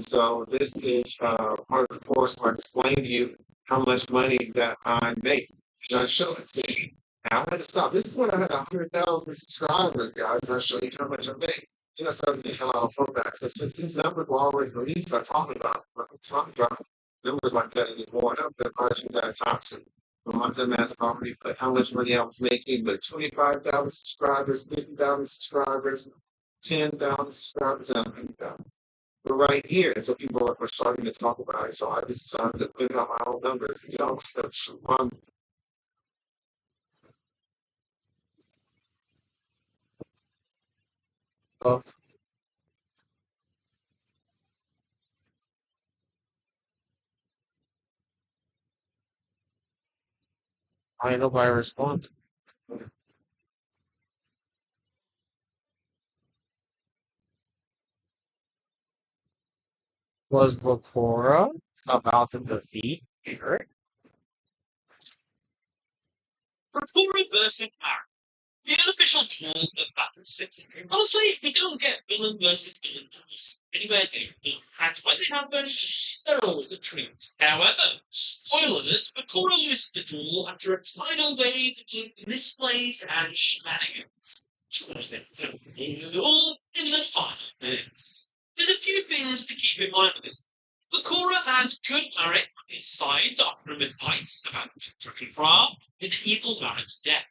And so this is part of the course where I explain to you how much money that I make. And I show it to you. Now I had to stop. This is when I had 100,000 subscribers, guys, and I show you how much I make. Started to fill out feedback. So since these numbers were already released, I'm talking about numbers like that anymore. And I'm going to advise you guys not to. My dumbass already put how much money I was making, but 25,000 subscribers, 50,000 subscribers, 10,000 subscribers, and 100,000. We're right here. And so people are starting to talk about it. So I just decided to put out my own numbers. So uh, I know by respond. Was Bakura about to defeat Eric? Reported versus Aaron. The unofficial duel of Battle City. Honestly, we don't get villain versus villain duels anywhere near. In fact, when they happen, they're always a treat. However, spoilers, Bakura loses the duel after a tidal wave of misplays and shenanigans. Towards it, so all in the 5 minutes. There's a few things to keep in mind with this. Bakura has good Marek on his side to offer him advice about the Dragon Fra in the evil Marek's death.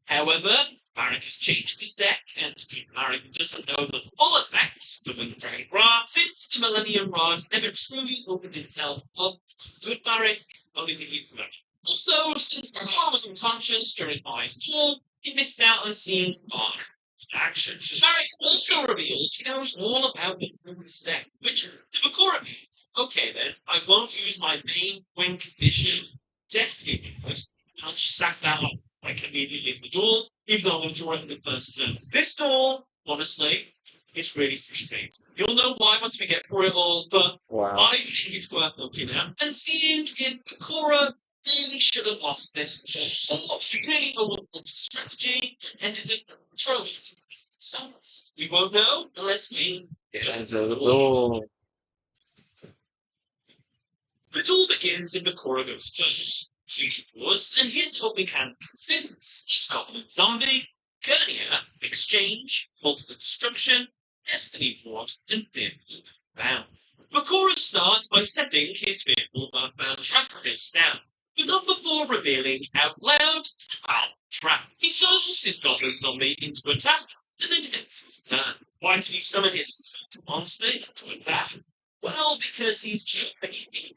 However, Marek has changed his deck, and Marek doesn't know the full effects of the Dragon Rod since the Millennium Rod never truly opened itself up to good Marek, only to evil Marek. Also, since Bakura was unconscious during I's duel, he missed out on seeing Mark in action. Marek also reveals he knows all about the Ruby's deck, which to Bakura means, okay then, I won't use my main win condition, Destiny input, I'll just sack that off like immediately in the duel, even though I'm drawing the first turn. This duel, honestly, is really frustrating. You'll know why once we get through it all, but Wow. I think it's worth looking at and seeing if Bakura really should have lost this, or if he really overlooked the strategy and ended up throwing results. We won't know unless we get into the duel. The duel begins and Bakura goes first. Future Wars, and his opening hand consists Goblin Zombie, Gurnia, Exchange, Multiple Destruction, Destiny Ward, and Fearful Bound. Bakura starts by setting his Fearful Bound trap face down, but not before revealing out loud trap. He summons his Goblin Zombie into attack, and then ends his turn. Why did he summon his monster into attack? Well, because he's just making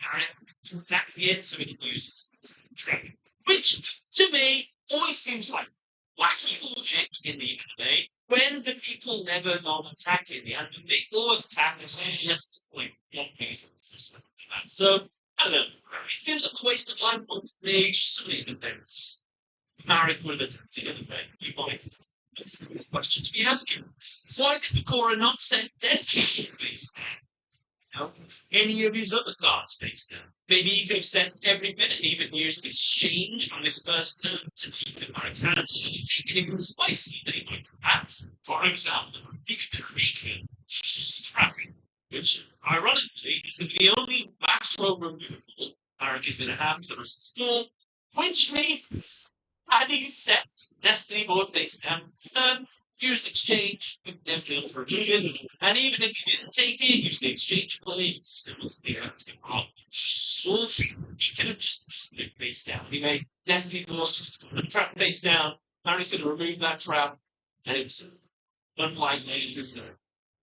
to attack the end so he can use his trap. Which, to me, always seems like wacky logic in the anime, when the people never non-attack in the anime. They always attack and just like one reasons or something like that. So, I don't know. It seems like a waste of time to me, just so many events. Marek would have attacked it anyway. You might. This is a question to be asking. Why did Bakura not set Destiny base down? Any of his other cards face down. Maybe he could have set every bit and even used exchange on his first turn to keep in Marek's hand, taking even spicy that he might have had. For example, he could have taken Strapping, which ironically is going to be the only macro removal Marek is going to have for the rest of the store, which means adding set Destiny board face down turn, use exchange, then feel for moving, and even if you didn't take it, use the exchange play, it still was the active wrong. So he could have just put face down. He made Destiny Force just put a trap face down, Mary's going to remove that trap, and it was unlikely, isn't it?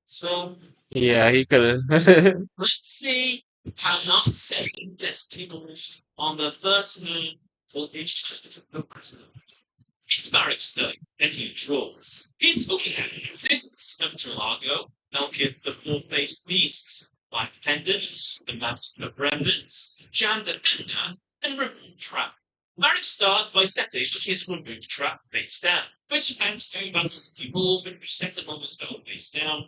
So Yeah, he could have. let's see how not setting Destiny Force on the first turn will just a president. It's Marek's turn, and he draws. His hooking hand consists of Drago, Melkith the Four-Faced Beasts, Black Pendants, the Mask of Remnants, Jam the Bender, and Remove Trap. Marek starts by setting his Remove Trap face down, which adds 2 Battle City rules when you set it on the spell face down.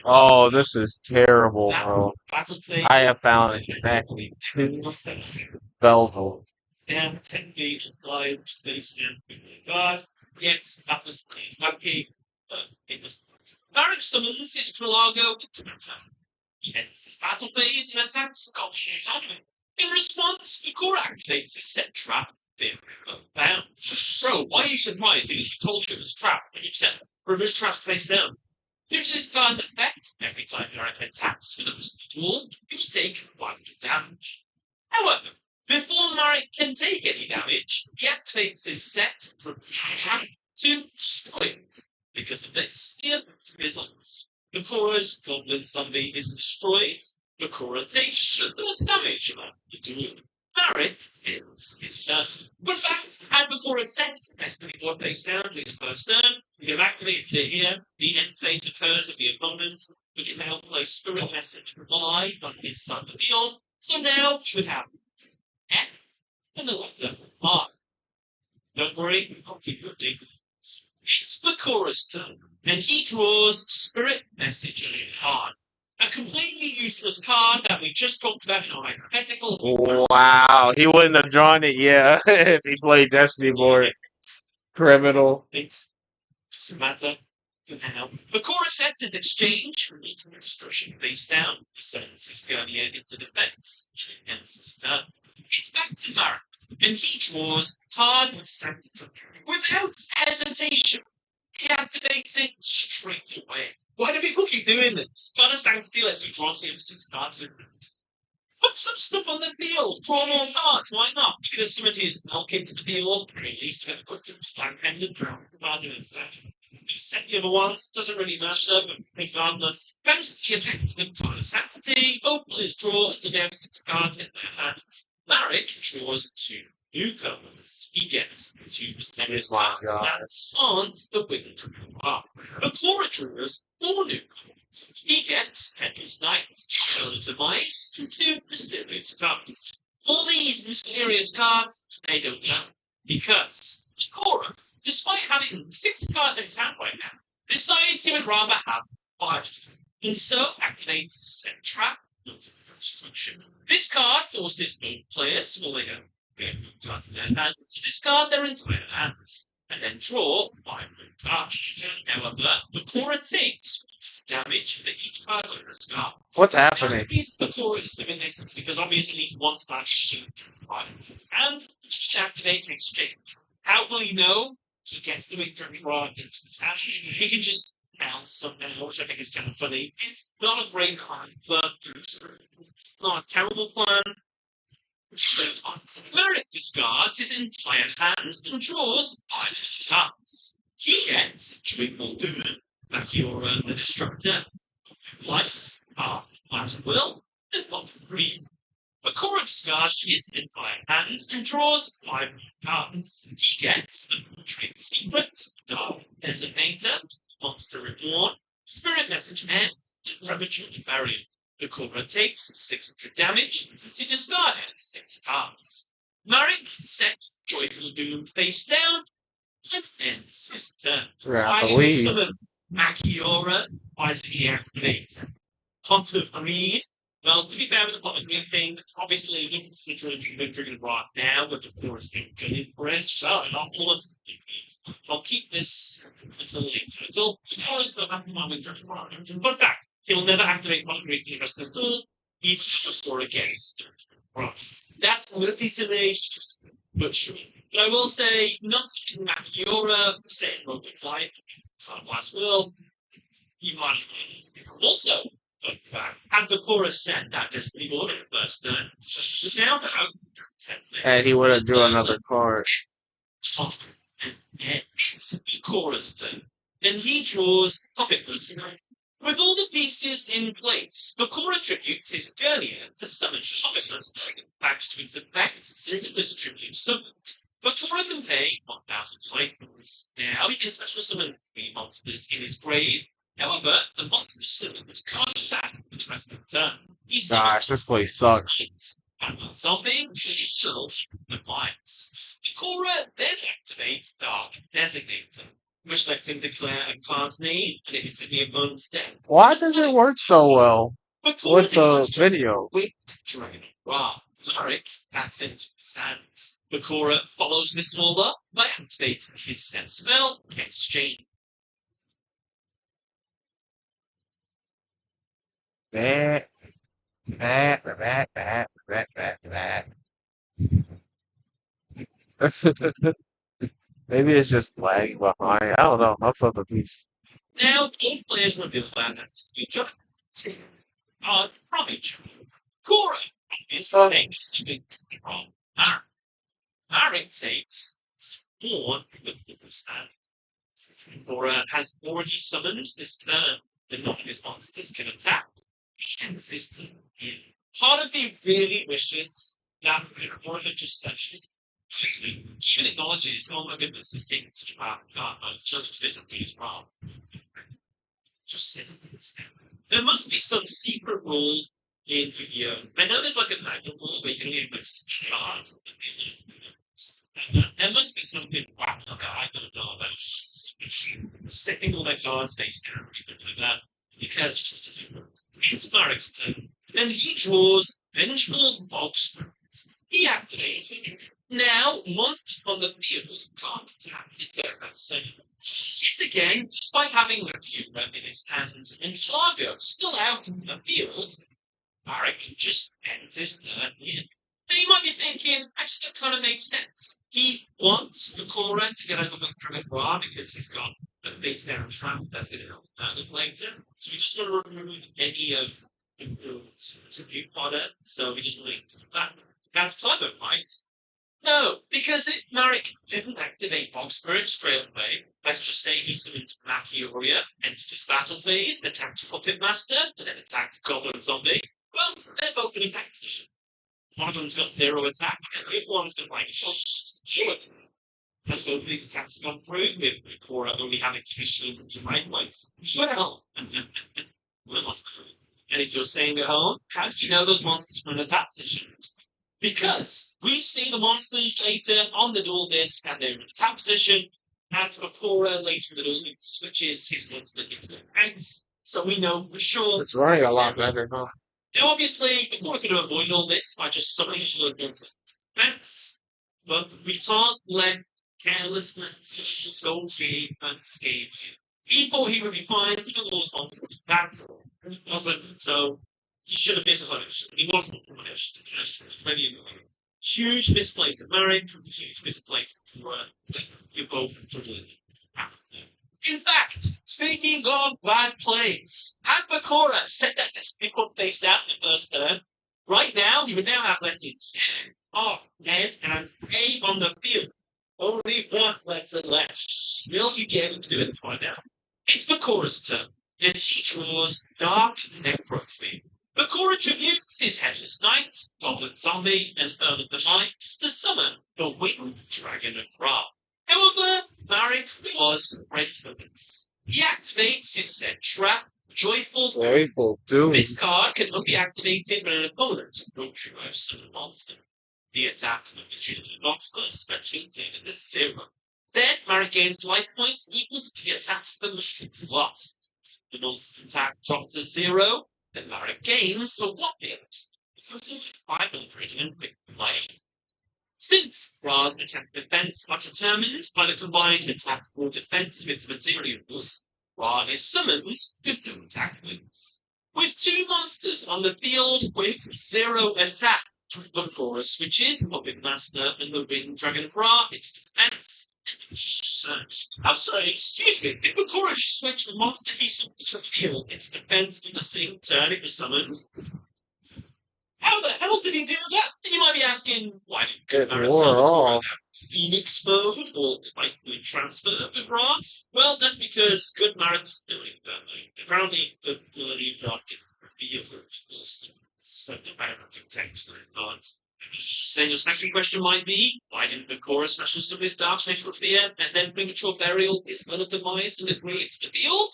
Oh, this is terrible, bro. Battle phase. I have found exactly 2 Belleville. Down 10 feet, fly to this guard. Yes, that was lucky, but it was not. Marek summons his Drago into attack. He enters this battle phase and attacks Goblins Zombie. In response, Ikora activates his set trap, Fear of Bound. Bro, why are you surprised? He literally told you it was a trap, and you've said, remove trap face down. Due to this card's effect, every time Merrick attacks for the rest of the duel, he will take 1 damage. However, before Marek can take any damage, he activates his set from trap to destroy it. Because of this, the effect fizzles. Nakora's Goblin Zombie is destroyed. Nakora takes the first damage of the duel. Marek ends his turn. We're back at Nakora's set. Destiny War face down, his first turn. We have activated it here. The end phase occurs of the opponent. We can now play Spirit Message live on his side of the field. So now we would have F and the letter R. Don't worry, I'll keep you updated. It's Bakora's turn, and he draws Spirit Message card. A completely useless card that we just talked about in our hypothetical. Wow, he wouldn't have drawn it, yeah, if he played Destiny board. Criminal. It doesn't matter. For now, Bakura sets his exchange from ultimate destruction face down. He sends his Guardian into defense. Ends his turn. It's back to Marek, and he draws card of Sanctum. Without hesitation, he activates it straight away. Why do people keep doing this? Card of Sanctum lets you draw 6 cards. Put some stuff on the field. Draw more cards. Why not? Because some of his milk into the field, or at least to put some blank pendant cards in instead. Set the other ones, doesn't really matter, but regardless. Bounce the effect of card of Sanctity, open his draw until they have 6 cards in their hand. Marek draws 2 newcomers. He gets 2 mysterious cards that aren't the winner. Bakura draws 4 newcomers. He gets Headless Knights, Earl of Demise, and 2 mysterious cards. All these mysterious cards, they don't count. Because Bakura, despite having 6 cards in his hand right now, decides he would rather have 5. And so activates Set Trap, Ultimate Destruction. This card forces both players, well, they don't get cards in their hand, to discard their entire hands, and then draw 5 new cards. However, Bakura takes damage for each card on the card. What's happening? Bakura is doing this because obviously he wants that to and to activate an exchange. How will you know? He gets the victory raw into his hand. He can just bounce something, which I think is kind of funny. It's not a great plan, but not a terrible plan. Merrick discards his entire hand and draws 5 cards. He gets Triple Doom, Makiora the Destructor, Life, Last Will, and Bottom Green. Bakura discards his entire hand and draws 5 cards. He gets the Trade Secret, Dark Designator, Monster Reborn, Spirit Message, and Premature Barrier. Bakura takes 600 damage since he discarded 6 cards. Marek sets Joyful Doom face down and ends his turn. I summon Makiora by the activator. Pot of Greed. Well, to be fair with the Pot of Greed thing, obviously we consider it to be triggered right now, but of course it's good for it. So I'll keep this until later. Until the moment. Fun fact, he'll never activate Pot of Greed for the rest of the duel, even before against. That's quality to me, but sure. But I will say, not seeing Makiora, say Broken Flight, Last Will, you might also, fun fact, had Bakura set that Destiny board in the first turn, was now and he would have drew another card. And it's Bakura's turn. Then he draws Puppet Mercenary. With all the pieces in place, Bakura tributes his Gurnia to summon Puppet Mercenary back to its effect since it was a tribute summoned. Bakura can pay 1,000 life points. Now he can special summon 3 monsters in his grave. However, the monster summons can't attack for the rest of the turn. Gosh, this place sucks. And one zombie himself the mines. Bakura then activates Dark Designator, which lets him declare a card's name, and if it's in the opponent's deck. Why does it work so well with the video? Wait, Dragon Ra. Marek adds into his hand. Bakura follows this all up by activating his set spell, Exchange. Maybe it's just lagging behind. I don't know. I'm so confused. Now, both players reveal their hands to each other. From each other. Cora obviously takes the big from Marek. Marek takes more with his hand. Cora has already summoned this turn. The none of his monsters can attack. Consistent. Part of me really wishes that Cora had just said she's even acknowledges, oh my goodness, he's taking such a bad card, but it's just physically as well. Just says there must be some secret rule in Yu-Gi-Oh! I know there's like a manual rule where you can only mix cards. There must be something whack about I don't know about setting all my cards face down or anything like that. Because it's Marek's turn. Then he draws vengeful box. He activates it. Now, monsters on the field can't attack the turn. So it's again, despite having a few in his hands and Targo still out in the field, Marek just ends his turn in. And you might be thinking, actually, that kind of makes sense. He wants Kokora to get out of the Dragon Bra because he's got a base down trap that's going to help out of later. So we just want to remove any of the rules to new fodder. So we just linked that. That's clever, right? No, because Marek didn't activate Box Spirit straight away. Let's just say he summoned Macchioria, entered his battle phase, attacked Puppet Master, and then attacked Goblin Zombie. Well, they're both in attack position. One of them's got 0 attack, and the other one's got like short. And both of these attacks have gone through, with Cora only having 15 divine points. Well, and if you're saying at home, how did you know those monsters were in attack position? Because we see the monsters later on the dual disc and they're in attack position, and Cora later in the dual disc switches his monster into the ranks. So we know for sure. It's running a lot better now. Now, obviously, we're going to avoid all this by just summoning all against defense, but we can't let carelessness go free unscathed. Before he would be fine, even though his monster was bad for him. So he should have been punished. He wasn't punished. Huge misplay to Marek, huge misplay to Cora. You're both completely. In fact, speaking of bad plays, had Bakura set that Destiny put face down in the first turn, right now he would now have letters N, and A on the field. Only one letter left. Will he be able to do it this one now? It's Bakura's turn, and he draws Dark Necrophy. Bakura tributes his Headless Knight, Goblin Zombie, and Earl of the Night to summon the Winged Dragon of Ra. However, Marek was ready for this. He activates his set trap, Joyful Doom. This card can only be activated when an opponent removes summon monster. The attack of the chosen monster is specially taken as 0. Then Marek gains life points equal to the attack the monster's lost. The monster's attack drops to 0, then Marek gains the 1 damage. This is 500 and quick life. Since Ra's attack and defense are determined by the combined attack or defense of its materials, Ra is summoned with 2 attack points. With 2 monsters on the field with 0 attack, Bakura switches Puppet Master and the Winged Dragon of Ra into defense. I'm sorry, excuse me, did Bakura switch the monster he summoned to the field into defense in the same turn it was summoned? How the hell did he do that? And you might be asking, why didn't Phoenix mode or likely transfer with Ra? Well, that's because good Marek's doing that. Apparently, the ability of Ra to reveal so the parametric text that it does. Then your second question might be, why didn't the core special summon his Dark Necrophilia and then premature burial is unoptimized and creates the field?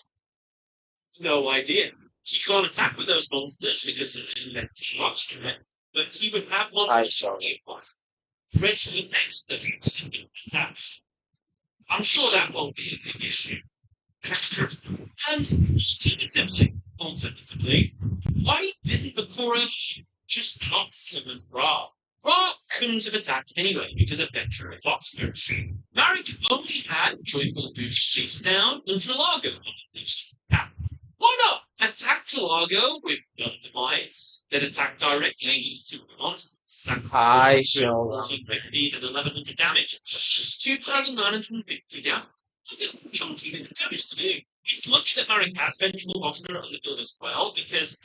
No idea. He can't attack with those monsters because of the invented monster, but he would have monsters ready next to him to attack. I'm sure that won't be a big issue. And alternatively, why didn't Bakura just not summon Ra? Ra couldn't have attacked anyway because of Venture and Foxter. Marek only had Joyful Boost face down and Dralago. Why not attack Dralago with Gun Demise? then attack directly to the monsters. That's I shall 14 50 and 1100 damage. It's 2,950 damage. That's a chunky bit of damage to do. It's lucky that Marek has vengeful Oxner on the build as well, because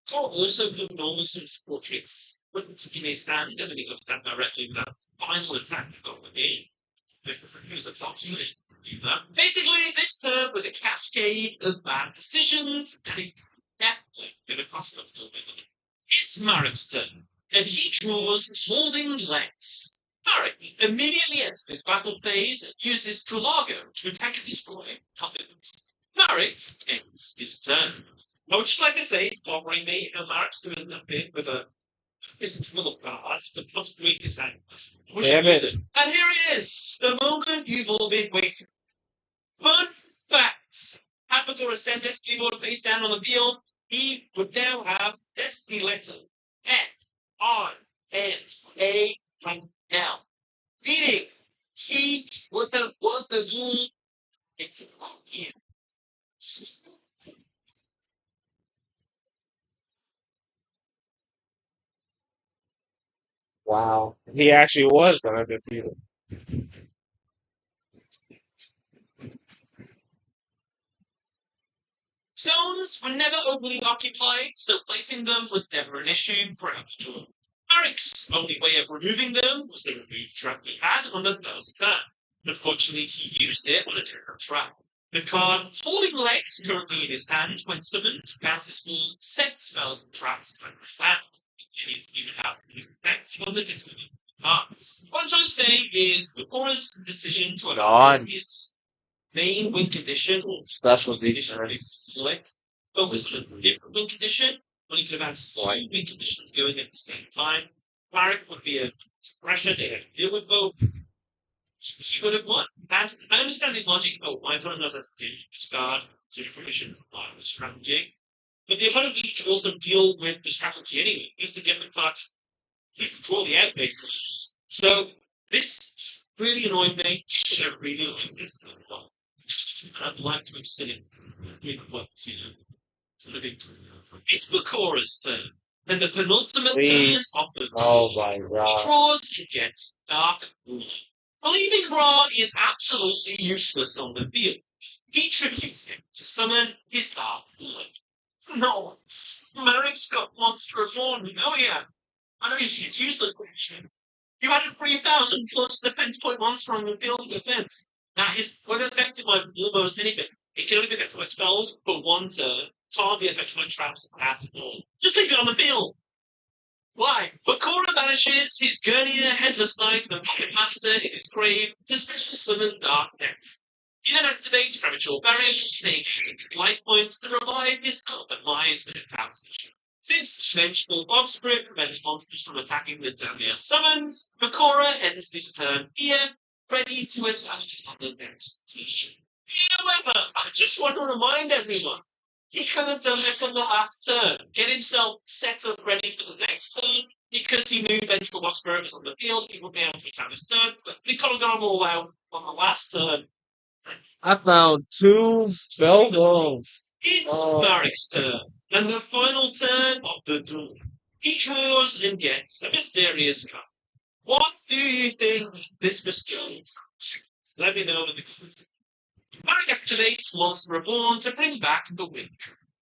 Thor also can normal sort of portraits put in his hand and then he can attack directly with that final attack you've got with me. Use a thought you do that. Basically, this turn was a cascade of bad decisions, and he's definitely going to cost him a little bit. It's Marek's turn, and he draws Holding Legs. Marek immediately enters this battle phase and uses Drulago to attack and destroy Puffins. Marek ends his turn. I would just like to say it's bothering me how Marek's doing that bit with a physical guard, but not to break his hand. We should use it. And here it is, the moment you've all been waiting. Fun fact! Had Fedora sent Destiny Lord face down on the field, he would now have Destiny letter N-I-N-A and L. Meaning, he would have won the game. It's a game. Wow. He actually was gonna defeat him. Zones were never overly occupied, so placing them was never an issue for Abdul. Marek's only way of removing them was the remove trap he had on the first turn. Unfortunately, he used it on a different trap. The card Holding Legs currently in his hand when summoned bounces all set spells and traps when profound. And if you have the effect on the destiny cards. What I'm trying to say is Aura's decision to allow his main win condition or Special condition already select focus on a different win condition when he could have had two win conditions going at the same time. Marek would be a pressure they had to deal with both. He would have won. And I understand his logic. Oh, my opponent knows how to discard to information on the strategy. But the opponent needs to also deal with the strategy anyway. He needs to get the card. He needs to draw the out basically. So this really annoyed me. I really like this. I'd like to have seen it with what, you know. It's Bakora's turn. And the penultimate turn of the my God. he draws and gets Dark Ruler. Believing Ra is absolutely useless on the field, he tributes him to summon his Dark Ruler. No, Marek's got Monster Reborn. Oh yeah. I know he's useless. You added 3,000 plus defense point monster on the field of defense. That is unaffected by almost anything. It can only be affected by spells for one turn. Can't be affected by traps at all. Just leave it on the field. Why? Bakura banishes his Gurnia Headless Knight and Pocket Master in his grave to special summon Dark Neck. He then activates Premature Barrier, Snake, life points to revive his Open Lies in its position. Since Vengeful Bob Spirit prevents monsters from attacking the turn they are summoned, Bakura ends his turn here, ready to attack on the next turn. However, I just want to remind everyone, he could have done this on the last turn, get himself set up ready for the next turn, because he knew Vengeful Bob Spirit was on the field, he would be able to attack his turn, but he could have gone all out on the last turn. I found 2 spell bombs. It's Marek's turn, and the final turn of the duel. He draws and gets a mysterious card. What do you think this mysterious card? Let me know in the comments. Marek activates Monster Reborn to bring back the Wind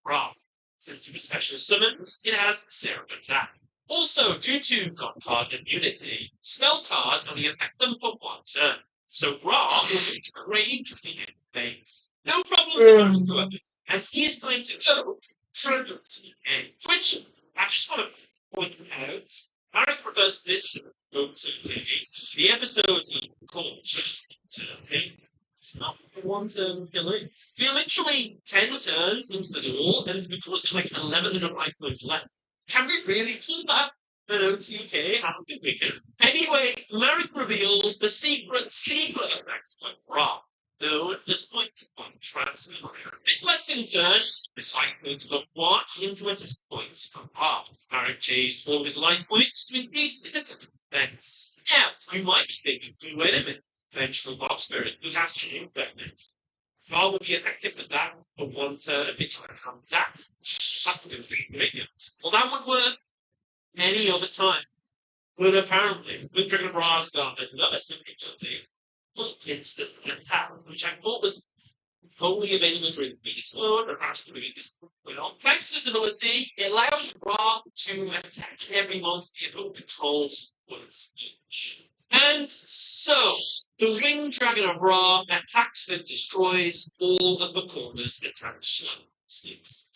Ra. Since it was special summoned, it has 0 attack. Also, due to God card immunity, spell cards only affect them for 1 turn. So Ra will be great to the end phase. No problem with that, as he is going to go Trinity and Twitch. I just want to point out, Marek prefers this to the episodes he called it's not one turn killings. We're literally 10 turns into the duel, and because like 1,100 life points left. Can we really pull that? An OTK? I don't think we can. Anyway, Marek reveals the secret effects of Ra, known as point-to-point transfer. This lets him turn his life points from 1 into attack points from Ra. Marek changed all his life points to increase his attack defense. Now, you might be thinking, wait a minute, Vengeful Bob Spirit, who has 2 effectiveness. Ra will be effective with that for 1 turn, a bit like a attack. Have to go 3 radiant. Well, that would work any other time. But apparently, with Dragon Ball's got another similarity, instant attack, which I thought was only available during the biggest mode, or actually during this. Thanks to this ability, it allows Ra to attack every monster the opponent controls once each. And so, the Winged Dragon of Ra attacks and destroys all of the corners attached.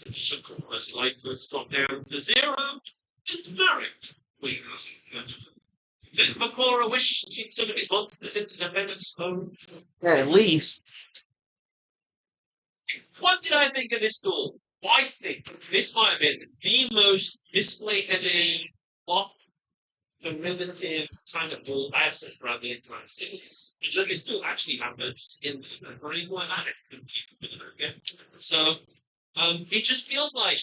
The corners like this drop down to zero, and Marek wins. Before I wish to some of these monsters into the famous home. At least. What did I think of this duel? I think this might have been the most display heavy, derivative kind of duel I've seen around the entire series. Because this duel actually happens in the very one So, it just feels like.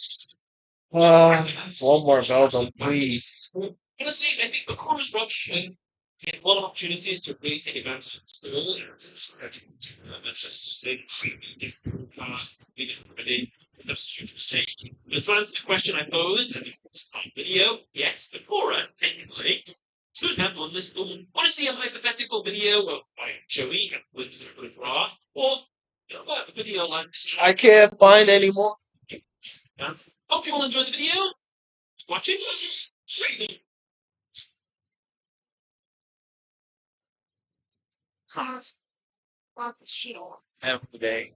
One more Belgium, please. Honestly, I think the Corvus Rush had a lot of opportunities to really take advantage of this duel. That's just say, to answer the question I posed in the video, yes, the Cora, technically, could have won this duel. Want to see a hypothetical video of Joey with Raw? Or a video like this? I can't find any more. Hope you all enjoyed the video. Watching. Every day.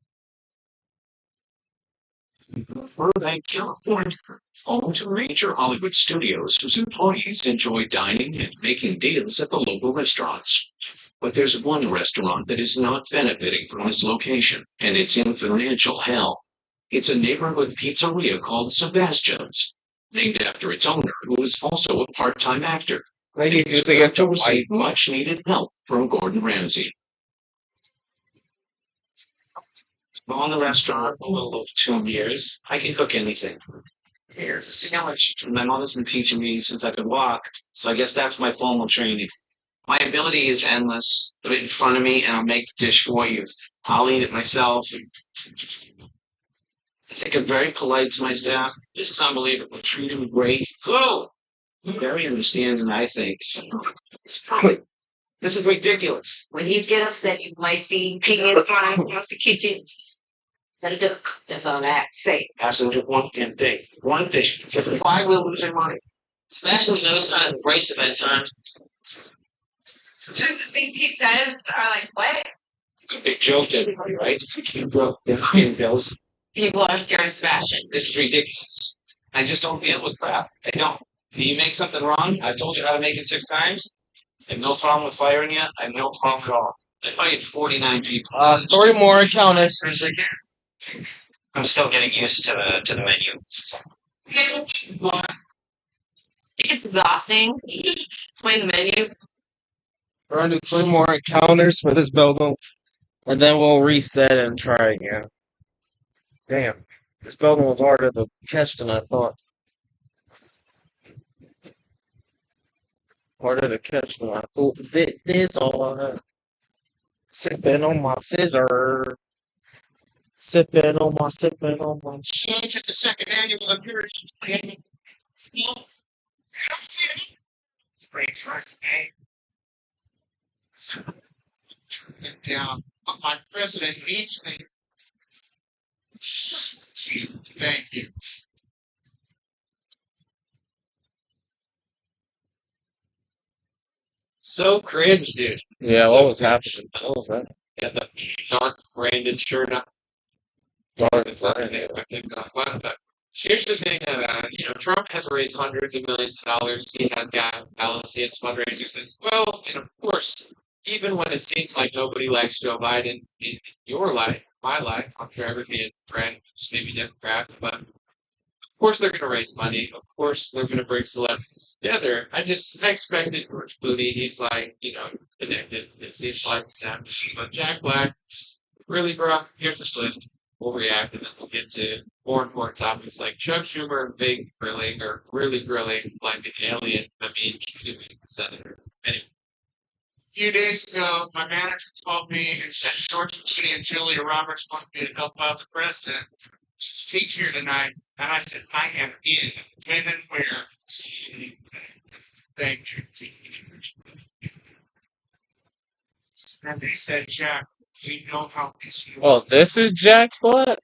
Burbank, California, home to major Hollywood studios whose employees enjoy dining and making deals at the local restaurants. But there's one restaurant that is not benefiting from this location, and it's in financial hell. It's a neighborhood pizzeria called Sebastian's, named after its owner, who is also a part-time actor. I need It's to get about to to receive much-needed help from Gordon Ramsay. I'm on the restaurant a little over 2 years. I can cook anything. Here's a sandwich. My mother's been teaching me since I could walk, so I guess that's my formal training. My ability is endless. Put it in front of me, and I'll make the dish for you. I'll eat it myself. I think I'm very polite to my staff. This is unbelievable. Treat them great. Go! Very understanding, I think. This is ridiculous. When he's get upset, you might see peeing flying across the kitchen. Let it duck. That's all I have to say. Asking just one damn thing. One thing. Just why we're losing money. Especially those kind of abrasive at times. Sometimes the things he says are like, what? It's a big joke to everybody, right? You broke the million bills. People are scared of Sebastian. This is ridiculous. I just don't deal with crap. I don't. If you make something wrong, I told you how to make it 6 times. I have no problem with firing you. I have no problem at all. I fired 49 people. 3 more encounters. I'm still getting used to the menu. It's exhausting. Explain the menu. We're gonna do 3 more encounters for this Belgium, and then we'll reset and try again. Damn, this Belgium was harder to catch than I thought. Harder to catch than I thought. This all sipping on my scissor. Sipping on my. Change at the second annual appearance. It's great trust, eh? Yeah, my president needs me. Thank you. So cringe, dude. Yeah, what was happening? What was that? Got the dark branded shirt on. Dark It's not anything. Here's the thing that Trump has raised hundreds of millions of dollars. He has got balance. He has fundraisers. Well, and of course, even when it seems like nobody likes Joe Biden in your life, my life, I'm sure everybody has friends, maybe Democrats, but of course they're going to raise money. Of course they're going to bring celebrities together. I expected George Clooney. He's like, connected. It seems like Sam. But Jack Black, really, bro, here's the clip. We'll react, and then we'll get to more important topics like Chuck Schumer big grilling or really grilling like an alien. I mean, senator. Anyway. A few days ago, my manager called me and said George Clooney and Julia Roberts wanted me to help out the president to speak here tonight. And I said, I am in. When and where? And they said, Jack, we know how this you Oh, are. this is Jack Black?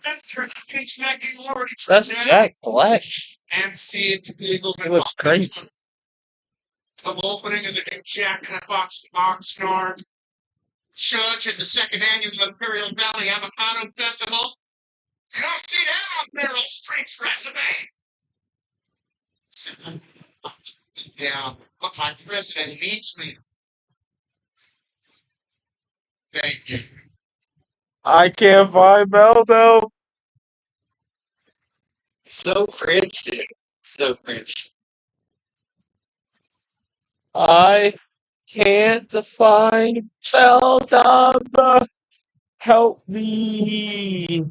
That's her page making already That's turned down. Jack Black. And see it legal It looks crazy. the opening of the new Jack in the Box Oxnard Judge at the second annual Imperial Valley Avocado Festival. Can I see that on Meryl Streep's resume? Yeah, but my president needs me. Thank you. I can't find Meldo. So cringe, dude. So cringe. I can't find Meldo. Help me.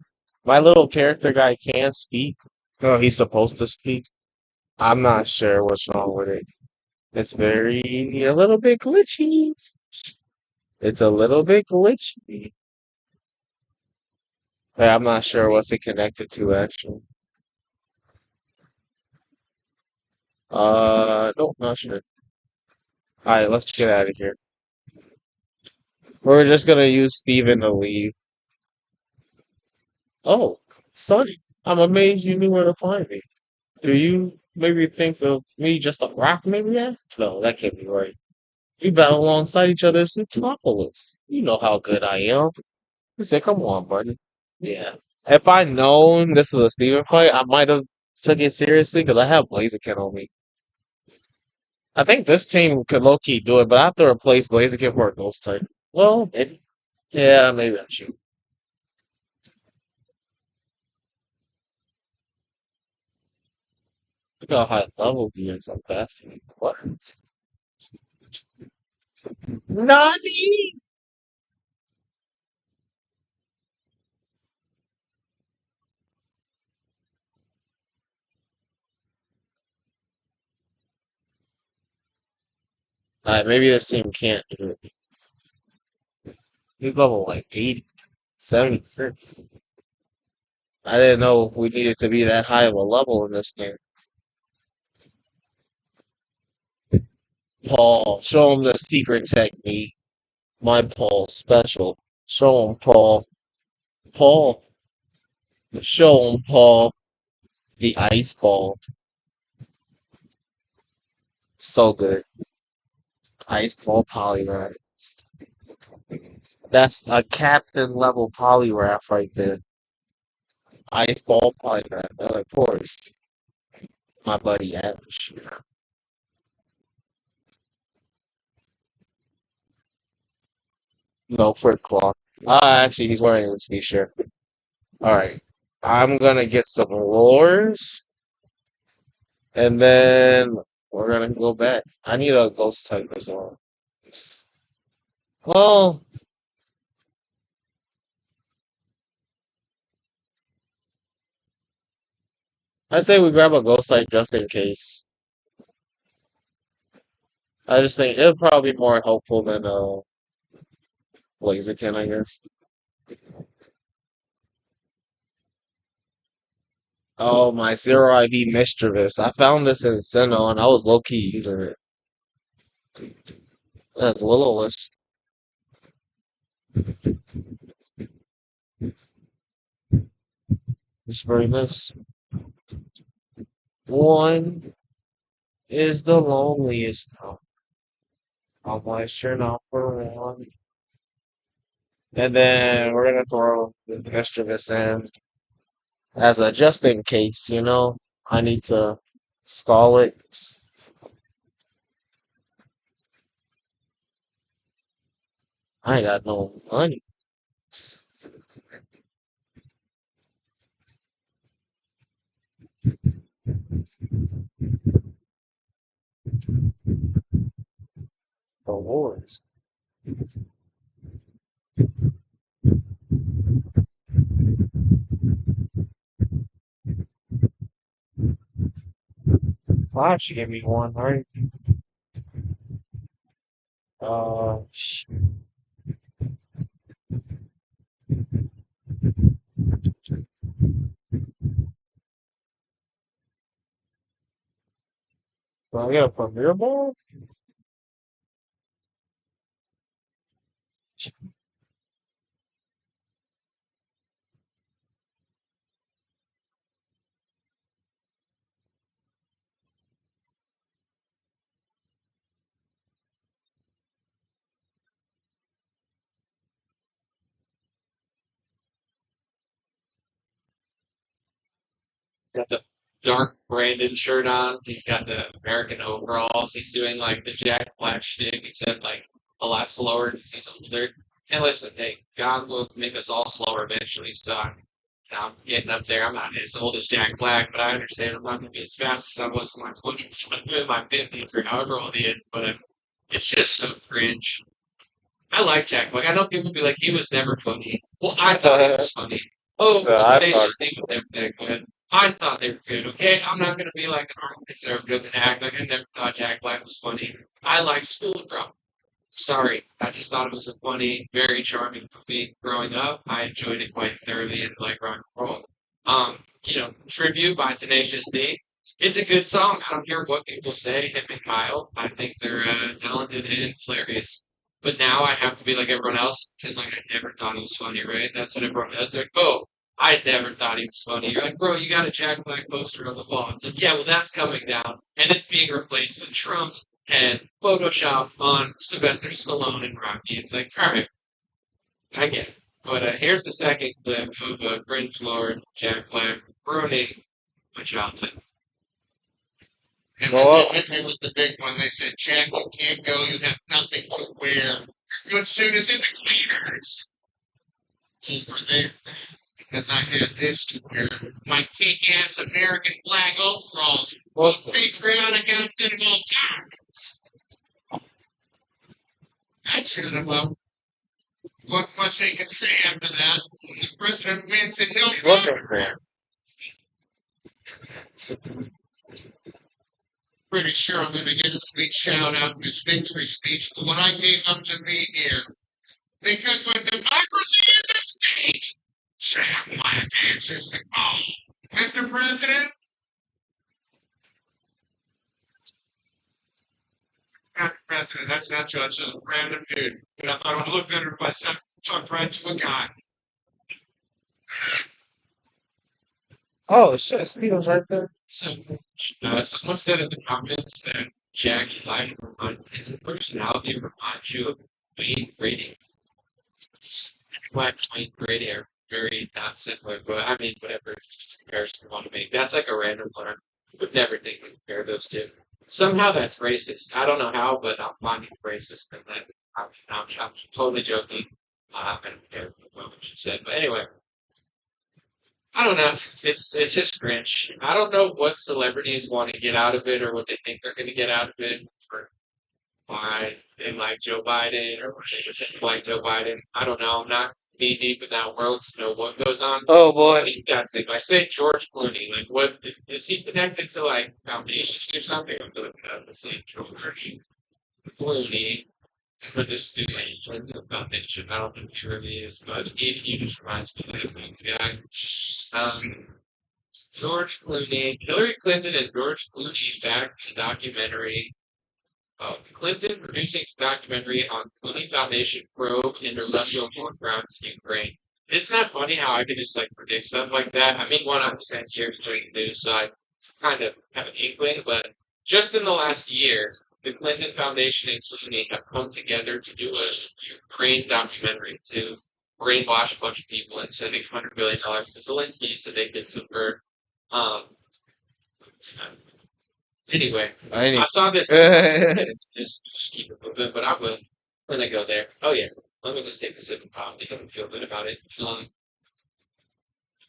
My little character guy can't speak. No, he's supposed to speak. I'm not sure what's wrong with it. It's a little bit glitchy. It's a little bit glitchy. But I'm not sure what's it connected to actually. Nope, not sure. Alright, let's get out of here. We're just gonna use Steven to leave. Oh, Sonny, I'm amazed you knew where to find me. Do you maybe think of me just a rock, maybe? Yeah? No, that can't be right. We battle alongside each other as Metropolis. You know how good I am. He said, come on, buddy. Yeah. If I'd known this was a Steven fight, I might have took it seriously because I have Blaziken on me. I think this team could low key do it, but I have to replace Blaziken for a Ghost type. Well, maybe. Yeah, maybe I should. Look how high level he is so fast. What? Nani? Maybe this team can't do it. He's level like 80, 76. I didn't know we needed to be that high of a level in this game. Paul, show him the secret technique. My Paul special. Show him, Paul. Paul. Show him, Paul. The ice ball. So good. Ice ball polyrath. That's a captain level polyrath right there. Ice ball polyrath. And of course, my buddy Ash. No, quick claw. Actually, he's wearing a t-shirt. Alright. I'm gonna get some lures. And then we're gonna go back. I need a ghost type as well. Well, I'd say we grab a ghost type just in case. I just think it'll probably be more helpful than Blaziken, I guess. Oh, my Zero IV Mischievous. I found this in Sinnoh and I was low key using it. That's Will-O-Wisp. Just bring this. One is the loneliest. I'm like, sure not for one. And then we're gonna throw the Mischievous in as a just in case, you know. I need to skull it. I ain't got no money. For wars. Why don't you give me one, right? Sh- do I get a Premier Ball? Got the dark Brandon shirt on. He's got the American overalls. He's doing like the Jack Black shtick, except like a lot slower because he's older. And listen, hey, God will make us all slower eventually. So I'm getting up there. I'm not as old as Jack Black, but I understand I'm not going to be as fast as I was in my 20s, in my 50s, or however old he is. But it's just so cringe. I like Jack Black. I know people be like, he was never funny. Well, I thought he was funny. Oh, So I they thought, just think was never that good. I thought they were good, okay? I'm not going to be like an arm conservative and act like I never thought Jack Black was funny. I like School of Rock. Sorry, I just thought it was a funny, very charming movie growing up. I enjoyed it quite thoroughly and like rock and roll. Tribute by Tenacious D. It's a good song. I don't care what people say. Him and Kyle, I think they're talented and hilarious. But now I have to be like everyone else, pretend like I never thought he was funny, right? That's what everyone does. They're like, oh, I never thought he was funny. You're like, bro, you got a Jack Black poster on the wall. It's like, yeah, well, that's coming down, and it's being replaced with Trump's head photoshopped on Sylvester Stallone and Rocky. It's like, all right, I get it. But here's the second clip of Cringe Lord Jack Black ruining my childhood. And well, then they hit me with the big one. They said, Jack, you can't go. You have nothing to wear. Your good suit is in the cleaners. Over there. Because I had this to wear. My kick-ass American flag overalls. Most patriotic outfit of all time. I should have what much they can say after that. The president wins in November. Pretty sure I'm going to get a sweet shout out in his victory speech for what I gave up to be here. Because when democracy is at stake, Jack Black answers the call. Mr. President? Not President, that's not Judge, that's a random dude. And I thought it would look better if I talked right to a guy. oh shit, Steven's right there. So, someone said in the comments that Jack Black his personality reminds you of Wayne Brady. Black and Wayne Brady are very not similar, but I mean, whatever comparison you want to make. That's like a random one. Would never think to compare those two. Somehow that's racist. I don't know how, but I'm finding it racist. And that I'm totally joking. I don't care what you said, but anyway. I don't know. It's just cringe. I don't know what celebrities want to get out of it or what they think they're going to get out of it, or why they like Joe Biden or why they just like Joe Biden. I don't know. I'm not knee deep in that world to know what goes on. Oh boy. You got to think. I say George Clooney. Like, what is he connected to? Like foundations or something? I'm looking up. Let's see, George Clooney. But this is like Clinton Foundation. I don't think he really is, but he just reminds me of that guy. George Clooney, Hillary Clinton, and George Clooney backed a documentary. Clinton producing a documentary on Clooney Foundation probe into Russian war crimes in Ukraine. Isn't that funny how I can just like predict stuff like that? I mean, one, I'm sense here to break news, so I kind of have an inkling, but just in the last year, the Clinton Foundation and Clooney have come together to do a Ukraine documentary to brainwash a bunch of people and sending $100 billion to Zelensky so they could subvert. Anyway, I saw this. Just keep it moving, but I'm gonna go there. Oh yeah, let me just take a sip of coffee. I don't feel good about it.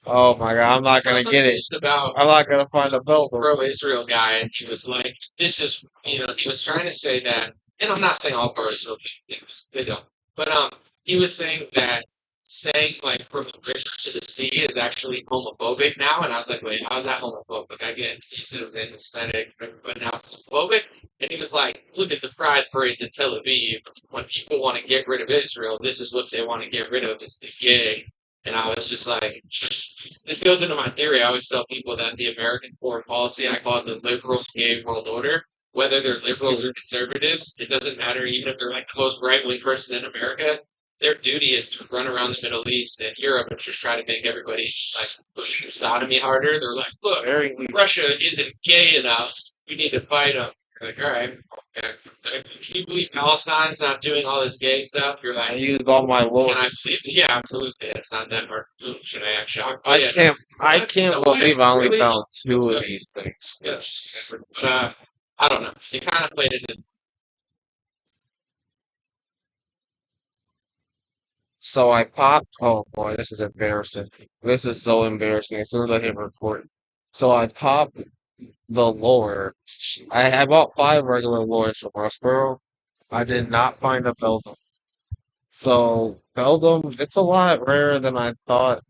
Oh my god, I'm not gonna get it. About I'm not gonna find a belt. pro-Israel guy, and he was like, "This is," he was trying to say that, and I'm not saying all pro-Israel people, they don't, but he was saying that saying like from the bridge to the sea is actually homophobic now, and I was like, wait, how is that homophobic? I get you should have been Hispanic, but now it's homophobic. And he was like, look at the pride parades in Tel Aviv. When people want to get rid of Israel, this is what they want to get rid of. It's the gay. And I was just like, this goes into my theory. I always tell people that the American foreign policy, I call it the liberal gay world order. Whether they're liberals or conservatives, it doesn't matter. Even if they're like the most right wing person in America, their duty is to run around the Middle East and Europe and just try to make everybody like push sodomy harder. They're like, look, Russia isn't gay enough. We need to fight them. You're like, all right. Okay. Can you believe Palestine's not doing all this gay stuff? You're I like, used all my can I lords. see? Yeah, absolutely. It's not that hard to do. Should I act shocked? Oh, I yeah. can't. I What? can't No way. believe I only Really? found two That's of good. these things. Yes. I don't know. You kind of played it. So I popped. Oh boy, this is embarrassing. This is so embarrassing. As soon as I hit record, so I popped the lure. I bought 5 regular lures from Rossboro. I did not find a Beldum. So Beldum, it's a lot rarer than I thought,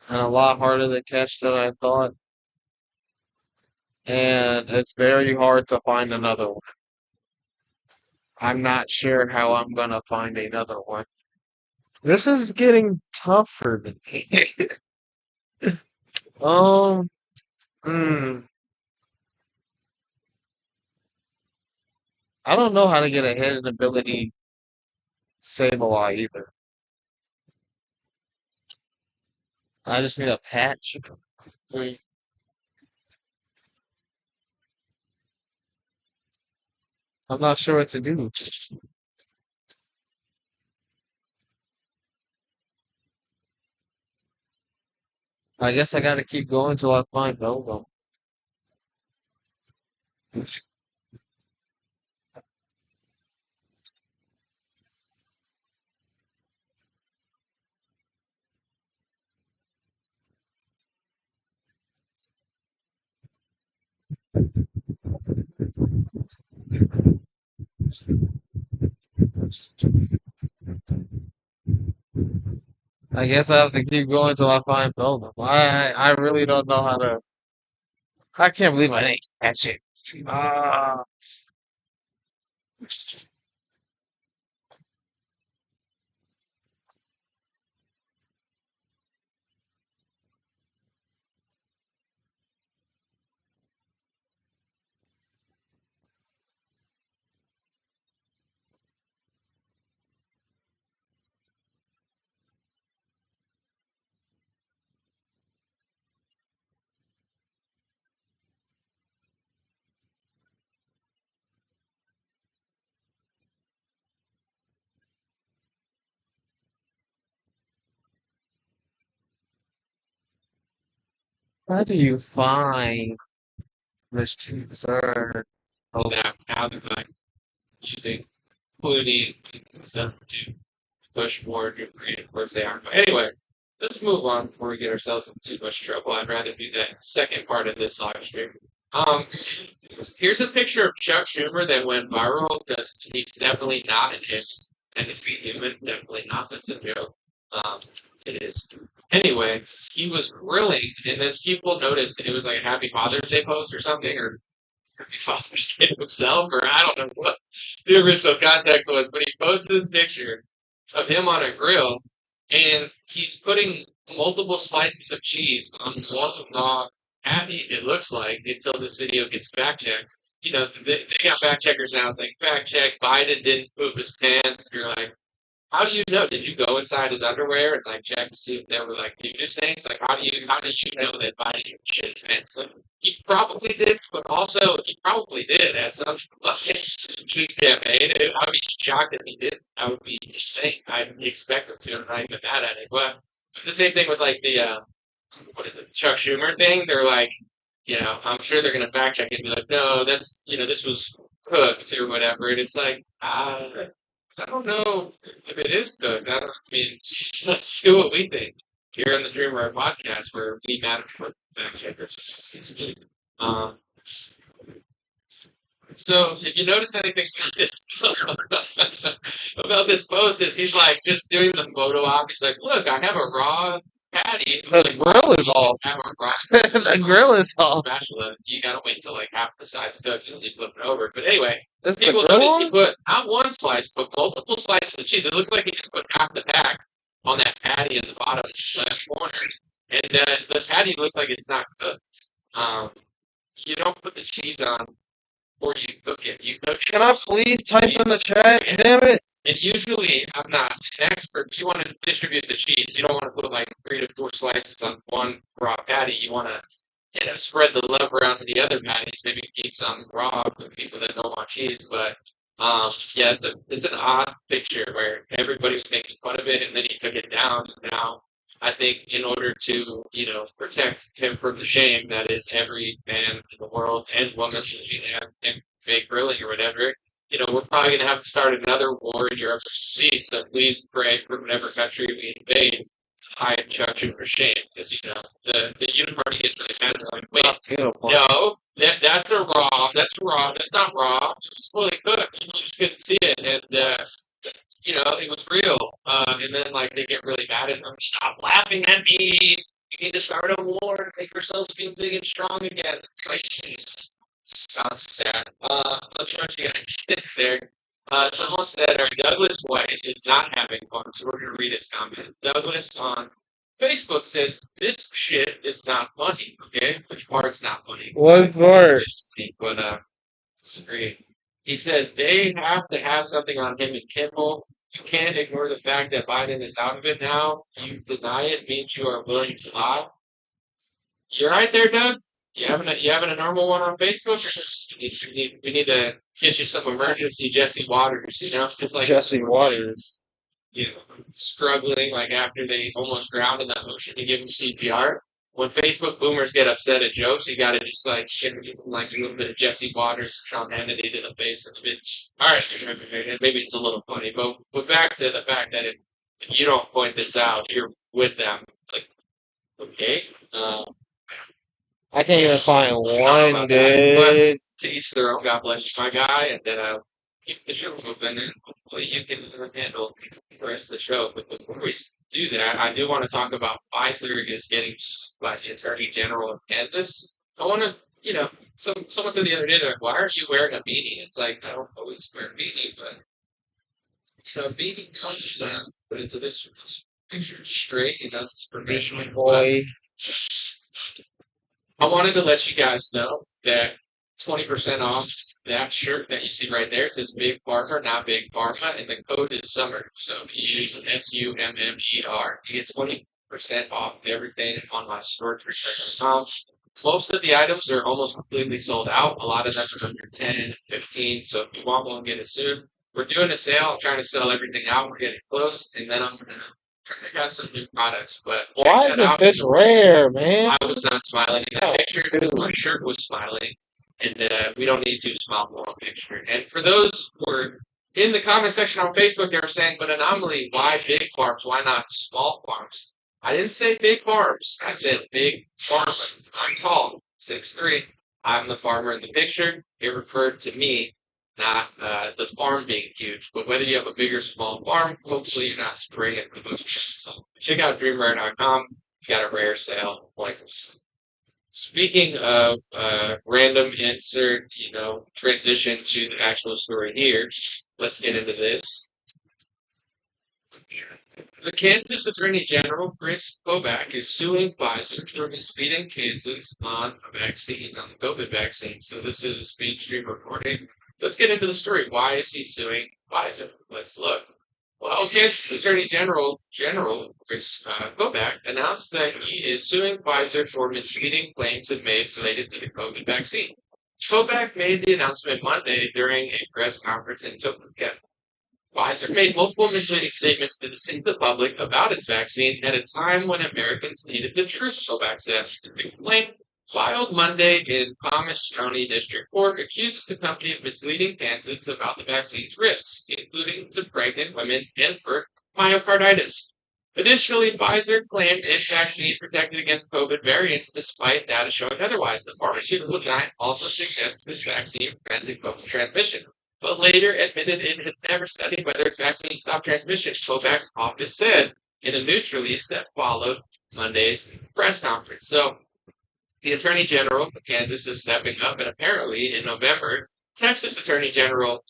and a lot harder to catch than I thought, and it's very hard to find another one. I'm not sure how I'm gonna find another one. This is getting tough for me. um, hmm, I don't know how to get a hidden ability Sableye either. I just need a patch. Hmm, I'm not sure what to do. I guess I gotta keep going till I find Beldum. I guess I have to keep going till I find Beldum. I really don't know how to. I can't believe I didn't catch it. Ah, how do you find Mr. Sir? Oh, now they're like using Clooney and stuff to push more to create. Of course, they are. But anyway, let's move on before we get ourselves in too much trouble. I'd rather do that second part of this live stream. Um, Here's a picture of Chuck Schumer that went viral because he's definitely not an his and if he human, definitely not. That's a joke. Um, it is. Anyway, he was grilling, and then people noticed it was like a Happy Father's Day post or something, or Happy Father's Day to himself, or I don't know what the original context was, but he posted this picture of him on a grill, and he's putting multiple slices of cheese on one raw patty, it looks like, until this video gets fact checked. You know, they got fact checkers now. It's like, fact check, Biden didn't poop his pants. You're like, how do you know? Did you go inside his underwear and like check to see if there were like nudist things? Like, how did you know that Biden didn't shit his pants? Like, he probably did, but also he probably did at some his campaign. I'd be shocked if he did. I would be insane. I'd expect him to. I'm not even mad at it. But the same thing with like the what is it, Chuck Schumer thing? They're like, you know, I'm sure they're gonna fact check it and be like, no, that's this was cooked or whatever. And it's like, I don't know if it is cooked. I mean, let's see what we think here on the Dreamer podcast, where we matter for fact checkers. Um, so if you notice anything about this post, is he's like just doing the photo op. He's like, look, I have a raw patty. The Like, grill is off. have a raw The grill is off. spatula. You gotta wait till like half the side's cooked and you flip it over. But anyway, Is the people grill notice he on? put not one slice, but multiple slices of cheese. It looks like he just put half the pack on that patty in the bottom left corner, and the patty looks like it's not cooked. You don't put the cheese on before you cook it. You cook. Can I please type in the chat? Damn it. And usually, I'm not an expert, but you want to distribute the cheese. You don't want to put like 3 to 4 slices on one raw patty. You want to, spread the love around to the other patties. Maybe keep some raw for people that don't want cheese. But yeah, it's an odd picture where everybody was making fun of it, and then he took it down. Now, I think in order to protect him from the shame that is every man in the world and woman and fake grilling or whatever, we're probably going to have to start another war in Europe overseas. So please pray for whatever country we invade. High injunction for shame, because the uniparty gets really mad. They're like, wait, no, that's a raw. That's raw. That's not raw. It's fully cooked. You just couldn't see it, and it was real. And then like they get really mad at them. Stop laughing at me. You need to start a war. Make yourselves feel big and strong again. It's like, geez, sounds sad. Let me want you guys sit there. Someone said, Douglas White is not having fun, so we're going to read his comment. Douglas on Facebook says, this shit is not funny, okay? Which part's not funny? What part? But, disagree. He said, they have to have something on him and Kimball. You can't ignore the fact that Biden is out of it now. You deny it means you are willing to lie. You're right there, Doug. You having a normal one on Facebook? We need to get you some emergency Jesse Waters. It's like Jesse Waters. Struggling like after they almost drowned in the ocean to give him CPR. When Facebook boomers get upset at jokes, you got to just like give them like a little bit of Jesse Waters, Sean Hannity to the face of the bitch. All right, maybe it's a little funny, but back to the fact that if you don't point this out, you're with them. Like, okay. I can't even find one, But dude. to each their own. God bless you, my guy, and then keep the show moving, and hopefully you can handle the rest of the show. But before we do that, I do want to talk about Pfizer is getting by the Attorney General of Kansas. I want to, someone said the other day, they're like, why aren't you wearing a beanie? It's like, I don't always wear a beanie, but a beanie comes put into this picture straight, it's professional. Boy. I wanted to let you guys know that 20% off that shirt that you see right there. It says Big Pharma, not Big Pharma, and the code is SUMMER. So if you use SUMMER, you get 20% off everything on my store. Most of the items are almost completely sold out. A lot of them are under 10, 15. So if you want one, get it soon. We're doing a sale. I'm trying to sell everything out. We're getting close, and then I'm going to try to have some new products. But why is it this rare, man? I was not smiling in that picture because my shirt was smiling. And we don't need to smile more picture. And for those who were in the comment section on Facebook, they were saying, but Anomaly, why big farms? Why not small farms? I didn't say big farms. I said big farmer. I'm tall, 6'3". I'm the farmer in the picture. It referred to me, not the farm being huge. But whether you have a big or small farm, hopefully you're not spraying it with those. So check out dreamrare.com. You got a rare sale. Speaking of random insert, transition to the actual story here, let's get into this. The Kansas Attorney General, Chris Kobach, is suing Pfizer for misleading Kansas on a vaccine, on the COVID vaccine. So this is mainstream reporting. Let's get into the story. Why is he suing Pfizer? Let's look. Well, Kansas Attorney General Chris Kobach announced that he is suing Pfizer for misleading claims it made related to the COVID vaccine. Kobach made the announcement Monday during a press conference in Topeka. Pfizer made multiple misleading statements to deceive the public about its vaccine at a time when Americans needed the truth, Kobach said. The complaint, filed Monday in Palmas County District Court, accuses the company of misleading Kansans about the vaccine's risks, including to pregnant women and for myocarditis. Additionally, Pfizer claimed its vaccine protected against COVID variants despite data showing otherwise. The pharmaceutical giant also suggests this vaccine prevents COVID transmission, but later admitted it had never studied whether its vaccine stopped transmission, Kobach's office said in a news release that followed Monday's press conference. So, the Attorney General of Kansas is stepping up, and apparently in November, Texas Attorney General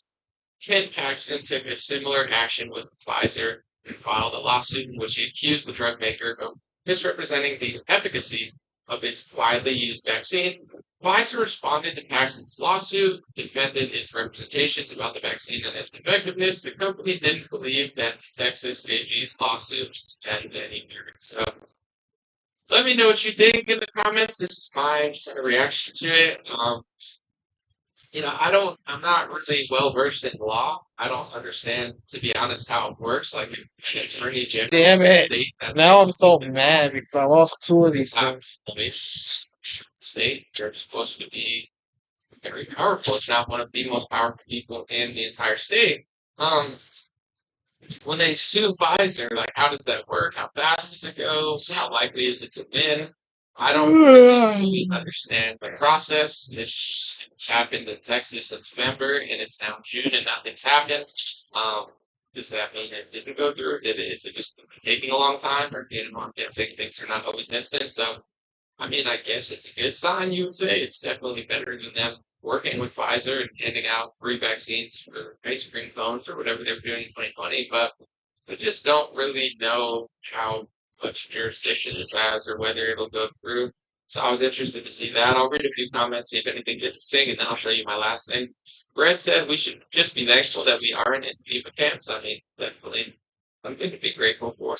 Ken Paxton took a similar action with Pfizer and filed a lawsuit in which he accused the drug maker of misrepresenting the efficacy of its widely used vaccine Pfizer responded to Paxton's lawsuit, defended its representations about the vaccine and its effectiveness. The company didn't believe that the Texas AG's lawsuit had any merit. So let me know what you think in the comments. This is my reaction to it. I'm not really well versed in law. I don't understand, to be honest, how it works. Like, if an attorney general Damn of the it. state, that's Now I'm so basically mad because I lost two of these things. the state. They're supposed to be very powerful. It's not one of the most powerful people in the entire state. Um, when they sue Pfizer, like, how does that work? How fast does it go? How likely is it to win? I don't really understand the process. This happened in Texas in November, and it's now June, and nothing's happened. Um, does that mean it didn't go through? Is it just taking a long time, or I'm guessing things are not always instant? So, I mean, I guess it's a good sign, you would say. It's definitely better than them working with Pfizer and handing out free vaccines for ice cream phones or whatever they were doing in 2020. But I just don't really know how much jurisdiction this has or whether it'll go through. So I was interested to see that. I'll read a few comments, see if anything gets sing, and then I'll show you my last thing. Brett said we should just be thankful that we aren't in FEMA camps. I mean, definitely something to be grateful for.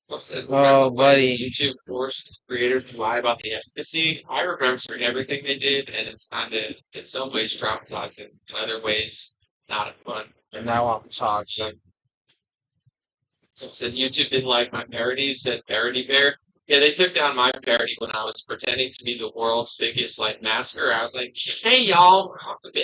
Oh, buddy. YouTube forced creators to lie about the efficacy. I remember everything they did, and it's kind of, in some ways, traumatizing. In other ways, not fun. And now I'm toxic. So said YouTube didn't like my parody, said Parody Bear. Yeah, they took down my parody when I was pretending to be the world's biggest masker. I was like, "Hey y'all,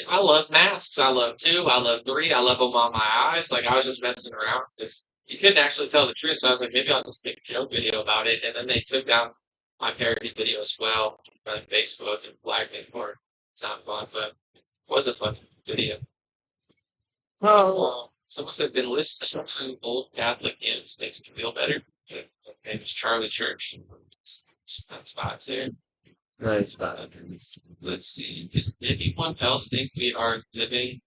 I love masks. I love 2. I love 3. I love them on my eyes." Like I was just messing around because you couldn't actually tell the truth. So I was like, maybe I'll just make a joke video about it. And then they took down my parody video as well on Facebook and flagged me for it. It's not fun, but it was a fun video. Oh. Someone said, been listening to old Catholic hymns makes me feel better. His name is Charlie Church. That's vibes there. Nice. Let's see. Does anyone else think we are living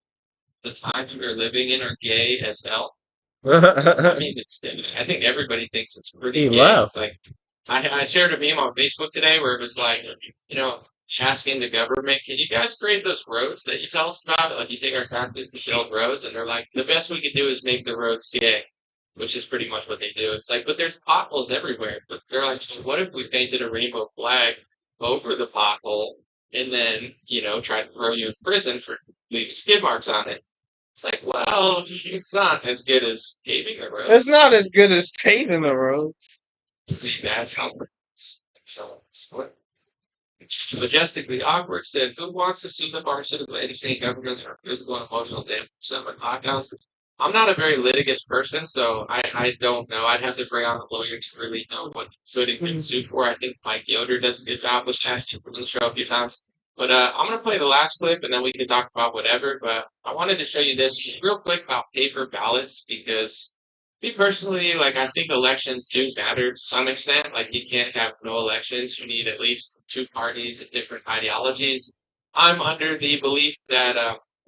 the times we are living in are gay as hell? I mean, I think everybody thinks it's pretty He gay. left. Like, I shared a meme on Facebook today where it was like, asking the government, can you guys create those roads that you tell us about? Like, you take our taxes to build roads, and they're like, the best we could do is make the roads gay, which is pretty much what they do. It's like, but there's potholes everywhere. But they're like, so what if we painted a rainbow flag over the pothole and then, try to throw you in prison for leaving skid marks on it? It's like, well, it's not as good as paving the road. It's not as good as paving the roads. That's how it works. So, what? Majestically awkward said, who wants to sue the pharmaceutical industry and government for physical and emotional damage to my lockdowns? I'm not a very litigious person, so I don't know. I'd have to bring on a lawyer to really know what should have been sued for. I think Mike Yoder does a good job with past on the show a few times. But I'm going to play the last clip, and then we can talk about whatever. But I wanted to show you this real quick about paper ballots, because me personally, I think elections do matter to some extent. Like, you can't have no elections. You need at least 2 parties and different ideologies. I'm under the belief that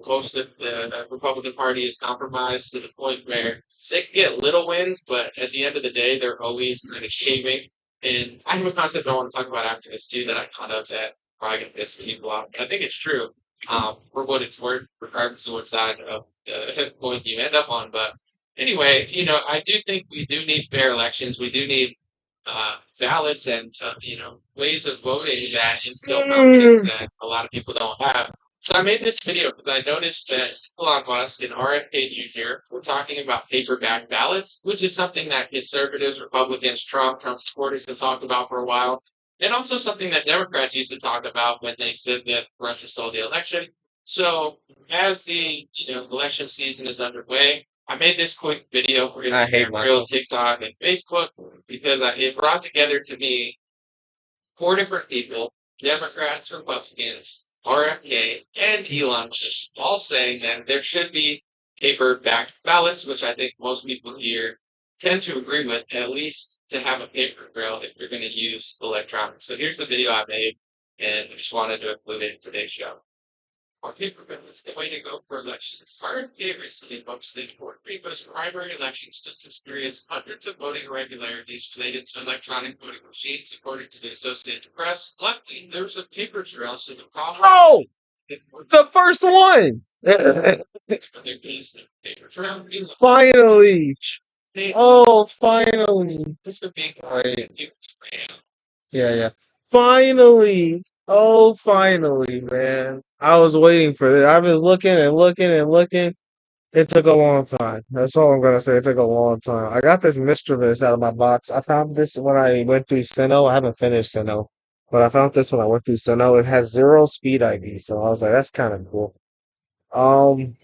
most of the Republican Party is compromised to the point where they can get little wins, but at the end of the day, they're always kind of caving. And I have a concept I want to talk about after this too that I thought of that probably gonna piss people off. But I think it's true for what it's worth, regardless of what side of the point you end up on. But anyway, I do think we do need fair elections. We do need ballots and ways of voting that instill confidence that a lot of people don't have. So I made this video because I noticed that Elon Musk and RFK Jr. were talking about paperback ballots, which is something that conservatives, Republicans, Trump supporters have talked about for a while, and also something that Democrats used to talk about when they said that Russia stole the election. So as the election season is underway, I made this quick video for I hate Instagram, Reel, myself. TikTok, and Facebook because it brought together to me 4 different people, Democrats, Republicans, RFK, and Elon Musk, all saying that there should be paper-backed ballots, which I think most people here tend to agree with, at least to have a paper trail if you're going to use electronics. So here's the video I made, and I just wanted to include it in today's show. Our paper bill is the way to go for elections. RFK recently published the report because primary elections just experienced hundreds of voting irregularities related to electronic voting machines, according to the Associated Press. Luckily, there was a paper trail, so the problem Oh, didn't work the first one. for their case. Paper trail, Finally. they Oh, finally. this would be Wait. spam. Yeah, yeah. Finally. Oh, finally, man. I was waiting for this. I was looking and looking and looking. It took a long time. That's all I'm gonna say. It took a long time. I got this Mischievous out of my box. I found this when I went through Sinnoh. I haven't finished Sinnoh, but I found this when I went through Sinnoh. It has zero speed ID, so I was like, that's kind of cool. Um,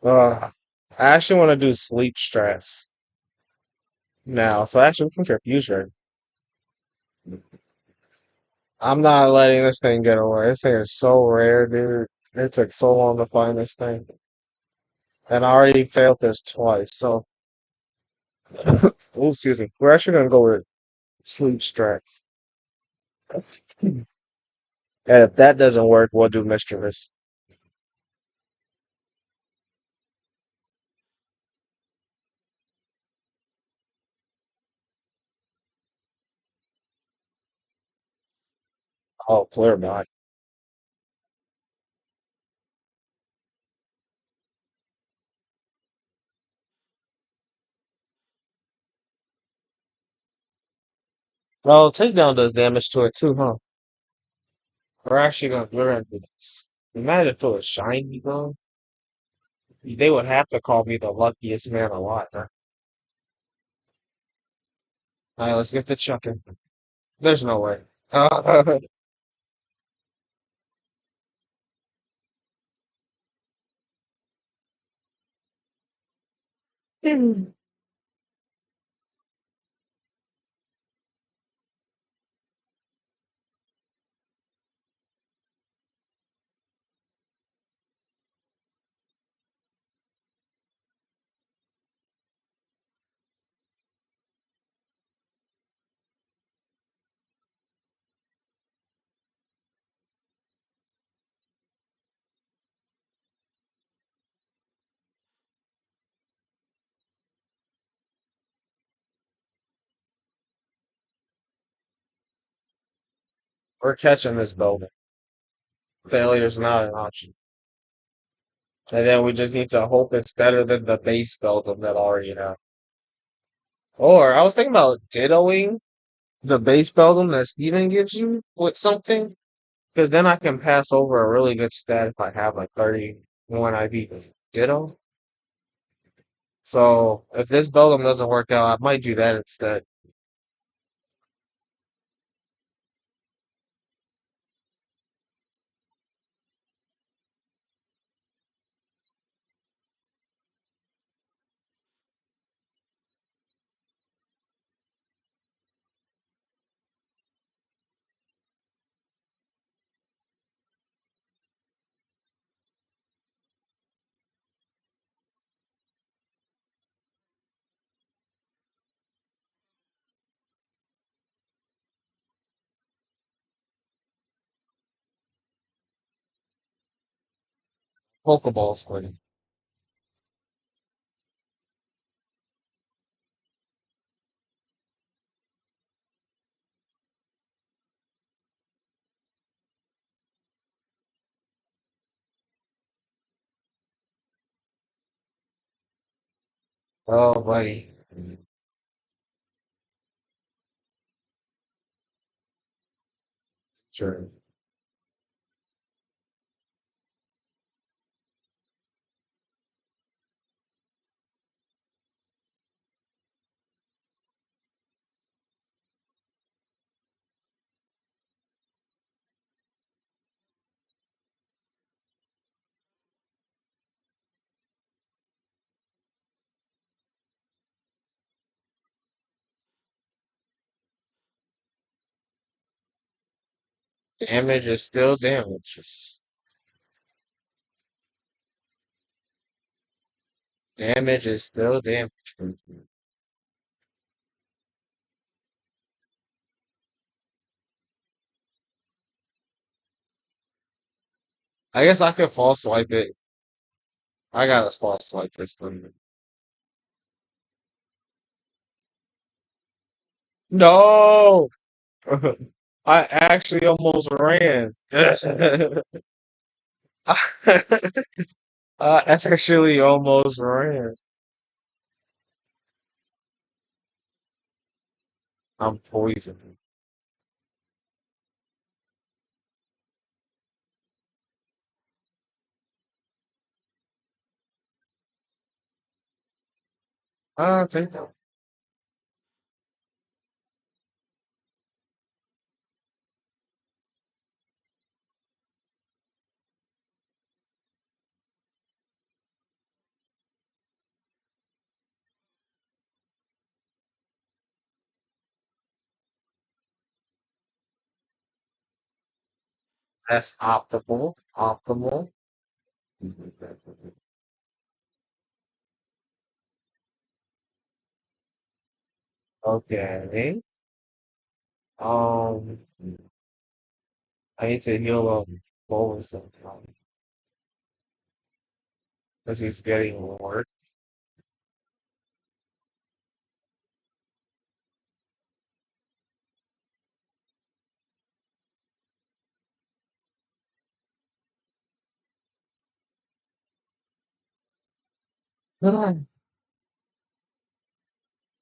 I actually want to do sleep strats now, so actually we can confuse her. I'm not letting this thing get away. This thing is so rare, dude. It took so long to find this thing, and I already failed this twice. So, oh, excuse me. We're actually gonna go with sleep strats. And if that doesn't work, we'll do mischievous. Oh, clear mind. Well, takedown does damage to it too, huh? We're gonna do this. Imagine if it was shiny, bro. They would have to call me the luckiest man alive, huh? Alright, let's get to chucking. There's no way. We're catching this building. Failure's not an option. And then we just need to hope it's better than the base build of that already have. Or I was thinking about dittoing the base Belgium that Steven gives you with something, because then I can pass over a really good stat if I have like 31 IB ditto. So if this Belgium doesn't work out, I might do that instead. Pokeball squiddy. Oh, buddy. Sure. Damage is still damage. Damage is still damage. I guess I could false swipe it. I gotta false swipe this thing. No! I actually almost ran. I actually almost ran. I'm poisoned. Take that. That's optimal. Optimal. Okay. Um, I need to heal up Bowen sometime because he's getting work.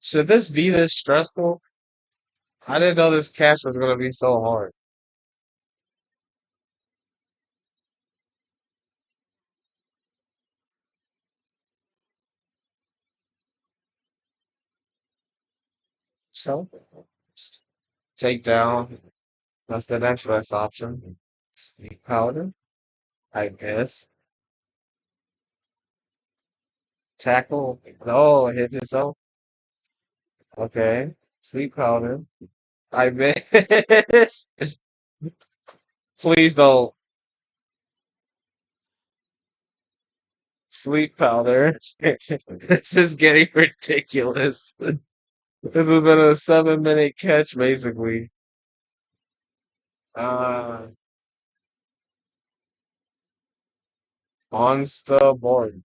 Should this be this stressful? I didn't know this catch was gonna be so hard. So, take down. That's the next best option. Sleep powder, I guess. Tackle. Oh, it hit itself. Okay. Sleep powder. I miss. Please don't. Sleep powder. This is getting ridiculous. This has been a 7 minute catch, basically. Uh, on the board.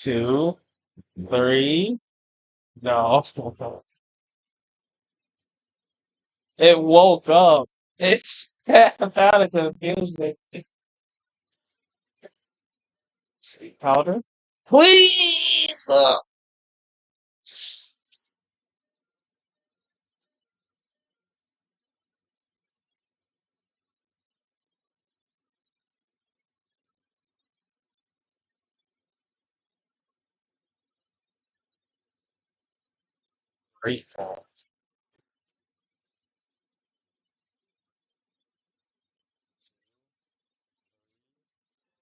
2, 3. No. It woke up. It's out of confusion. Sleep powder? Please! Great call.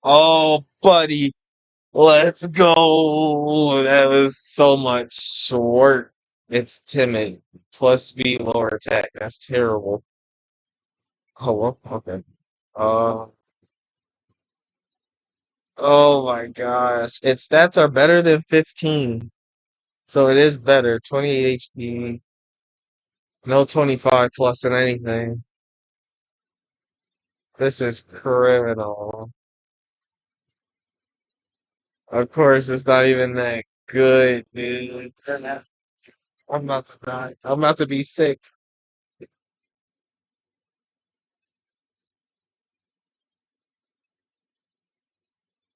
Oh, buddy. Let's go. That was so much work. It's timid. Plus B lower attack. That's terrible. Oh, well, okay. Uh, oh my gosh. Its stats are better than 15. So it is better. 28 HP. No 25 plus than anything. This is criminal. Of course, it's not even that good, dude. I'm about to die. I'm about to be sick.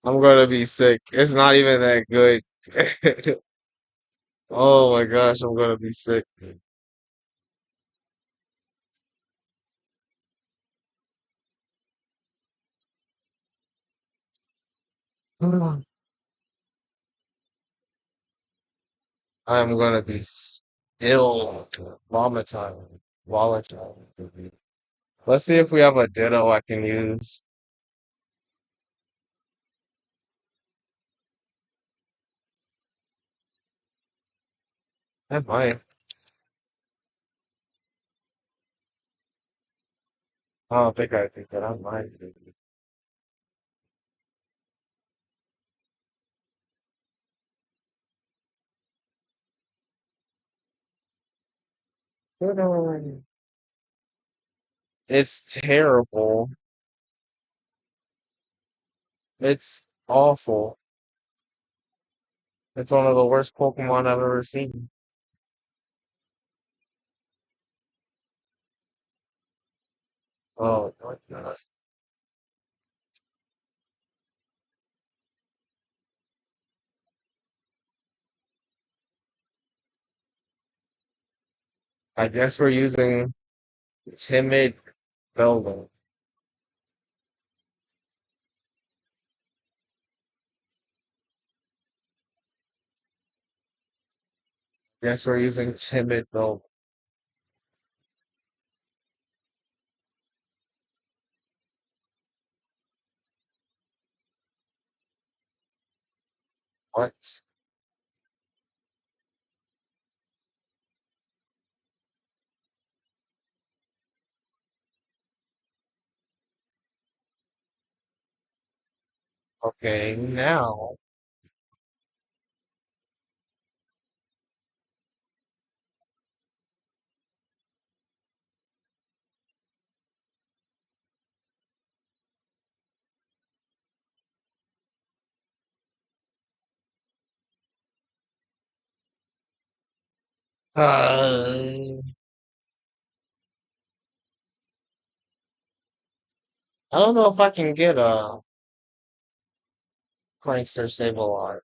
I'm gonna be sick. It's not even that good. Oh my gosh, I'm gonna be sick. I'm gonna be ill. Volatile. Volatile. Let's see if we have a ditto I can use. I might. I don't think I think that I might. It's terrible. It's awful. It's one of the worst Pokemon I've ever seen. Oh my god. I guess we're using timid Velvet. Guess we're using timid Velvet. What? Okay, now. Uh, I don't know if I can get a Prankster Sableye.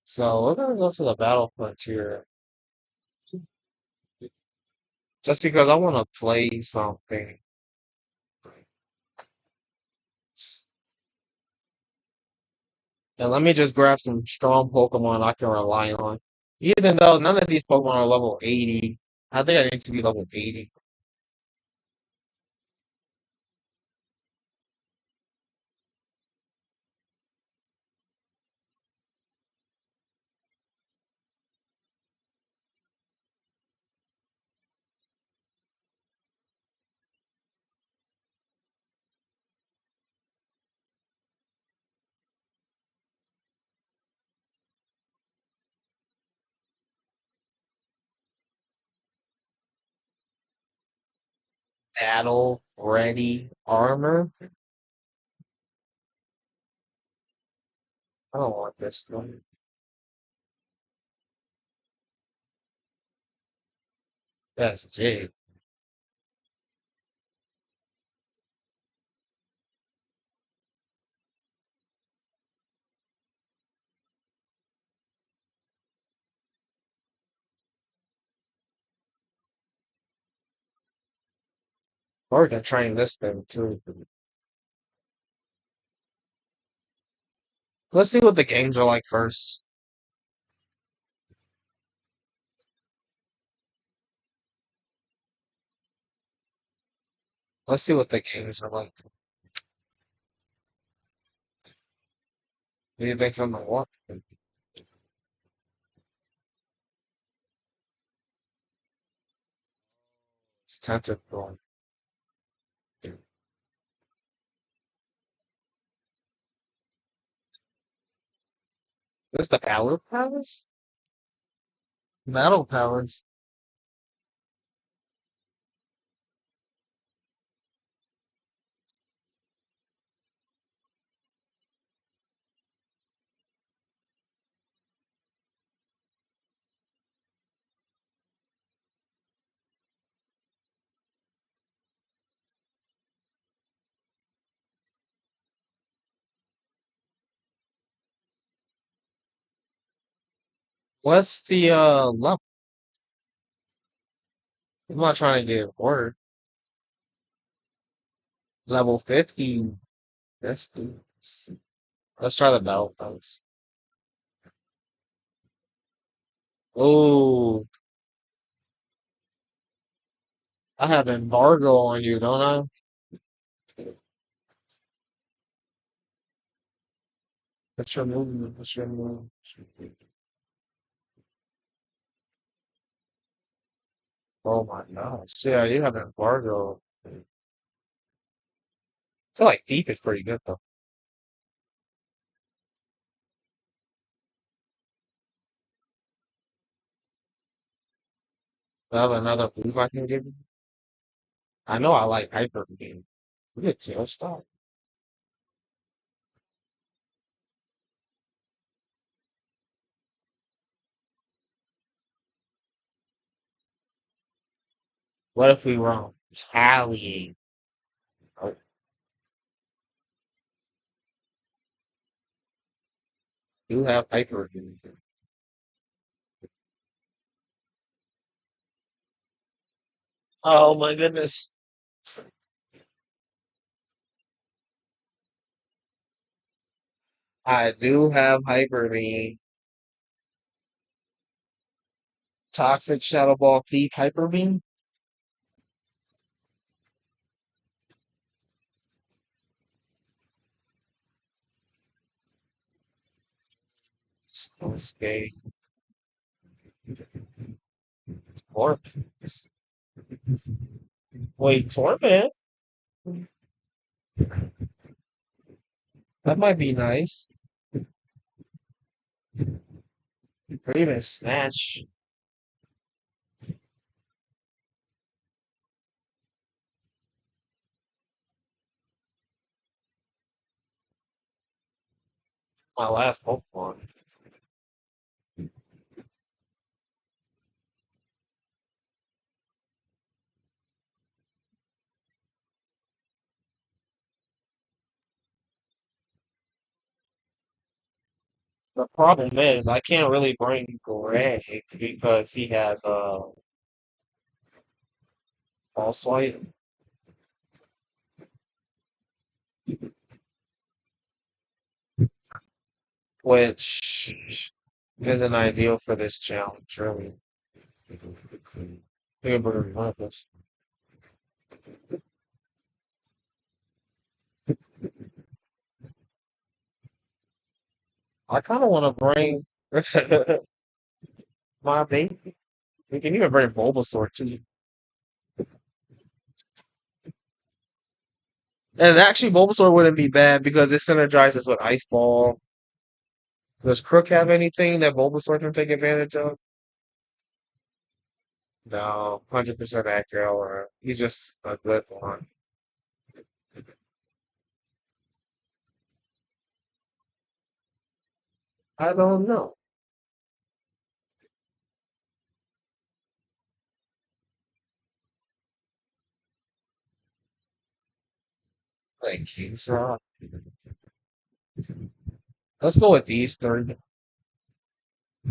So we're gonna go to the Battle Frontier. Just because I want to play something. And let me just grab some strong Pokemon I can rely on. Even though none of these Pokemon are level 80. I think I need to be level 80. Battle ready armor. I don't want this thing. That's Jade. Or we can train this thing too. Let's see what the games are like first. Let's see what the games are like. Do you think something what? It's tentacle. This the Battle Palace? Battle Palace. What's the level? I'm not trying to get word. Level 50. That's let's try the Battle Palace. Oh, I have embargo on you, don't I? What's your movement? What's your move? Oh my gosh. Yeah, you have embargo. I feel like Thief is pretty good though. I have another move I can give you. I know I like hyper beam. You get tail stop. What if we wrong? Tally. Oh, you have hyper beam. Oh my goodness. I do have hyper beam. Toxic Shadow Ball Thief Hyper Beam. Okay. Torment. Wait, Torment? That might be nice. Or even Snatch. My last Pokemon. The problem is I can't really bring Greg because he has a false swipe, which isn't ideal for this challenge, really. We can bring one of this. I kind of want to bring my baby. We can even bring Bulbasaur too. And actually, Bulbasaur wouldn't be bad because it synergizes with Ice Ball. Does Crook have anything that Bulbasaur can take advantage of? No, 100% accurate, or he's just a good one. I don't know. Like, he's let's go with these three.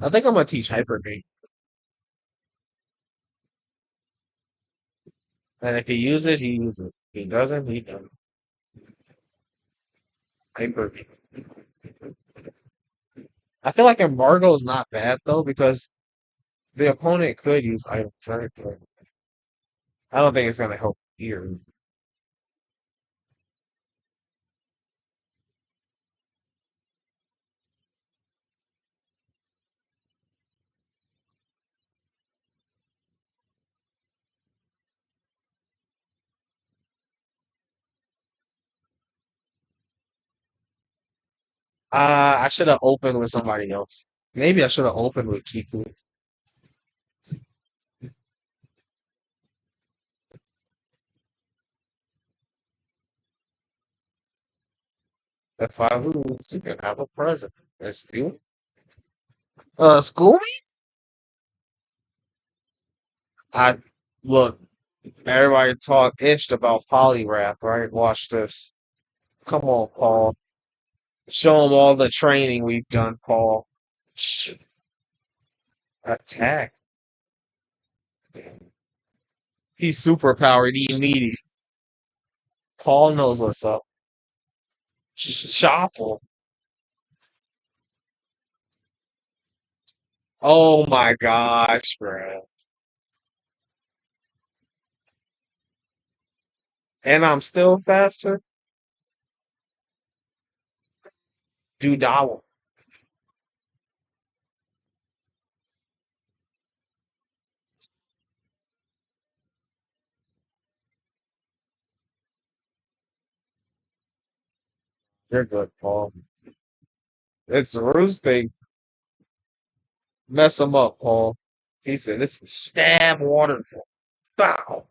I think I'm gonna teach Hyper Beam. And if he uses it, he uses it. If he doesn't, he doesn't. Hyper Beam. I feel like Embargo is not bad though because the opponent could use item right? But I don't think it's gonna help here. I should have opened with somebody else. Maybe I should have opened with Kiku. If I lose, you can have a present. That's you. School me? I look. Everybody talk itched about polygraph, right? Watch this. Come on, Paul. Show them all the training we've done, Paul. Attack. He's super powered. He immediate. Paul knows what's up. Shuffle. Oh my gosh, bro. And I'm still faster. Do Dowel. You're good, Paul. It's roosting. Mess him up, Paul. He said, "This is stab waterfall." Bow.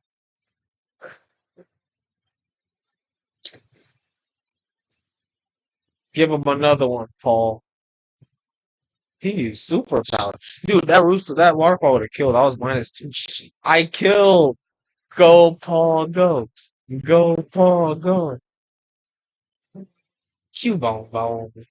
Give him another one, Paul. He used superpower. Dude, that rooster, that waterfall would have killed. I was -2. I killed. Go, Paul, go. Go, Paul, go. Cubone bone.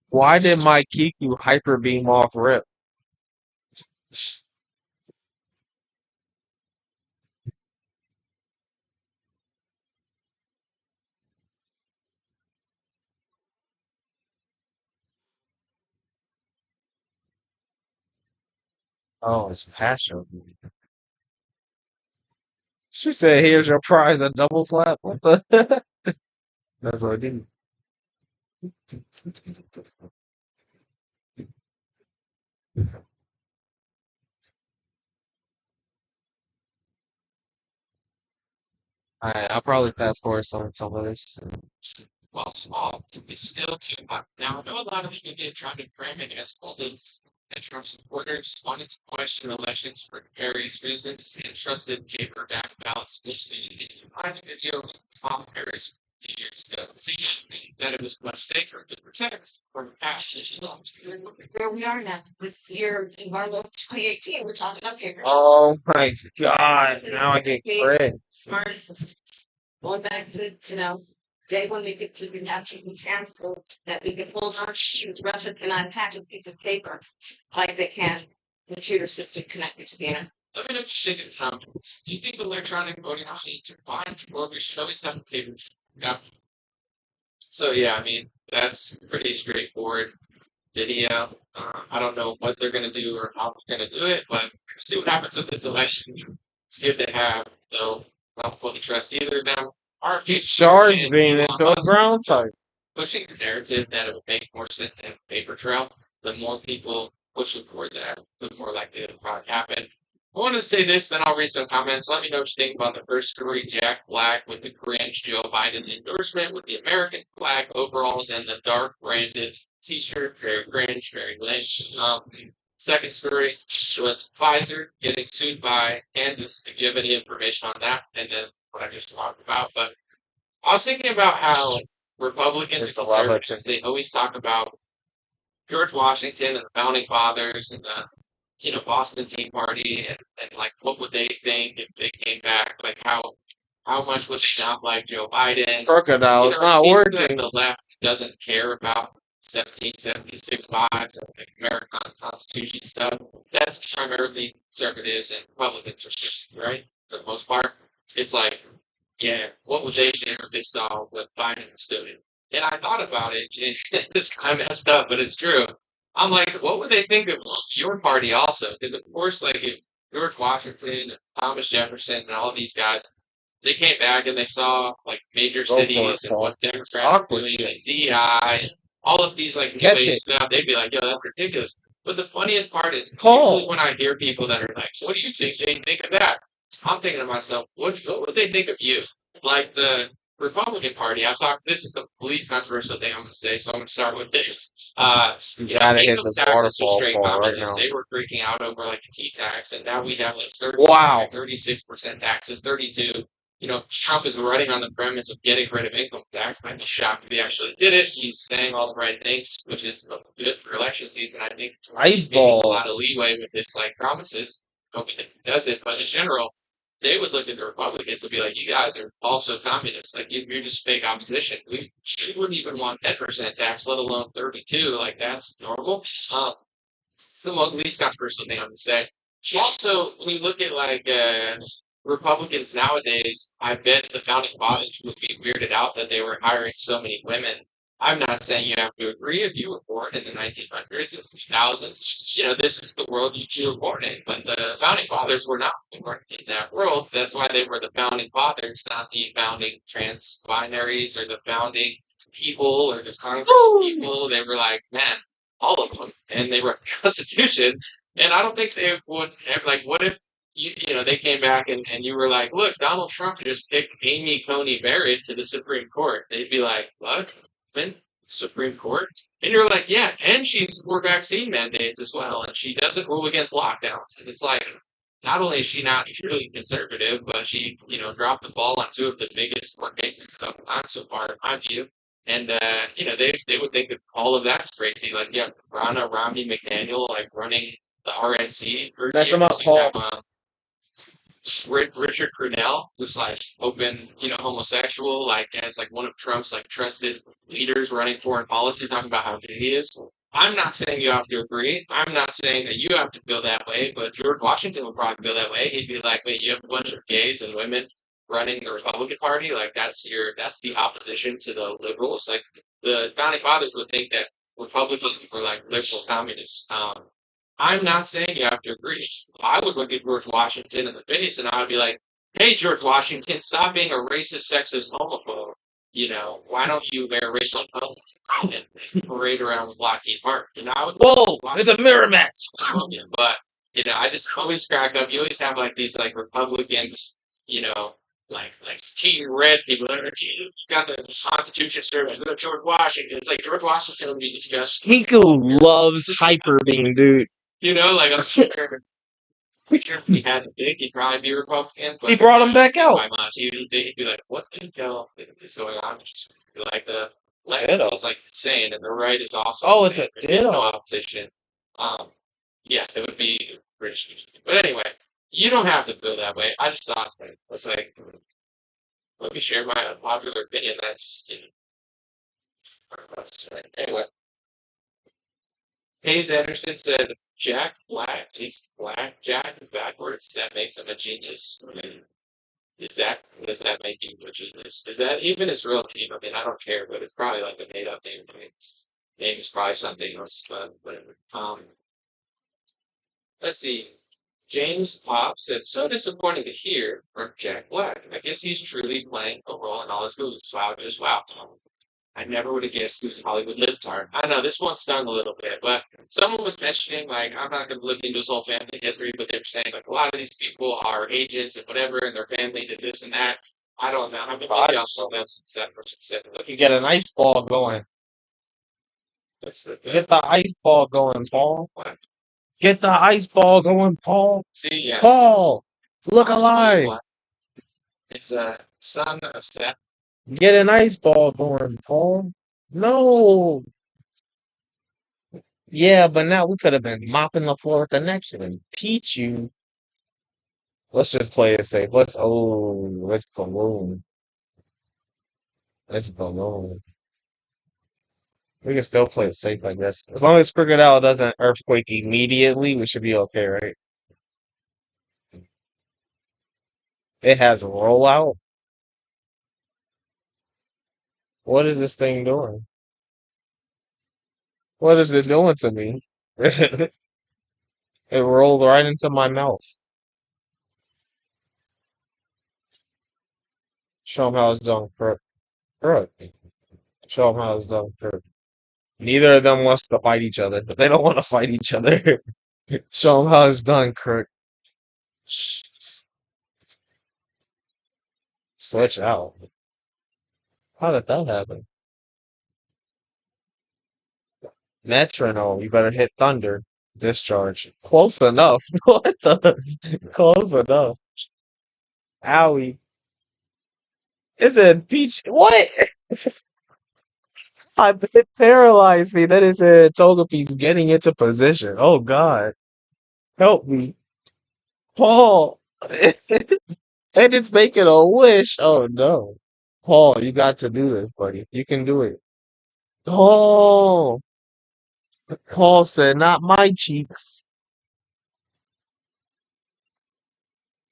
Why did my Kiku hyper beam off rip? Oh, it's passion. She said, "Here's your prize, a double slap." What the? That's what I did. I'll probably fast forward some of this. While small, can be still too much. Now, I know a lot of the media tried to frame it as holding and Trump supporters wanted to question elections for various reasons and trusted paper back ballots. I the video of Tom Harris a few years ago, suggesting that it was much safer to protect from past. Where we are now, this year, in Marlow 2018, we're talking about paper. Oh my god! Now I get credit. Smart assistants. Going back to, day when we could keep your master from transport, that we could hold on to use Russia cannot pack a piece of paper like they can computer system connected to the internet. Let me know what you think of comments. Do you think electronic voting machines are fine, or we should always have a paper? Yeah. So yeah, I mean that's pretty straightforward video. I don't know what they're gonna do or how they're gonna do it, but see what happens with this election. It's good to have, so I don't fully trust either of them. Our future Charge and being Elon into a Musk ground type. pushing the narrative that it would make more sense to have a paper trail. The more people pushing for that, the more likely it'll probably happen. I want to say this, then I'll read some comments. Let me know what you think about the first story. Jack Black with the cringe Joe Biden endorsement with the American flag overalls and the dark branded T-shirt. Very cringe, very lynch. Second story was Pfizer getting sued by Kansas. If you have any information on that, and then what I just talked about, but I was thinking about how Republicans It's and a lot of conservatives, they always talk about George Washington and the founding fathers and the Boston Tea Party and like what would they think if they came back? Like how much would it sound like Joe Biden? Crocodile. It's It not seems that working. the left doesn't care about 1776 vibes and the American Constitution stuff. That's primarily conservatives and Republicans are just right for the most part. It's like, yeah, what would they do if they saw what Biden was doing? And I thought about it, and it's kind of messed up, but it's true. I'm like, what would they think of your party also? Because of course, like if George Washington, Thomas Jefferson, and all these guys, they came back and they saw like major Go for it, cities and Paul. what Democrats were Awkward doing, shit. like DEI, and all of these like new Catch age it. stuff. They'd be like, yo, that's ridiculous. But the funniest part is usually Paul. when I hear people that are like, what do you think they think of that? I'm thinking to myself, what would they think of you? Like the Republican Party, I've talked. This is the least controversial thing I'm going to say, so I'm going to start with this. You gotta hit Income this taxes for waterfall straight Paul right communists. now. They were freaking out over like a T tax, and now we have like 30, Wow. 36% taxes, 32. Trump is running on the premise of getting rid of income tax. I'd be shocked if he actually did it. He's saying all the right things, which is good for election season. I think Ice he's making a ball. lot of leeway with his like promises. Hoping that he does it, but in general, they would look at the Republicans and be like, "You guys are also communists. Like you're just fake opposition. We wouldn't even want 10% tax, let alone 32. Like that's normal." It's the least controversial thing I'm gonna say. Also, when you look at like Republicans nowadays, I bet the founding fathers would be weirded out that they were hiring so many women. I'm not saying you have to agree if you were born in the 1900s and 2000s. This is the world you were born in. But the founding fathers were not born in that world. That's why they were the founding fathers, not the founding trans binaries or the founding people or the Congress people. They were like, man, all of them. And they wrote the Constitution. And I don't think they would have, like, what if they came back and you were like, look, Donald Trump just picked Amy Coney Barrett to the Supreme Court. They'd be like, what? When? Supreme Court? And you're like, yeah, and she's for vaccine mandates as well, and she doesn't rule against lockdowns. And it's like, not only is she not truly conservative, but she, dropped the ball on two of the biggest court cases of the time so far, in my view. And they would think that all of that's crazy. Like, yeah, Ronna Romney McDaniel like running the RNC for Mess him years. up, You Paul. have Richard Crenell, who's like open, homosexual, like as like one of Trump's like trusted leaders running foreign policy, talking about how gay he is. I'm not saying you have to agree. I'm not saying that you have to feel that way, but George Washington would probably feel that way. He'd be like, wait, you have a bunch of gays and women running the Republican Party? Like that's the opposition to the liberals. Like the founding fathers would think that Republicans were like liberal communists. I'm not saying you have to agree. I would look at George Washington in the face and I would be like, hey, George Washington, stop being a racist, sexist homophobe. Why don't you wear racial colors and parade around with Lockheed Martin? I would Whoa, it's a mirror match. But, I just always crack up. You always have like these like Republican, like teen red people that are, you got the Constitution survey, go to George Washington. It's like George Washington would be discussed. Hiku loves hyper being, dude. Like I'm sure if he had to pick, he'd probably be Republican. But He brought him back out. by much, he'd be like, "What the hell is going on?" Just be like the left Ditto. is like insane, and the right is also Oh, it's insane. a There's no ditto. opposition. Yeah, it would be British interesting. But anyway, you don't have to feel that way. I just thought it was like, let me share my unpopular opinion. That's anyway. Hayes Anderson said Jack Black. He's black. Jack backwards. That makes him a genius. I mean, does that make him a genius? Is that even his real name? I mean, I don't care, but it's probably like a made up name. I mean, his name is probably something else, but whatever. Let's see. James Pop said, so disappointing to hear from Jack Black. I guess he's truly playing a role in all his movies. Wow, just wow. I never would have guessed he was a Hollywood libtard. I don't know, this one stung a little bit, but someone was mentioning, like, I'm not going to look into his whole family history, but they were saying, like, a lot of these people are agents and whatever, and their family did this and that. I don't know. I mean, maybe I'll tell them since that person said, look, You get an ice ball going. Get the ice ball going, Paul. What? Get the ice ball going, Paul. See, yeah. Paul, look alive. It's a son of Seth. Get an ice ball going, Paul. No. Yeah, but now we could have been mopping the floor with the next one. Peach you. Let's just play it safe. Let's balloon. Let's balloon. We can still play it safe like this. As long as Crocodile doesn't earthquake immediately, we should be okay, right? It has a rollout. What is this thing doing? What is it doing to me? It rolled right into my mouth. Show them how it's done, Crook. Crook. Show them how it's done, Crook. Neither of them wants to fight each other. They don't want to fight each other. Show them how it's done, Crook. Switch out. How did that happen? Metronome, you better hit thunder. Discharge. Close enough. What the? Close enough. Owie. Is it peach? What? It paralyzed me. That is a Togepi's getting into position. Oh God. Help me. Paul. And it's making a wish. Oh no. Paul, you got to do this, buddy. You can do it. Oh. Paul said, not my cheeks.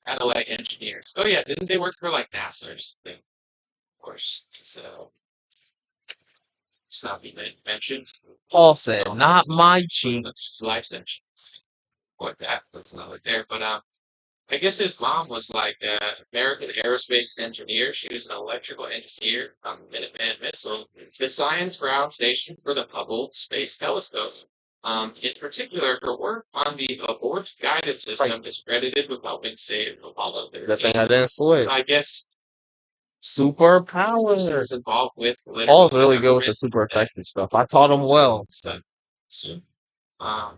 Kind of like engineers. Oh yeah, didn't they work for like NASA or something? Of course. So it's not being mentioned. Paul said, not my cheeks. Life sentence. What that? That's not like there. But I guess his mom was like an American aerospace engineer. She was an electrical engineer on the Minuteman missile, the science ground station for the Hubble Space Telescope. In particular, her work on the abort guidance system is credited with helping save Apollo The thing 13. I didn't switch. So I guess Superpowers. listeners involved with Paul's literally really good with the government super that effective stuff. I taught him well. stuff. So, um,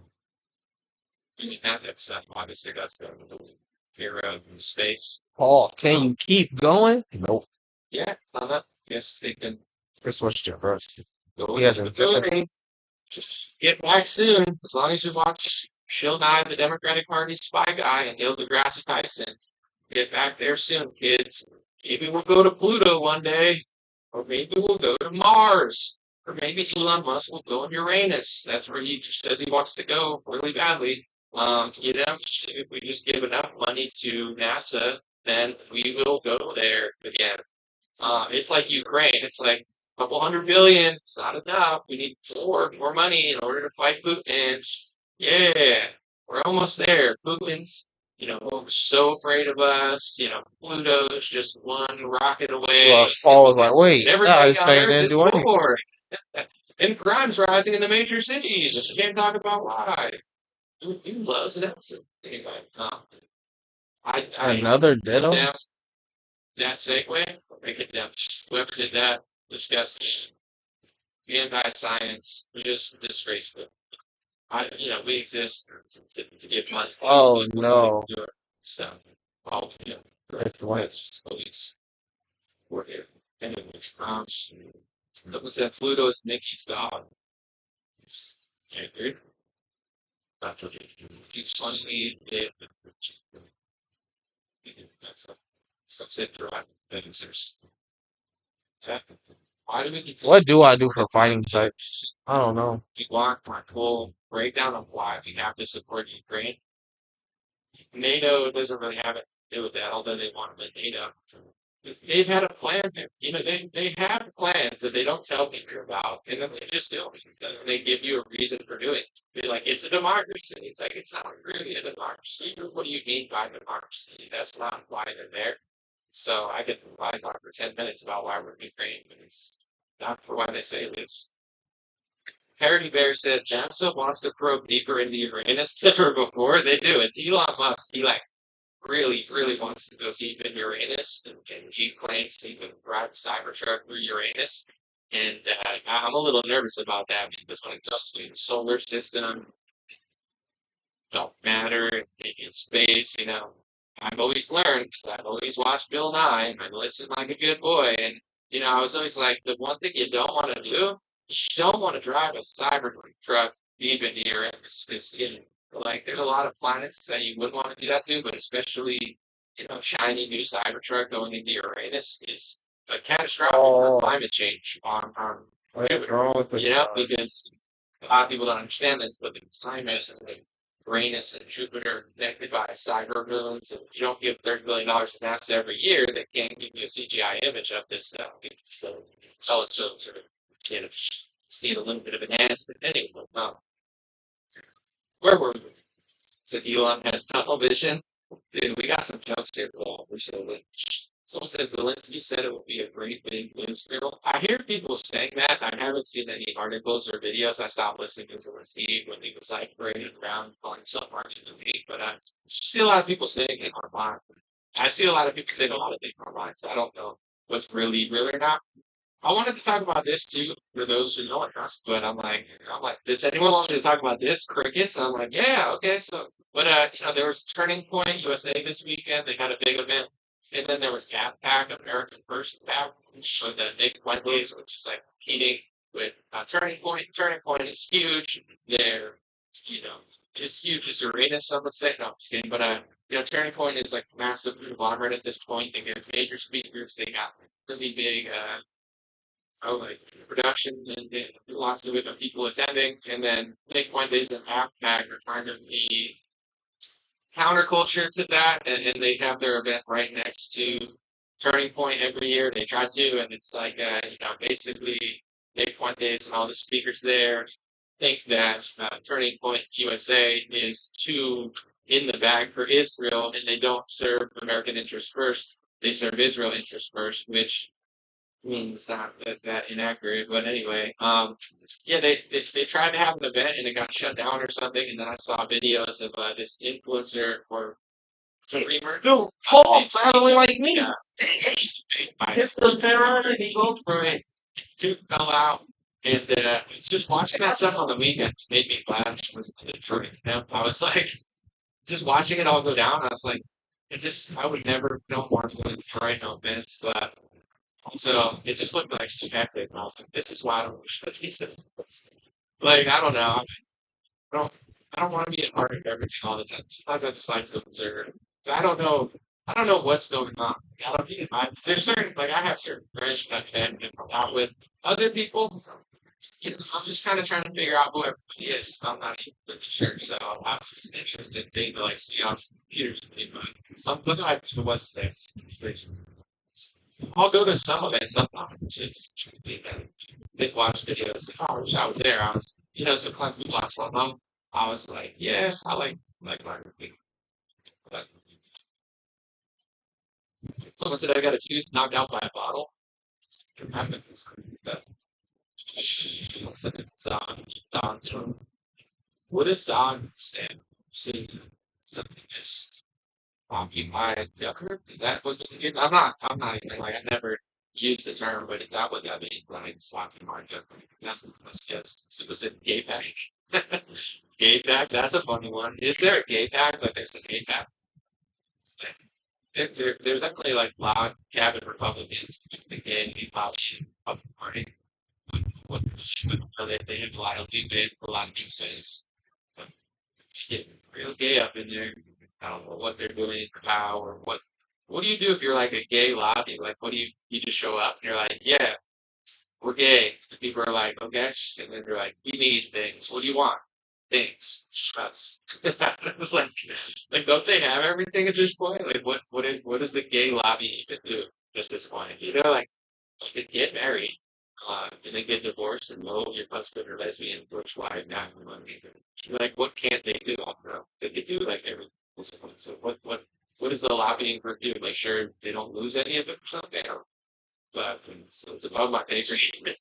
we have that stuff. Obviously, that's the hero in space. Paul, can you keep going? Nope. Yeah, I guess they can Chris, what's your first? go He into has the moon. antipathy. Just get back soon, as long as you watch Shield Eye, the Democratic Party spy guy, and Neil deGrasse Tyson. Get back there soon, kids. Maybe we'll go to Pluto one day, or maybe we'll go to Mars, or maybe Elon Musk will go on Uranus. That's where he says he wants to go really badly. If we just give enough money to NASA, then we will go there again. It's like Ukraine. It's like a couple $100 billion. It's not enough. We need more money in order to fight Putin. Yeah, we're almost there. Putin's, so afraid of us. Pluto is just one rocket away. Well, Paul was like, wait, Everybody this on thing Earth didn't is do anything. bored. And crime's rising in the major cities. You can't talk about why. Who loves Nelson? Anyway, I Another put ditto? down that segue. Make it down. Whoever did that, disgusting. Anti-science, just disgraceful. We exist to give money. Oh, People no. do it. So, well, It's like, that's police. We're here. Anyway, was that Pluto is Mickey's dog? It's weird. It's funny. That's a subset derived producers. Why do we continue what do I do for fighting types? I don't know. to want my full breakdown of why we have to support Ukraine? NATO doesn't really have it to do with that, although they want to be NATO. They've had a plan there. They have plans that they don't tell people about, and then they just do it. And they give you a reason for doing it. They're like, it's a democracy. It's like, it's not really a democracy. What do you mean by democracy? That's not why they're there. So I could provide talk for 10 minutes about why we're in Ukraine, but it's not for why they say it is. Parody Bear said NASA wants to probe deeper into Uranus than ever before. They do it. Elon Musk, he really, really wants to go deep in Uranus, and he claims he can drive a Cybertruck through Uranus. And I'm a little nervous about that because when it comes to the solar system, dark matter, and in space, I've always learned because I've always watched Bill Nye and I listened like a good boy. And I was always like, the one thing you don't want to do, you don't want to drive a Cybertruck deep into Uranus because there's a lot of planets that you wouldn't want to do that to, but especially, shiny new Cybertruck going into Uranus is a catastrophic for climate change on What's wrong with this? because a lot of people don't understand this, but the climate of Uranus and Jupiter are connected by cyber moons, and if you don't give $30 billion to NASA every year, they can't give you a CGI image of this stuff. So telescopes are, see a little bit of enhancement anyway. Where were we? So Elon has tunnel vision. Dude, we got some jokes here, Paul. We should have Someone said Zelensky said it would be a great big news bill. I hear people saying that. I haven't seen any articles or videos. I stopped listening to Zelensky when he was parading around calling himself Martin Luther King. But I see a lot of people saying it online. I see a lot of people saying a lot of things online, so I don't know what's really real or not. I wanted to talk about this too for those who know us, but I'm like, does anyone want me to talk about this? Crickets? I'm like, yeah, okay. So, but there was Turning Point USA this weekend. They had a big event, and then there was APAC, American First PAC, with the Nick Fuentes, which is competing with Turning Point. Turning Point is huge. They're, as huge as Uranus. Some would say, no, I'm just kidding. But Turning Point is like massive conglomerate at this point. They get major speakers. They got really big. Production and lots of different people attending. And then Nick Fuentes and APAC are trying to be counterculture to that, and they have their event right next to Turning Point every year. They try to, and it's basically Nick Fuentes and all the speakers there think that Turning Point USA is too in the bag for Israel, and they don't serve American interests first. They serve Israel interests first, which mean, it's not that inaccurate, but anyway, yeah, they tried to have an event and it got shut down or something, and then I saw videos of this influencer or streamer. Dude, Paul's battling like me. Yeah, by It's the Ferrari. He goes for right. Two fell out, and just watching that stuff on the weekends made me glad she was in Detroit. I was like, just watching it all go down. I was like, I would never no more to go to Detroit, no offense, but also it just looked like so hectic. And I was like, this is why I don't wish that Jesus. Like I don't know. I don't I don't want to be a part of everything all the time. Sometimes I just like to observe. 'Cause I don't know what's going on. There's certain like I have certain friends that I can hang out with. Other people, I'm just kind of trying to figure out who everybody is. I'm not even really sure. So I'm just an interesting thing to like see on computers. But some look like the what's that? I'll go to some of it sometimes. Just did watch videos. Like, oh, I wish I was there. I was, sometimes we watch one of them. I was like, yeah, I like Martin Luther But someone said I got a tooth knocked out by a bottle. Can happen. But it's Zon. What does Zon stand? See something is occupy younger. That was I'm not even like I never used the term, but is that what that means? Like swapping my younger. That's just specific gay pack. Gay pack, that's a funny one. Is there a gay pack? Like there's a gay pack? They're definitely like loud cabin Republicans. The gay lobby Republican Party. What they have a lot of debate, a lot of debates. Get real gay up in there. I don't know what they're doing or how or what. What do you do if you're like a gay lobby? Like, what do you just show up and you're like, yeah, we're gay. And people are like, okay. And then they're like, we need things. What do you want? Things. That's, it's like, don't they have everything at this point? Like, what does the gay lobby even do at this point? They get married, and then get divorced and know your husband or lesbian, which why not? Like, what can't they do? I don't know. They could do like everything. So what is the lobbying group do? Make sure they don't lose any of it or something? But it's above my pay grade.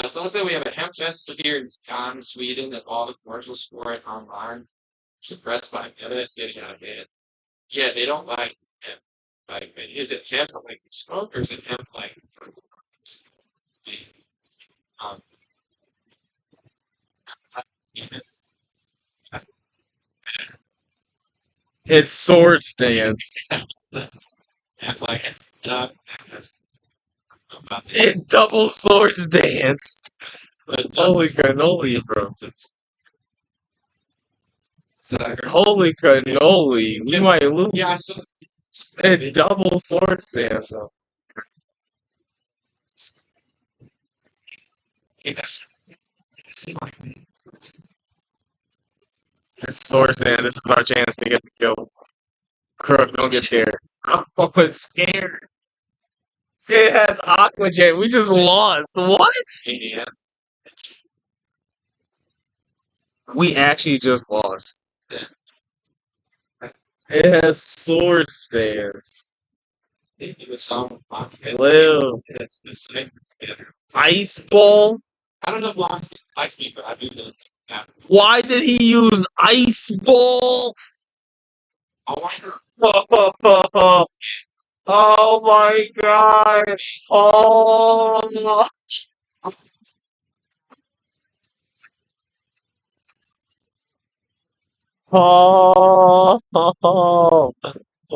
Someone said we have a hemp festival here in Stockholm, Sweden, that all the commercials for it online suppressed by evidence getting out of hand. Yeah, they don't like hemp. Like, is it hemp like smoke or is it hemp like um, It's swords dance. hemp like uh, It double swords dance. but Holy cannoli, bro. so I heard, Holy cannoli. We might lose. yeah, I saw It double swords dance. it's It's swords dance. This is our chance to get the kill. Crook, don't get scared. Oh, it's scared. It has Aquajet. We just lost. What? yeah, We actually just lost. It has sword stance. it was some Live. it's the same. Ice ball? I don't know if Lost likes me, but I do know that. Why did he use ice ball? Oh, I know. Oh my god. Oh. Oh.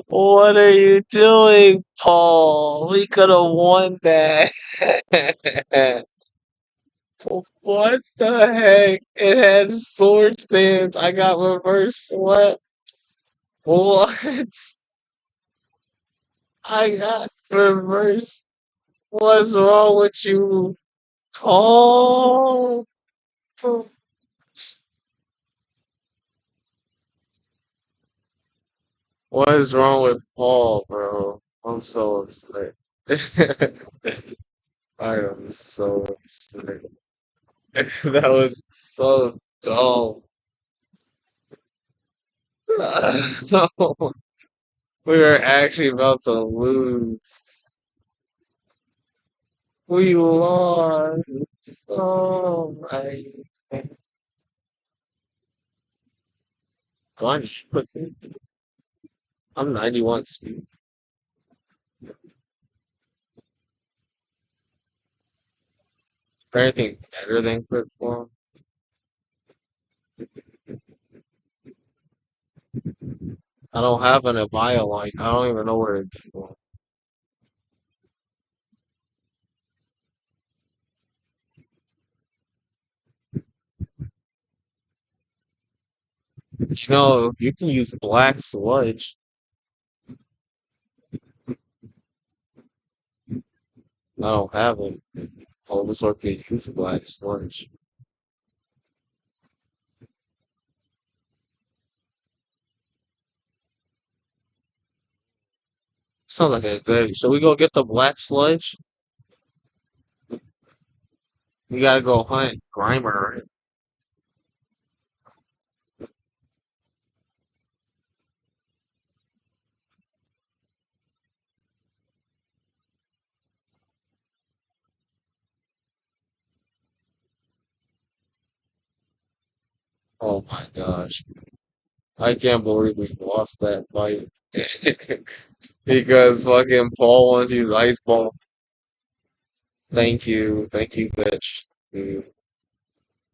What are you doing, Paul? We could have won that. What the heck? It had sword stance. I got reverse swept. What? I got reverse. What's wrong with you, Paul? What is wrong with Paul, bro? I'm so upset. I am so upset. That was so dull. No, we were actually about to lose. We lost. Oh my. Gosh, I'm 91 speed. Is there anything better than quick form? I don't have an Abaya line. I don't even know where to get one. You can use black sludge. I don't have it. Oh, this one can use black sludge. Sounds like a good. Shall we go get the black sludge? We gotta go hunt Grimer. Oh my gosh. I can't believe we lost that fight. Because fucking Paul wants to use Ice Ball. Thank you. Thank you, bitch.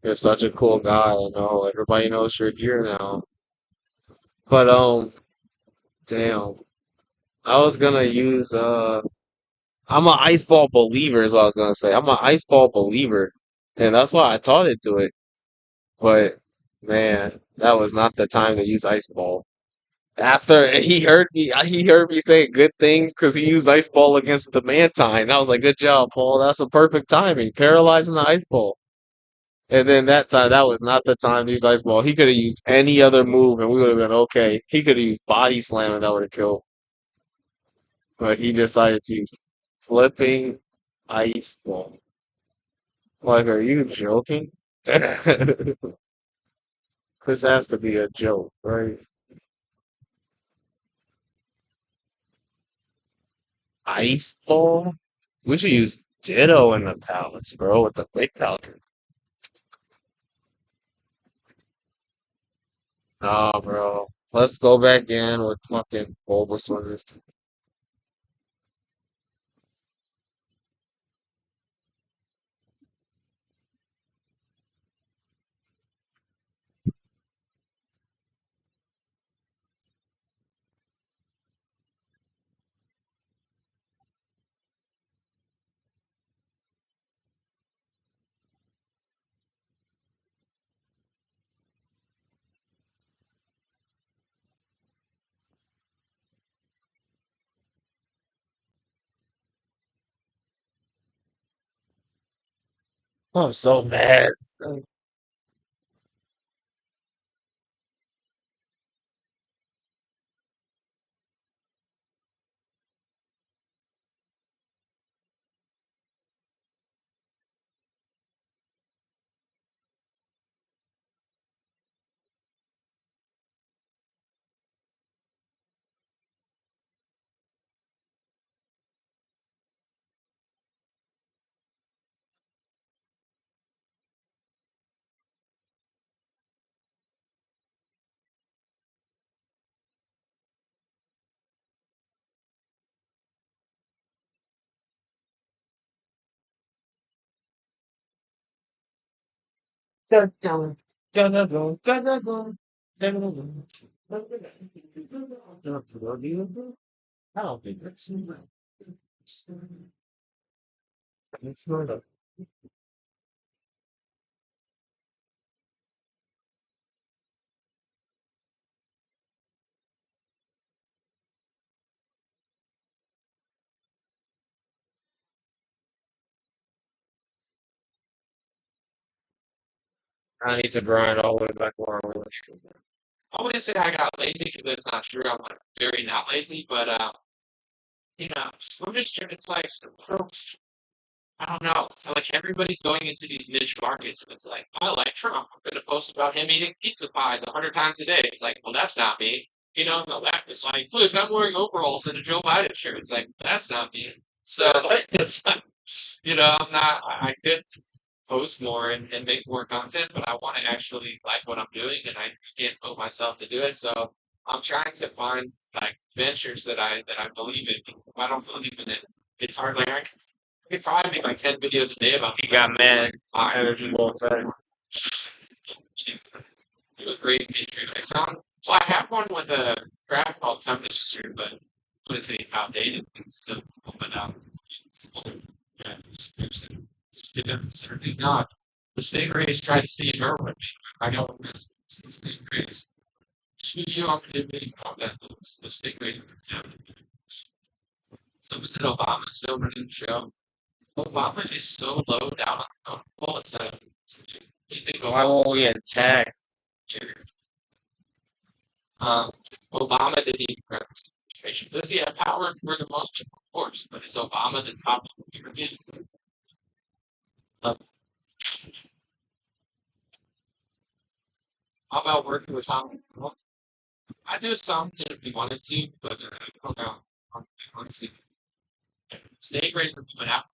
You're such a cool guy, I know. Everybody knows you're here now. But damn. I was gonna use I'm an ice ball believer is what I was gonna say. I'm an ice ball believer. And that's why I taught it to it. But man, that was not the time to use ice ball. After he heard me say good things because he used ice ball against the Mantine. I was like, good job, Paul. That's a perfect timing. Paralyzing the ice ball. And then that time, that was not the time to use ice ball. He could have used any other move and we would have been okay. He could have used body slam and that would have killed. But he decided to use flipping ice ball. Like, are you joking? This has to be a joke, right? Ice ball? We should use Ditto in the palace, bro, with the Lake Falcon. Nah, bro. Let's go back in with fucking Bulbasaur this time. I'm so mad. Gotta go, gotta go, gotta go, gotta go. I don't think that's it's not a. I need to grind all the way back where I was. I wouldn't say I got lazy because that's not true. I'm like very not lazy, but I'm just it's like I don't know. Like everybody's going into these niche markets, and it's like, I like Trump. I'm gonna post about him eating pizza pies 100 times a day. It's like, well, that's not me. No, that is like, look, I'm wearing overalls and a Joe Biden shirt. It's like, that's not me. So it's like, I'm not. I could post more and make more content, but I want to actually like what I'm doing, and I can't put myself to do it. So I'm trying to find like ventures that I believe in. If I don't believe in it, it's hard. Like I could probably make like 10 videos a day about He got mad. I Energy won't say. do a great video. I found well, I have one with a craft called Tempest, but let's see outdated. So, but yeah, certainly not. The stingrays try to see her with me. I don't miss the stingrays. You know, it really about that. The stingrays. So was it Obama still running the show? Obama is so low down on the ball. It's that you think Why won't we Obama attack? um, Obama didn't even grab the situation. Does he have power for the moment? Of course, but is Obama the top human being? How about working with Tom? I do some if we wanted to, but I don't know. Honestly, stay great for coming out.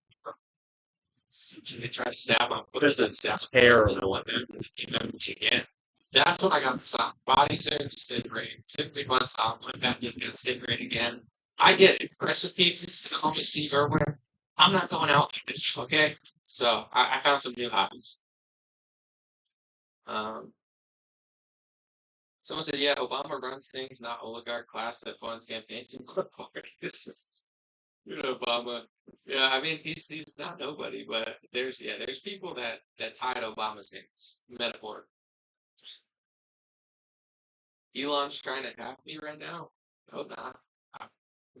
They try to stab on foot. This is terrible. Again. That's when I got the song. Bodysuit, stay great. Took me one song, went back in and stay great again. I get it. Recipes is the only Steve Irwin. I'm not going out for this, okay? So I found some new hobbies. Um, Someone said, yeah, Obama runs things, not oligarch class that funds campaigns and more parties. Obama. Yeah, I mean he's not nobody, but there's people that tied Obama's hands. Metaphor. Elon's trying to hack me right now. No, not.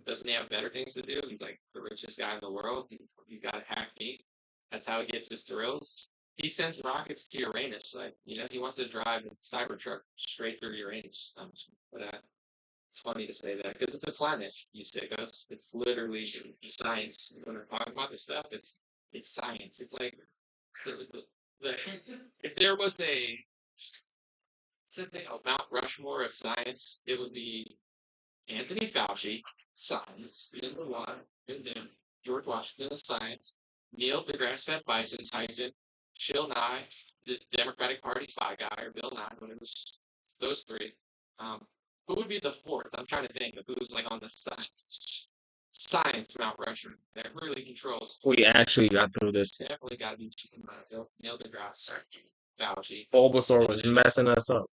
Doesn't he have better things to do? He's like the richest guy in the world. You got to hack me. That's how he gets his thrills. He sends rockets to Uranus. Like he wants to drive a Cybertruck straight through Uranus. But it's funny to say that because it's a planet, you sickos. It's literally science. When we're talking about this stuff, it's science. It's like the, if there was a something a Mount Rushmore of science, it would be Anthony Fauci, science, number one, and then George Washington of science, Neil deGrasse Fed Bison Tyson, Chill Nye, the Democratic Party spy guy, or Bill Nye, when it was those three. Um, who would be the fourth? I'm trying to think of who's like on the science Mount Rushmore that really controls. We actually got through this. Definitely got to be Neil deGrasse Fauci. Bulbasaur was messing us up.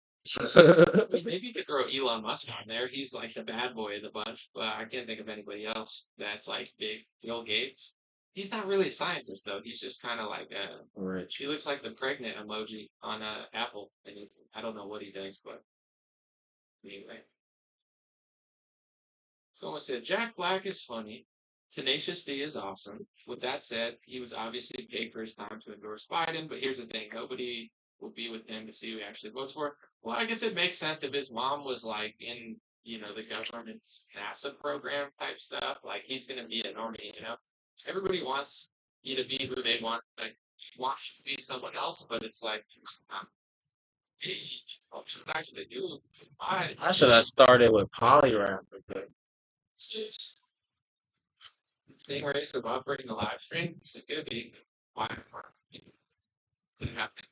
Maybe you could throw Elon Musk on there. He's like the bad boy of the bunch, but I can't think of anybody else that's like big. Bill Gates. He's not really a scientist though. He's just kind of like Rich. he looks like the pregnant emoji on Apple, and I don't know what he does, but anyway. Someone said Jack Black is funny. Tenacious D is awesome. With that said, he was obviously paid for his time to endorse Biden, but here's the thing: nobody will be with him to see who he actually votes for. Well, I guess it makes sense if his mom was like in, the government's NASA program type stuff. Like he's gonna be a normie. Everybody wants you to be who they want, like wants to be someone else, but it's like, hey, what should I actually do? I should have started with polyrap. Thing where it's about operating the live stream, it could be why could happen.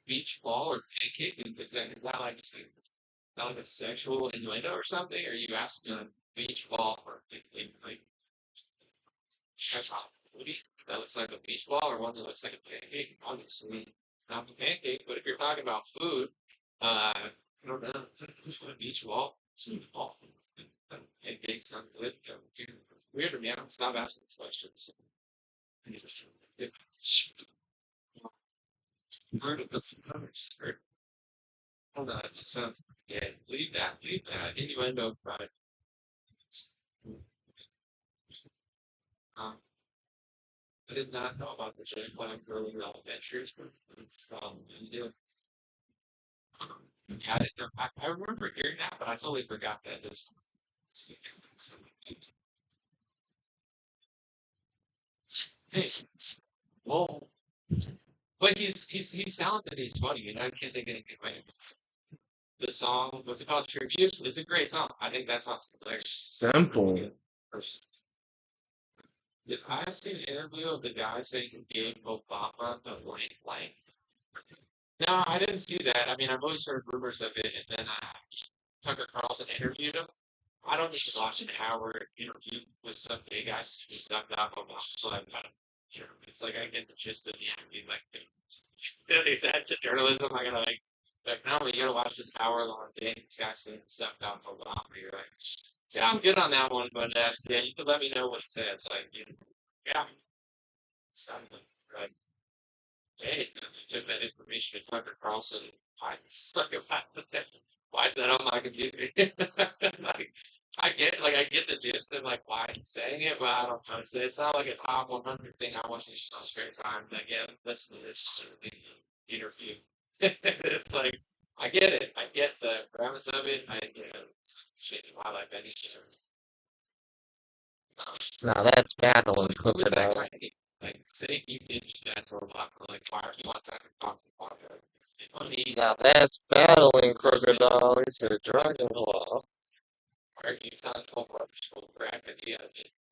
Beach ball or pancake? Is that like a sexual innuendo or something? Or are you asking a beach ball or like that looks like a beach ball or one that looks like a pancake? Obviously, not a pancake, but if you're talking about food, I don't know. A beach ball, some ball. Pancakes sound good. Weird to me. I don't stop asking these questions. Heard of the colors? Hold on, it just sounds. Yeah, leave that. Innuendo pride. I did not know about the J Black early adventures. Yeah, I remember hearing that, but I totally forgot that. Just hey, whoa. But he's talented. He's funny. I can't take anything away. the song, what's it called? Tribute. It's a great song. I think that song's hilarious. Simple. Did I see an interview of the guy saying he gave Obama a blank blank? No, I didn't see that. I mean, I've always heard rumors of it, and then Tucker Carlson interviewed him. I don't need to watch an hour interview with some big guy who sucked up Obama. So it's like I get the gist of the interview. Like, is that the journalism? I gotta like no, you gotta watch this hour-long thing. This guy saying sucked up Obama. You're like, yeah, I'm good on that one, but yeah, you could let me know what it says. Like, yeah, something right. Hey, you took that information to Tucker Carlson. I suck about that. Why is that on my computer? I get the gist of like why he's saying it, but I don't know how to say it. It's not like a top 100 thing I watch in a straight time. Like, yeah, listen to this interview. It's like I get it. I get the premise of it. I get why like that. Now that's battling Who was that crocodile. guy? Like, say you did that to a lot. Like, why are you on time to talk about it? Funny. Now that's battling crocodile. It's a dragon claw. Or you sound told rubbish school crap and you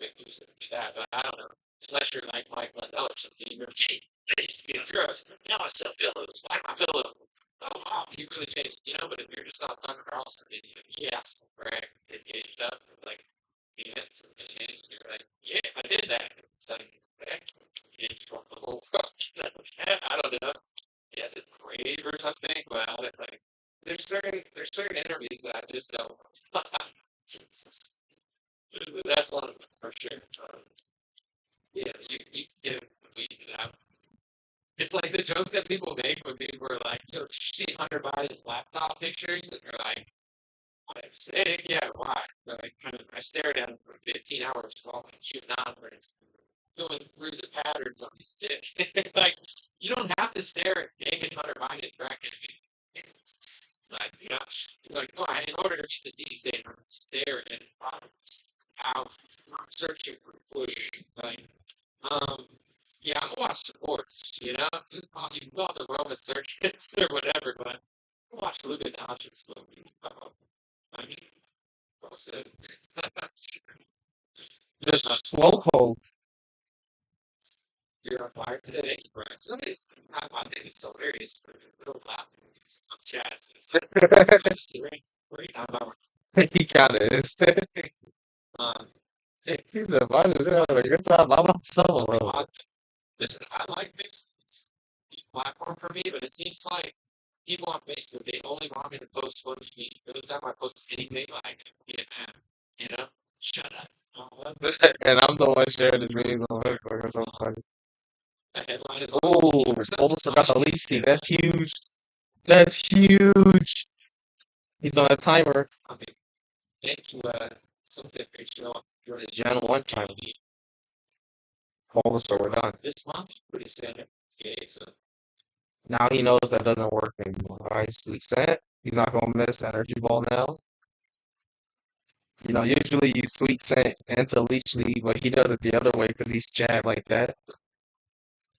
make use of that, but I don't know. Unless you're like Mike Lindell or something, you're drugs. Now I sell pillows. Why my pillow? Oh wow, you really changed, but if you're just not Tucker Carlson, then you ask for brag and get stuff like and you're like, yeah, I did that. It's like you want the whole I don't know. Yes, it's brave or something, but I don't, like there's certain interviews that I just don't. That's one of them for sure. Yeah, you give that. It's like the joke that people make when people are like, "Yo, did you see Hunter Biden's laptop pictures?" And they're like, "I'm sick, yeah, why?" But I stared at him for 15 hours while my Q9 going through the patterns on his dick. Like, you don't have to stare at naked Hunter Biden bracket. Like, like, oh, in order to reach the D's, they stare at house searching for footage. Like, yeah, I watch sports, you can go on the Roman circuits or whatever, but I watch Luka Doncic's movie. I mean, what's it? Just a slow poke. You're on fire today, right? I think it's hilarious. Little laughing on chats. It's like, what are you talking about? He kinda is. Um, He said, if I was having a good time by myself. Listen, I like Facebook's platform for me, but it seems like people on Facebook, they only want me to post what you need. Every time I post anything, like, get mad, shut up. And I'm the one sharing his memes on Facebook or something. The headline is, Oh, almost forgot the Leafsy. That's huge. That's huge. He's on a timer. I mean, thank you, Sunset Ratio. You're The Gen 1 timer. Almost so we're done. this month, pretty soon. Okay, so Now he knows that doesn't work anymore. Alright, Sweet Scent. He's not gonna miss Energy Ball now. Usually you Sweet Scent into Leech League, but he does it the other way because he's Chad like that.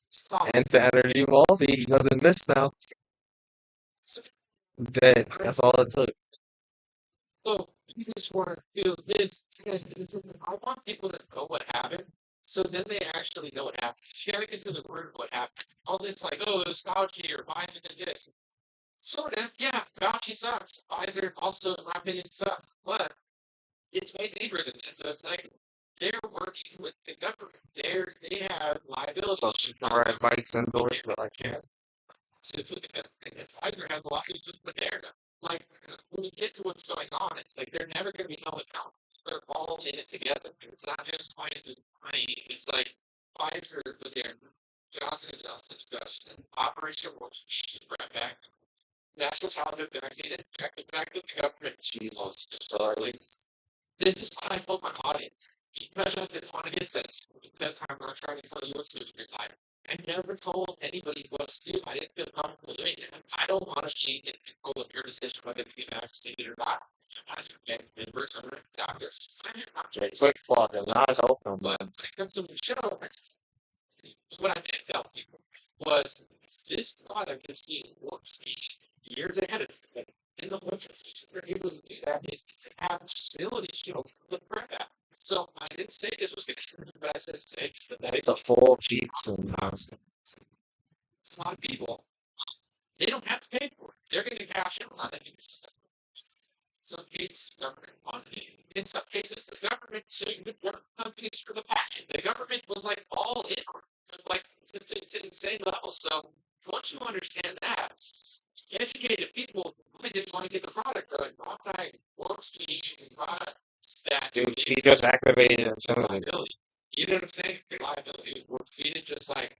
stop. Into Energy Balls, he doesn't miss now. Dead. That's all it took. So you just want to feel this. I want people to know what happened, so then they actually know what happened. You gotta get to the root of what happened. All this like, oh, it was Fauci or Biden did this. Sort of, yeah. Fauci sucks. Pfizer also, in my opinion, sucks. But it's way deeper than that. So it's like they're working with the government. They have liability. So she can ride bikes indoors, but I can't. And if Pfizer has lawsuits with Moderna, like when you get to what's going on, it's like they're never going to be held accountable. They're all in it together. It's not just Pfizer. It's like Pfizer, Moderna, Johnson and Johnson, Operation Warp Speed, right back. National Childhood Vaccine, back to the government. Jesus. Sorry. This is what I told my audience. Because I didn't want to get censored. Because I'm not trying to tell you what to do with your time. I never told anybody what to do. I didn't feel comfortable doing it. I don't want to be in control of your decision whether to be vaccinated or not. I'm not a member, I'm not a doctor. I'm not a Quick flock and not open, but when it comes to the show, what I did tell people was this product is seeing warp speed years ahead of time. And the legislature they're able to do that is to have stability shields for the threat actor. So I didn't say this was going to, but I said say that It's a full Jeep and a lot of people they don't have to pay for it. They're going to cash in on it. In some cases, the government wanted it. In some cases, the government sued the drug companies for the patent. The government was like all in on it, like to insane levels. So once you understand that, educated people really just want to get the product right. Multi works using products that dude, he just activated it. liability. You know what I'm saying? Liability is work treated just like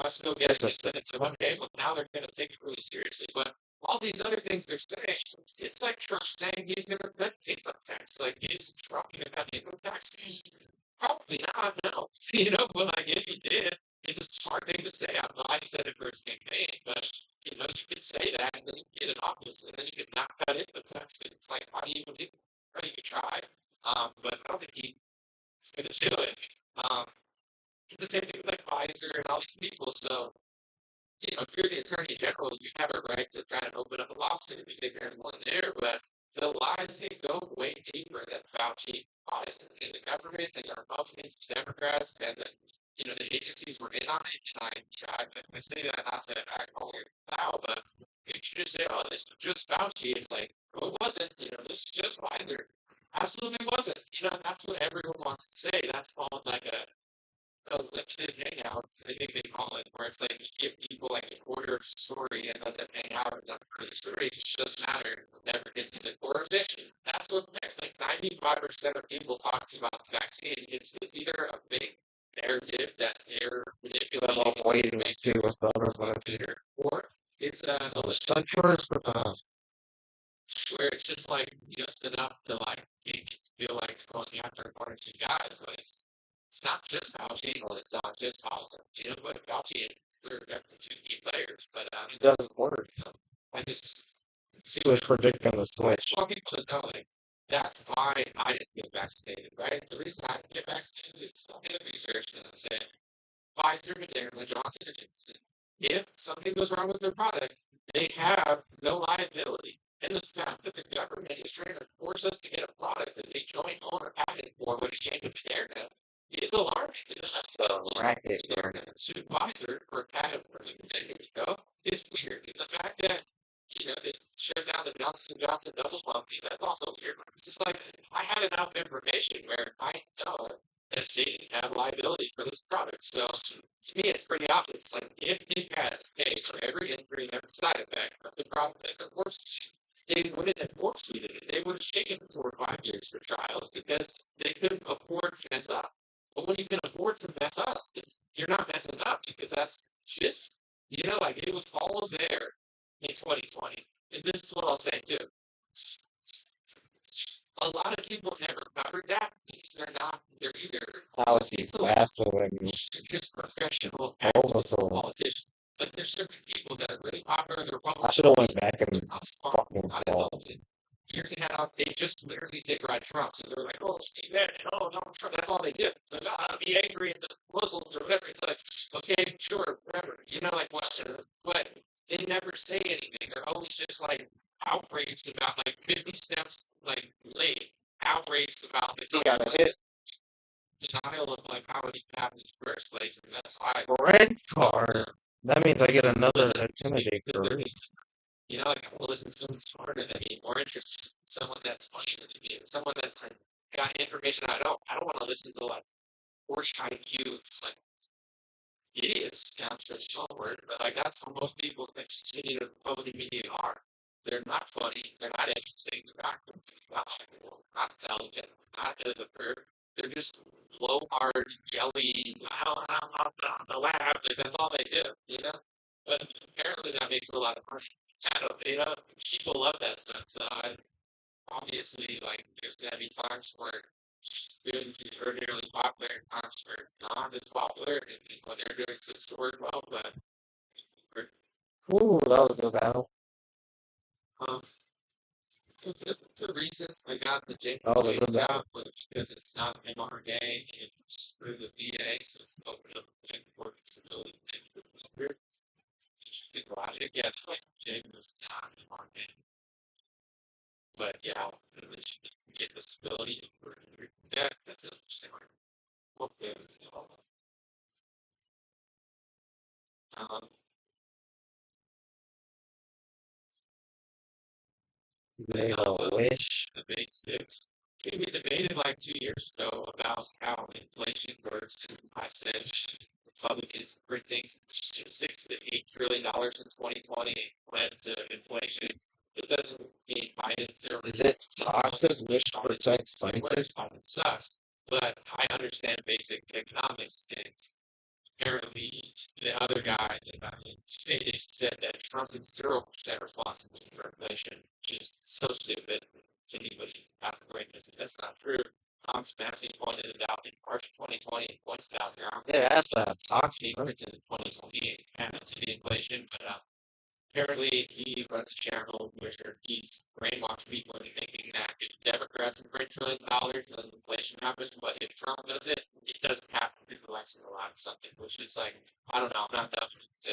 us go get assisted. It's okay, well now they're going to take it really seriously. But all these other things they're saying, it's like Trump saying he's going to cut income tax. Like he's talking about income tax. Probably not, no. You know, but like if he did, it's a smart thing to say. I'm glad he said it for his campaign, but you know, you could say that and then you get in office and then you could not cut income tax. It's like, why do you even do it? Right, you could try. But I don't think he's going to do it. It's the same thing with like Pfizer and all these people. So, you know, if you're the attorney general, you have a right to try and open up a lawsuit if you think there's one there. But the lies they go way deeper than Fauci, Pfizer, and the government, and the Republicans, the Democrats, and the you know the agencies were in on it. And I say that not to act only now, but if you just say, oh, this was just Fauci, it's like, well, it wasn't. You know, this is just Pfizer. Absolutely wasn't. You know, that's what everyone wants to say. That's called like a limited hangout, I think they call it, where it's like you give people like a quarter of the story and let them hang out and not part of the story. It just doesn't matter. It never gets to the core of it. That's what like 95% of people talking about the vaccine. It's either a big narrative that they're manipulating I'm waiting to see what's the other one. or it's a Stunt first. where it's just enough to like make you feel like going after one or two guys, but it's not just Fauci, or it's not just Pfizer. You know, but Fauci and they're definitely two key players. But It doesn't work. you know, I just see He was predicting the switch. want people to know like that's why I didn't get vaccinated, right? The reason I didn't get vaccinated is I did research and I said Pfizer, Moderna, Johnson and Johnson. If something goes wrong with their product, they have no liability. And the fact that the government is trying to force us to get a product that they joint own or patent for, which came to Moderna, is alarming. That's a racket. Moderna sued Pfizer for a patent for like 10 years ago is weird. And the fact that you know they shut down the Johnson and Johnson double pumping, that's also weird. It's just like I had enough information where I know that they didn't have liability for this product. So to me, it's pretty obvious. Like if they had a case for every injury and every side effect of the product that they're forced to, they wouldn't have forced me to it. They would have taken 4 or 5 years for trials because they couldn't afford to mess up. But when you can afford to mess up, you're not messing up because that's just like it was all there in 2020. And this is what I'll say too. A lot of people never covered that because they're either Policy faster than just professional also. politicians. But there's certain people that are really popular in the I Republican should have went Party. back and fucking called. Years ahead, they just literally dick ride Trump. So they're like, oh, Steve Bannon, oh, Donald Trump. That's all they do. So be angry at the Muslims or whatever. It's like, okay, sure, whatever. You know, like what? But they never say anything. They're always just like outraged about like 50 steps like late. Outraged about the Got a hit. denial of like how it happened in the first place, and that's why Red card. That means I get another Listen, intimidate because they're card. just, like I want to listen to someone smarter than me, more interested, someone that's funnier than me, someone that's like got information I don't want to listen to like 40 IQ like idiots. I'm such a word, but like that's what most people that continue to public media are. They're not funny. They're not interesting. They're not likable, not intelligent, not ahead of the curve. They're just low hard, yelly, the lab. Like, that's all they do, you know? But apparently that makes a lot of money. I don't, people love that stuff. So obviously, like, there's gonna be times where students are extraordinarily popular, and times where not as popular, and when they're doing some sort well, but Ooh, that was a good battle. um, the reasons I got the That was a good battle. out was because it's not mRNA, it's through the VA, so it's open up and for disability. You should think logic, yeah, like Jay was not mRNA. But yeah, they should get the stability. Yeah, that's interesting. Okay. Um, Made a wish. debate six. We debated like 2 years ago about how inflation works, and I said Republicans printing $6 to $8 trillion in 2020 led to inflation. It doesn't mean Biden's Is it toxic wish protects cycles? Biden sucks, but I understand basic economics, and apparently the other guy stated said that Trump is 0% responsible for inflation, which is so stupid. Anybody have to break this? That's not true. Thomas Massey pointed it out in March 2020. Points it out there. Yeah, that's that toxic. Secrets in 2020 and to the inflation, but apparently he runs a charitable where he's brainwashed people into thinking that if Democrats print $1 trillion and inflation happens, but if Trump does it, it doesn't happen if he likes it a lot or something, which is like, I don't know, I'm not done to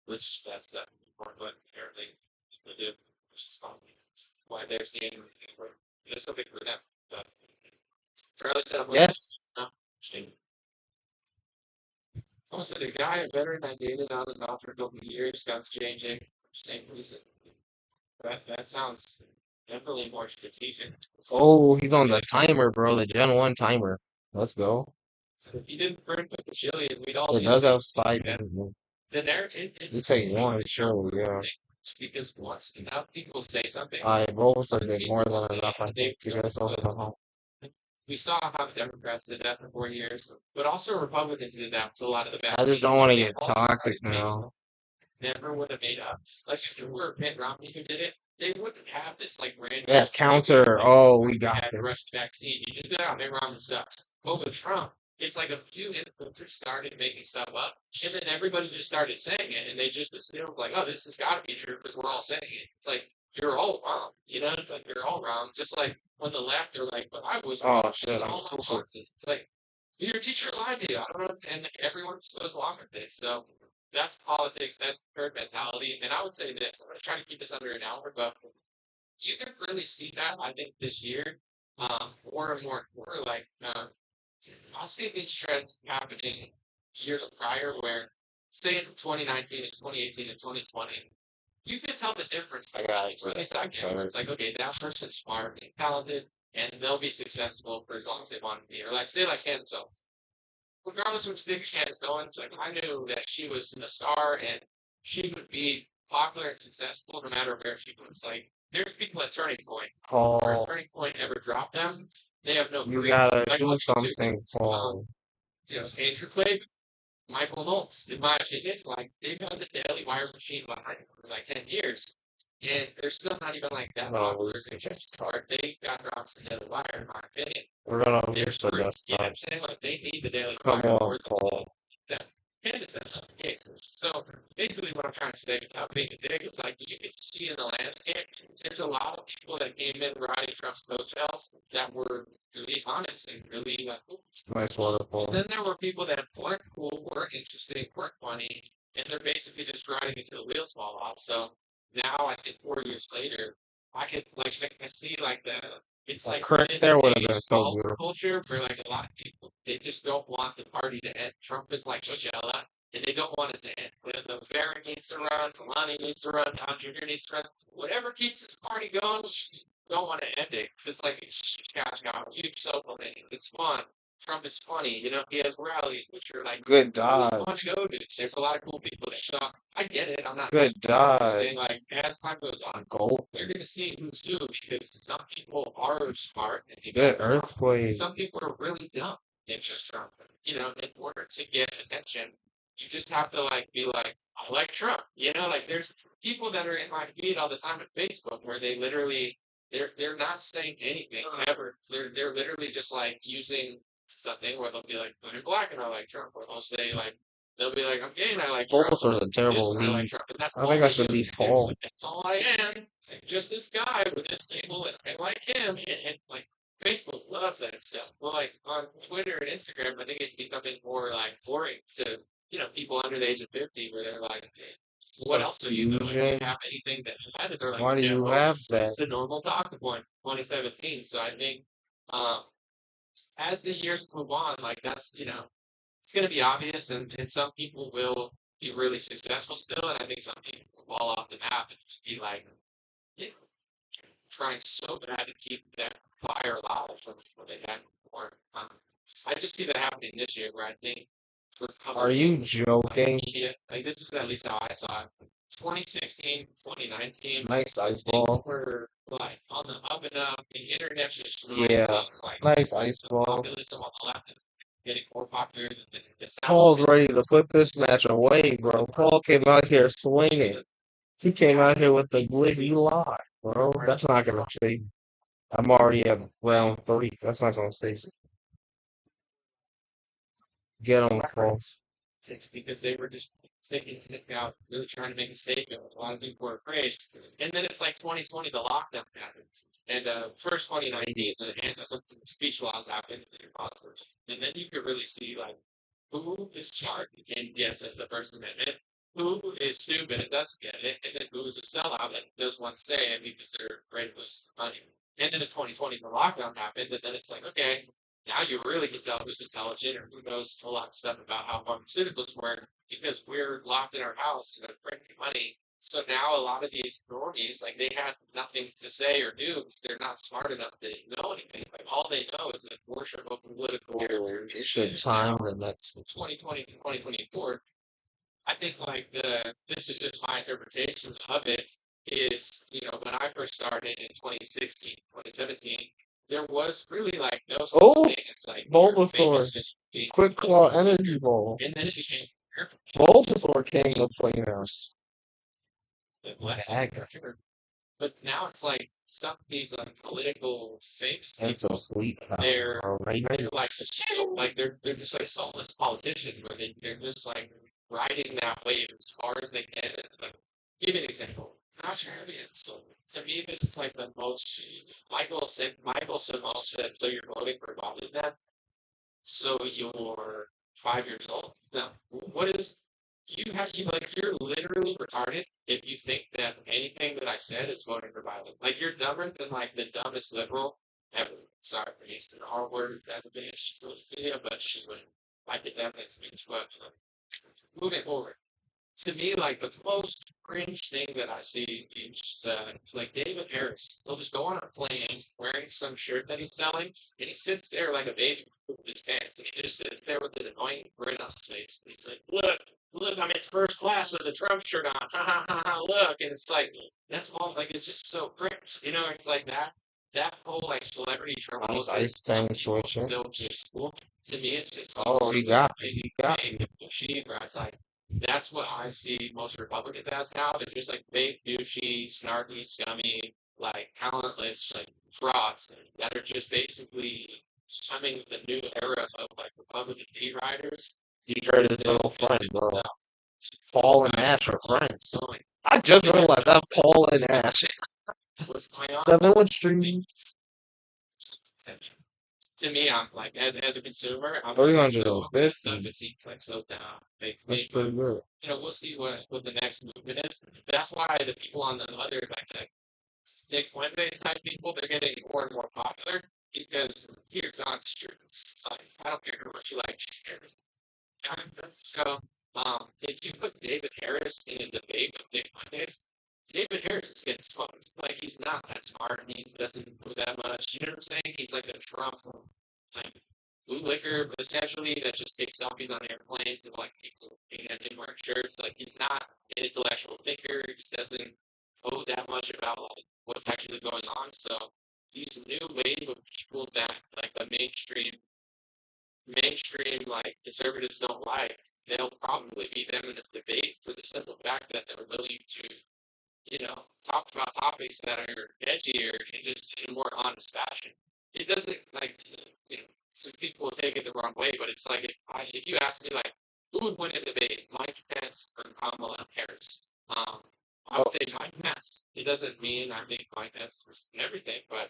which that's the but apparently they do, which is fun. Why there's the end there's something for them. But Charlie said I'm Yes. no. Oh, so the guy, a veteran I dated on and off for a couple of years, got changing. Same reason. That sounds definitely more strategic. Oh, he's on the timer, bro. The Gen 1 timer. Let's go. So if he didn't burn a bajillion, we'd all It be does like, have side. then there it's You take one, sure, yeah. because once enough people say something, I both other have been more people than say enough, I it, they think, to don't get something put at home. we saw how the Democrats did that for 4 years, but also Republicans did that with a lot of the bad. I just don't want to get toxic now. Never would have made up. Like if it were Mitt Romney who did it, they wouldn't have this like random. Yes, counter. Oh, we got had the this. rest vaccine. You just go out, Mitt Romney sucks. But with Trump, it's like a few influencers started making stuff up, and then everybody just started saying it, and they just assumed like, oh, this has got to be true because we're all saying it. It's like you're all wrong, you know? It's like you're all wrong. Just like when the left are like, but I was Oh, wrong. shit, It's I'm all so my sorry. sources. It's like your teacher lied to you. I don't know, and everyone just goes along with this. So that's politics. That's herd mentality. And I would say this. I'm gonna try to keep this under an hour, but you can really see that. I think this year, more and more, like I'll see these trends happening years prior, where say in 2019 and 2018 and 2020, you can tell the difference. I got it. At least I can. It's like, okay, that person's smart and talented, and they'll be successful for as long as they want to be. Or like, say, like Candace Owens. Regardless of which big Candace Owens, like I knew that she was a star and she would be popular and successful no matter where she was. Like, there's people at Turning Point. Where Paul, Turning Point ever dropped them, they have no you career. gotta Like, do look at something, Susan, Paul. Andrew Clegg, Michael Knowles, in my opinion, like they've had the Daily Wire machine behind them for like 10 years. And they're still not even like that No, popular. it's They just just start. They got dropped from the Daily Wire, in my opinion. We're gonna They're miss the screwed. You know what I'm desktops. saying? Like they need the Daily Come Wire on, more than Paul. them. Candace, that's not the case. So basically, what I'm trying to say without being a dick is like you can see in the landscape, there's a lot of people that came in riding Trump's coattails that were really honest and really Nice water, and Paul. then there were people that weren't cool, weren't interesting, weren't funny, and they're basically just riding until the wheels fall off. So now, I think 4 years later, I could like I see like it's like Correct it's there would a have been so small beautiful. culture for like a lot of people. They just don't want the party to end. Trump is like Coachella, and they don't want it to end. The Farron needs to run, Kalani needs to run, Don Jr. needs to run. Whatever keeps this party going, don't want to end it because it's like it's cash cow, huge supplement. It's fun. Trump is funny, you know. He has rallies, which are like Good really dodge. fun to go to. There's a lot of cool people there. So I get it. I'm not Good I'm just dodge. saying like as time goes on, Gold. they're gonna see who's who because some people are smart and they Good got Trump, and earthquake. some people are really dumb and just Trump. You know, in order to get attention, you just have to like be like, I like Trump. You know, like there's people that are in my feed all the time on Facebook where they literally they're not saying anything ever. They're literally just like using something where they'll be like, I'm black and I like Trump, or they'll say like they'll be like, I'm gay and I like Trump. Bulbasaur's a This terrible and I like lead. Trump, and that's I all think I they should do. lead It's Paul. like, that's all I am. Just this guy with this label, and I like him. And like Facebook loves that stuff. Well, like on Twitter and Instagram, I think it's becoming more like boring to people under the age of 50, where they're like, What else are you doing? Do you confusion. have anything that added? Or like, Why do you have that? it's the normal talking point, 2017. So I think, um, as the years move on, like that's it's going to be obvious, and some people will be really successful still, and I think some people will fall off the map and just be like, you know, trying so bad to keep that fire alive from what they had before. I just see that happening this year, where I think for Are you joking? media, like this is at least how I saw it. 2016, 2019, Nice ice things ball. were like on the up and up. The internet just Yeah, like nice ice the ball. populism on the left getting more popular than the South. Paul's ready to put this match away, bro. Paul came out here swinging. He came out here with the glizzy lie, bro. That's not gonna save me. I'm already at round 3. That's not gonna save me. Get on the Paul. Because they were just sticking out, really trying to make a statement. A lot of people were afraid. And then it's like 2020, the lockdown happens. And first 2019, the speech laws happened. And then you could really see like who is smart and gets it, the person that it, who is stupid and doesn't get it, and then who is a sellout and doesn't want to say it because they're afraid of losing money. And then in 2020, the lockdown happened, and then it's like, okay, now you really can tell who's intelligent or who knows a lot of stuff about how pharmaceuticals work because we're locked in our house and they're printing money. So now a lot of these normies, like they have nothing to say or do because they're not smart enough to know anything. Like all they know is that worship of political You should time the next. 2020 to 2024. I think like this is just my interpretation of it is, when I first started in 2016, 2017, there was really like no such Oh, thing as like you're Bulbasaur. famous just being Quick Claw Energy Ball. and then it became Bulbasaur came to play now. less Dagger. but now it's like some of these like political famous And people, so sleep. they're Right. they're just like soulless politicians where they're just like riding that wave as far as they can. Like, give you an example. Not sure. So to me, this is like the most. Michael Simone said, "So you're voting for Bob that? So you're 5 years old? No. What is you're literally retarded if you think that anything that I said is voting for Biden. Like you're dumber than like the dumbest liberal ever. Sorry for using the R word as a bit social media, but she would like it that speech. But moving forward. To me, like the most cringe thing that I see is like David Harris. He'll just go on a plane wearing some shirt that he's selling, and he sits there like a baby with his pants, and he just sits there with an annoying grin on his face. And he's like, look, I'm in first class with a Trump shirt on. Ha ha ha ha! Look, and it's like that's all. Like it's just so cringe. It's like that. That whole like celebrity Trump. Nice ice cream short shirt. So just cool. To me, it's just Oh, he got me. She, where it's like that's what I see most Republicans as now. They're just like fake, douchey, snarky, scummy, like talentless, like frauds that are just basically coming the new era of like Republican tea riders. He heard his little friend, bro. Paul and Ash are friends. I just realized that Paul and Ash. What's going on? 7 Street. To me, I'm like, as a consumer, I'm 300 so bits. stuff. It seems like so down. That's pretty good. We'll see what the next movement is. That's why the people on the other like the Nick Fuentes type people, they're getting more and more popular because here's the honest truth. Like, I don't care how much you like. So, if you put David Harris in a debate with Nick Fuentes, David Harris is getting smoked. Like he's not that smart and he doesn't do that much. You know what I'm saying? He's like a Trump, like blue liquor, but essentially that just takes selfies on airplanes and like people being at him wearing shirts. Like he's not an intellectual thinker. He doesn't know that much about like what's actually going on. So these new wave of people that like the mainstream like conservatives don't like, they'll probably beat them in a debate for the simple fact that they're willing to talk about topics that are edgier and just in a more honest fashion. It doesn't like, some people will take it the wrong way, but it's like if you ask me like, who would win a debate, Mike Pence or Kamala Harris? I would say Mike Pence. It doesn't mean I think Mike Pence was everything, but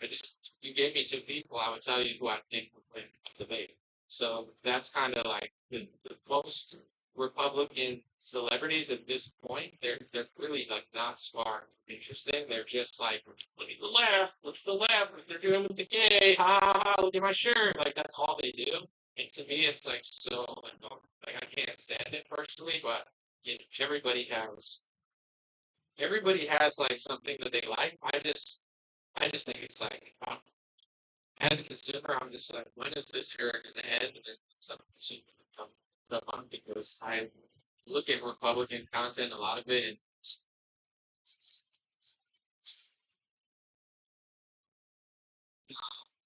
you gave me 2 people, I would tell you who I think would win the debate. So that's kind of like the most Republican celebrities at this point, they're really like not smart, interesting. They're just like, look at the left, look at the left, what they're doing with the gay, ha ha ha, look at my shirt. Like that's all they do. And to me, it's like so annoying. Like I can't stand it personally, but you know, everybody has like something that they like. I just think it's like as a consumer, I'm just like, when is this era gonna end? And some consumer become dumb because I look at Republican content, a lot of it, and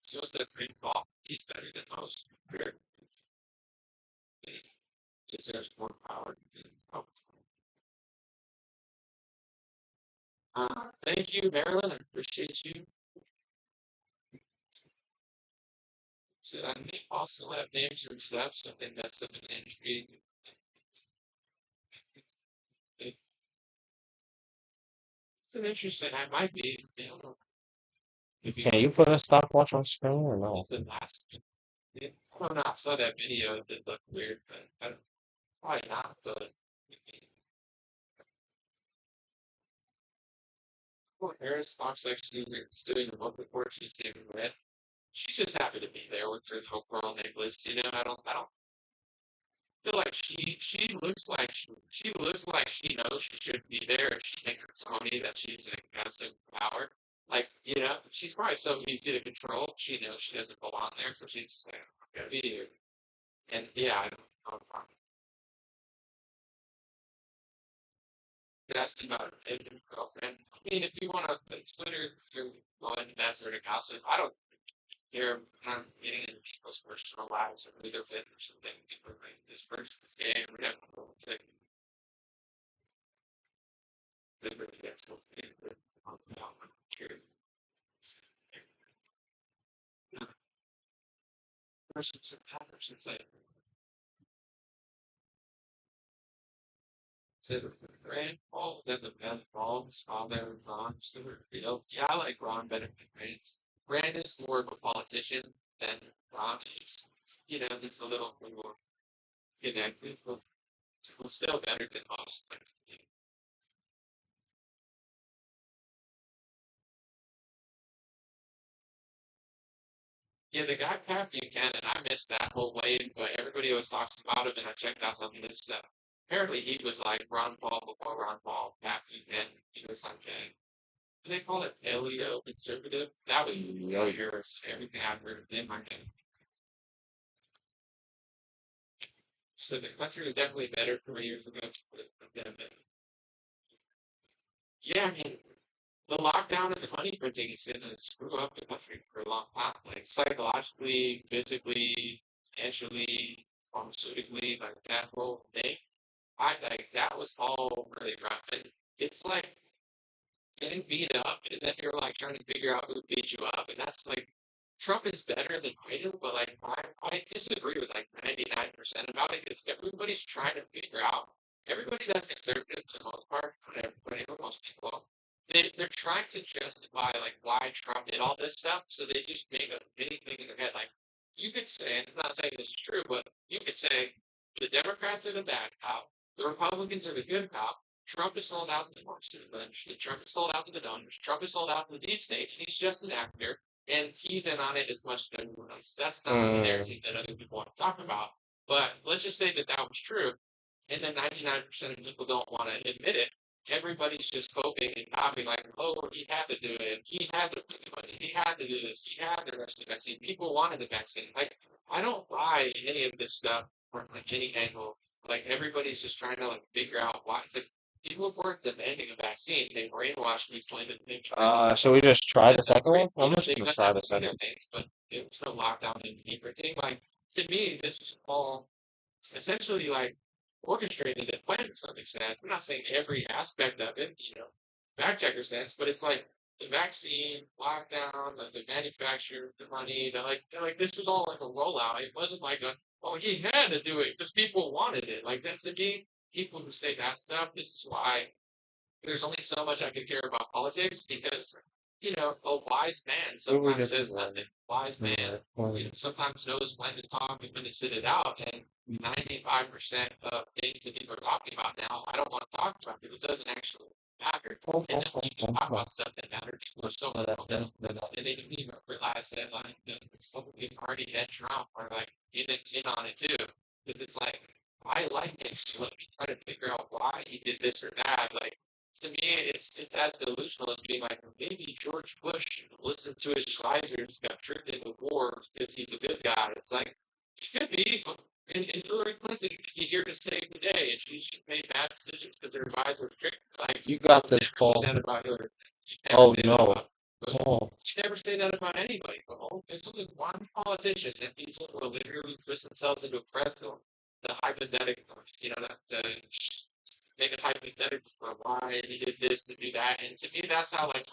shows that Green Ball he's better than most. Because there's more power. Oh, thank you, Marilyn. I appreciate you. So I may also have names or stuff, something that's up in the industry. It's an interesting. I might be. I don't know. If Can you put a stopwatch on screen or no? it's the last. Yeah, I don't know. I saw that video. It did look weird, but I don't, probably not. But well, Harris Fox actually is doing a book report. She's getting read. She's just happy to be there with her little pearl necklace. You know, I don't feel like she looks like she knows she shouldn't be there. If she thinks it's funny that she's in aggressive power. Like, you know, she's probably so easy to control. She knows she doesn't belong there, so she's just like, I'm gonna be here. And yeah, I don't know. Ask me about a new girlfriend. I mean, if you want to Twitter, if you're going to that sort of gossip, I don't care. I'm getting into people's personal lives or who they're with or something. People are like, this person's gay, or whatever. It's like, liberty, that's what they do. I don't care. Person's a person's like, so the Rand Paul, then the Ben Paul, father, Ron Stewart, Field. Yeah, I like Ron better than Rand. Rand is more of a politician than Ron is. You know, he's a little more connected, but still better than most. Like, yeah, the guy Pat Buchanan, I missed that whole wave, but everybody always talks about him, and I checked out some of his stuff. Apparently, he was like Ron Paul before Ron Paul. Pat Buchanan, he was like a they call it paleo conservative. That would be yours. Everything I've heard of them, I can. So the country was definitely better 4 years ago. Yeah, I mean, the lockdown and the money printing is going to screw up the country for a long time. Like psychologically, physically, financially, pharmaceutically, like that whole thing. I like that was all really rough. And it's like getting beat up, and then you're like trying to figure out who beat you up, and that's like Trump is better than Biden, but like I disagree with like 99% about it because everybody's trying to figure out everybody that's conservative for the most part, not everybody, but most people, they're trying to justify like why Trump did all this stuff, so they just make a mini thing in their head. Like you could say, and I'm not saying this is true, but you could say the Democrats are the bad cop, the Republicans are the good cop. Trump is sold out to the Marxist industry. Trump is sold out to the donors. Trump is sold out to the deep state. And he's just an actor, and he's in on it as much as everyone else. That's not the narrative that other people want to talk about. But let's just say that that was true, and then 99% of people don't want to admit it. Everybody's just coping and copying, like, oh, he had to do it. He had to put the money. He had to do this. He had to rush the vaccine. People wanted the vaccine. Like, I don't buy any of this stuff from like any angle. Like, everybody's just trying to like figure out why. It's like people weren't demanding a vaccine. They brainwashed me, explained that they Should we just try the second one? you I'm know, just they gonna got try that the second. things, but it was no lockdown and everything. Like to me, this was all essentially like orchestrated and planned to some extent. I'm not saying every aspect of it, you know, fact checker sense, but it's like the vaccine, lockdown, the manufacturer, the money, like this was all like a rollout. It wasn't like a oh he had to do it because people wanted it. Like that's the game. People who say that stuff. This is why there's only so much I could care about politics because, you know, a wise man What we sometimes just says nothing. Wise man, you know, sometimes knows when to talk and when to sit it out. And 95% of things that people are talking about now, I don't want to talk about because it doesn't actually matter. And then when you can talk about stuff that matters, people are so and they didn't even realize that like the Republican Party and Trump are like in on it too. Because it's like I like it. So let me try to figure out why he did this or that. Like to me, it's as delusional as being like maybe George Bush listened to his advisors, got tricked into war because he's a good guy. It's like he could be. And Hillary Clinton could be here to save the day, and she made bad decisions because her advisors tricked her. Like You got this, never say Paul. that about Hillary. You never Oh say that no. about. Oh, You never say that about anybody. But there's only one politician that people will literally twist themselves into a pretzel. The hypothetical, that make a hypothetical for why he did this to do that. And to me, that's how like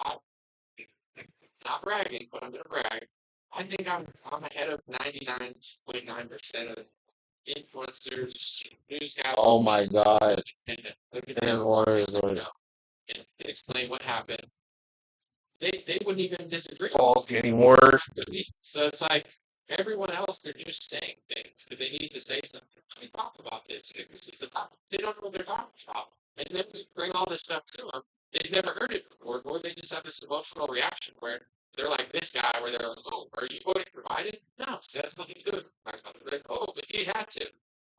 not bragging, but I'm gonna brag. I think I'm ahead of 99.9% of influencers, newscasters. oh my God. And look at And them, warriors are and explain what happened. They wouldn't even disagree. Paul's getting worse. So it's like everyone else, they're just saying things. If they need to say something, let me talk about this. This is the topic. They don't know what they're talking about. And then we bring all this stuff to them. They've never heard it before, or they just have this emotional reaction where they're like this guy, where they're like, "Oh, are you voting for Biden?" No, that's nothing to do with it. Like, "Oh, but he had to."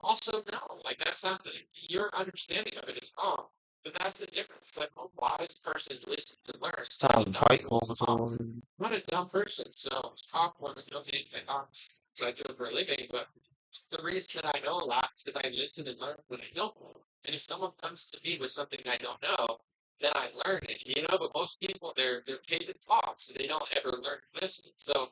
Also, no, like that's not your understanding of it is wrong. But that's the difference. It's like a wise person listens and learns. It's time to fight over I'm not a dumb person, so talk when you don't think I talk. So I do it for a living, but the reason that I know a lot is because I listen and learn when I don't know. And if someone comes to me with something I don't know, then I learn it. But most people they're paid to talk, so they don't ever learn to listen. So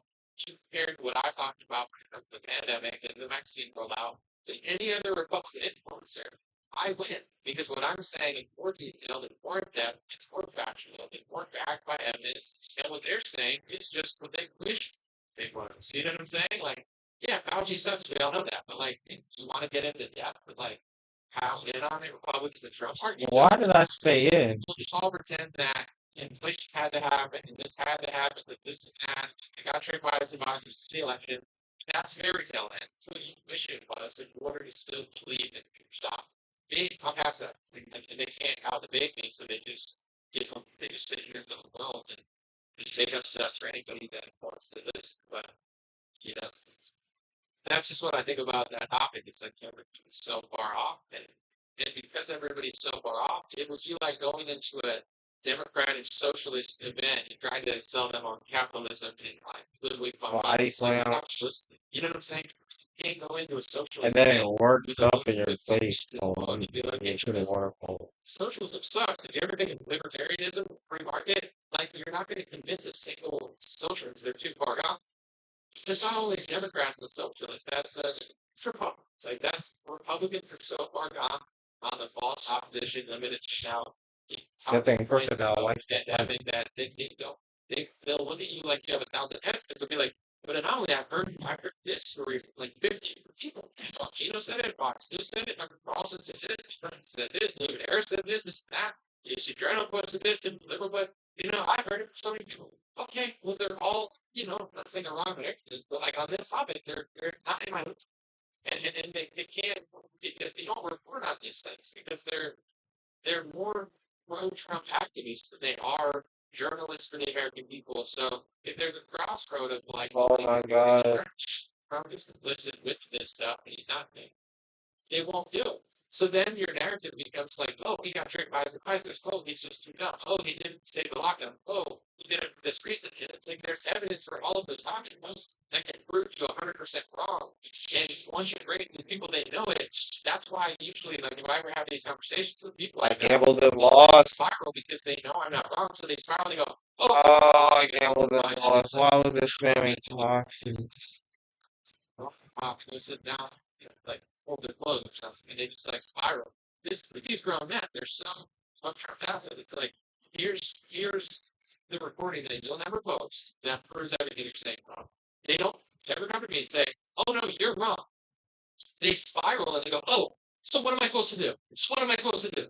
you compared what I talked about when the pandemic and the vaccine rollout to any other Republican influencer, I win because what I'm saying is more detailed and more in depth, it's more factual, it's more backed by evidence, and what they're saying is just what they wish they were. See what I'm saying? Like, yeah, Fauci sucks. We all know that, but like, you want to get into depth with like how in on it Republicans and Trump aren't. Why did I stay in? We'll just all pretend that inflation had to happen and this had to happen, that this and that. It got tricked by his advisors to the election. That's fairy tale land. That's what you wish it was in order to still believe in yourself. Me, I'll pass that. And they can't out debate me, so they just sit here in the world and just make up stuff for anybody that wants to listen. But you know, that's just what I think about that topic. It's like everybody's so far off, and because everybody's so far off, it would be like going into a democratic socialist event and trying to sell them on capitalism and like Ludwig von Mises. You know what I'm saying? You can't go into a socialist And then event it worked with a up in your Ludwig face. von Mises and be like, You should have wonderful. socialism sucks. If you ever think of libertarianism, free market, like you're not going to convince a single socialist they're too far gone. It's not only Democrats and socialists. It's Republicans. Like that's Republicans are so far gone on the false opposition limited now. Good thing Crocodile likes that. Pandemic that they'll look at you like you have 1,000 heads. They'll be like, but anomaly, I heard this story like 50 people. Gino said it, Fox News said it, Tucker Carlson said this, said this, David Harris said this, that. She Drano posted this, and liberal, but I've heard it from so many people. Okay, well, they're all, not saying they're wrong, but like on this topic, they're not in my loop. And they can't, they don't report on these things because they're more pro-Trump activists than they are journalists for the American people. So if they're the crossroad of like, Oh my God. Trump is complicit with this stuff and he's not, they won't do it. So then your narrative becomes like, oh, he got tricked by his advisors. Oh, he's just too dumb. Oh, he didn't save the lockdown. Oh, he did it for this reason. And it's like there's evidence for all of those documents that can prove you 100% wrong. And once you bring these people, they know it. That's why usually, like, if I ever have these conversations with people, I gambled and lost. spiral because they know I'm not wrong. So they spiral. They go, Oh, I gambled and lost. Why was this spamming toxic? wow, go sit down, like hold their clothes or something, and they just like spiral. These grown men, they're so fantastic. It's like here's the recording that you'll never post that proves everything you're saying wrong. They don't ever come to me and say, "Oh no, you're wrong." They spiral and they go, "Oh, so what am I supposed to do? So what am I supposed to do?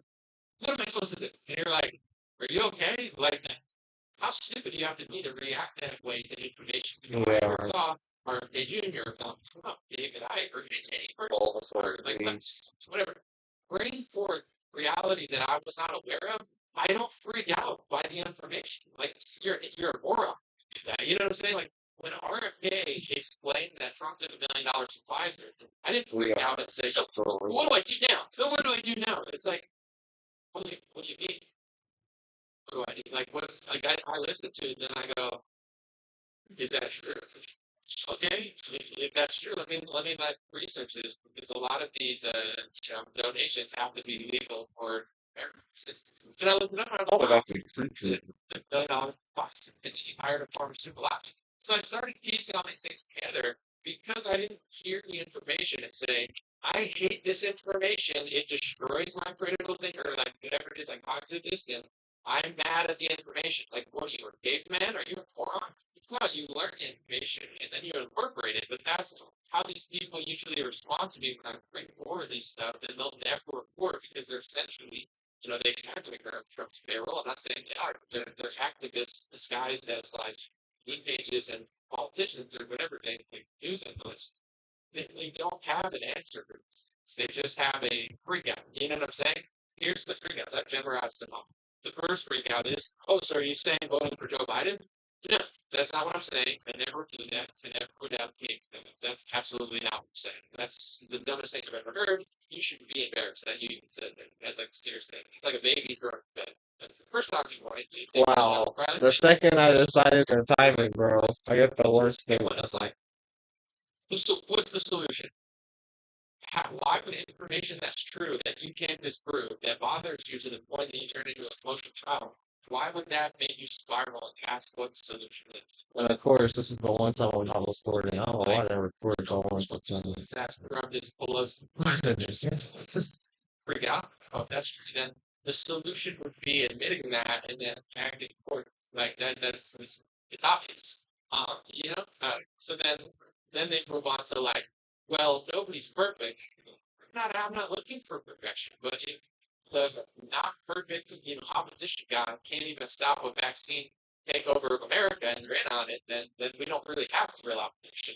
What am I supposed to do?" And you're like, "Are you okay?" Like, how stupid do you have to be to react that way to information? Yeah. It's off. RFK Jr. Come on, David Icke, or any person, All of a sudden, like these- whatever, bring forth reality that I was not aware of. I don't freak out by the information. Like you're a moron. To do that. You know what I'm saying? Like when RFK explained that Trump did $1 million from Pfizer, I didn't freak Yeah. out and say, Absolutely. "What do I do now? No, what do I do now?" It's like, what do you mean? What do I do? Like what? Like I listen to it, then I go, "Is that true?" Okay, if that's true, let me like research this because a lot of these donations have to be legal for Americans. And I looked it up and I Oh, was that's like, $1 million cost, and he hired a pharmaceutical outfit. So I started piecing all these things together because I didn't hear the information and say, I hate this information. It destroys my critical thinker, like whatever it is, like cognitive dissonance. I'm mad at the information. Like, what are you, a caveman? Are you a moron? Well, you learn information and then you incorporate it, but that's how these people usually respond to me when I bring forward these stuff, and they'll never report because they're essentially, they can activate their Trump's payroll. I'm not saying they are, but they're activists disguised as like news pages and politicians or whatever they news analysts. They don't have an answer for this. They just have a freak out. You know what I'm saying? Here's the freak outs. I've memorized them all. The first freak out is, oh, so are you saying voting for Joe Biden? No, that's not what I'm saying. I never do that. I never put out fake things. That's absolutely not what I'm saying. That's the dumbest thing I've ever heard. You should be embarrassed that you even said that. That's like seriously, like a baby throwing a bed. That's the first option point. wow. The second I decided to time it, bro, I get the worst thing. When it's like, what's the solution? Why would information that's true that you can't disprove that bothers you to the point that you turn into an emotional child? Why would that make you spiral and ask what the solution is? And of course, this is the one time I'm not recording. I don't know why I recorded the one time. Just ask around this Pelosi. Let's just freak out. Oh, that's true. Then the solution would be admitting that and then acting for it. Like that. It's obvious. So then they move on to like, well, nobody's perfect. I'm not looking for perfection, but if the not perfect, opposition guy can't even stop a vaccine takeover of America and you're in on it, then we don't really have real opposition.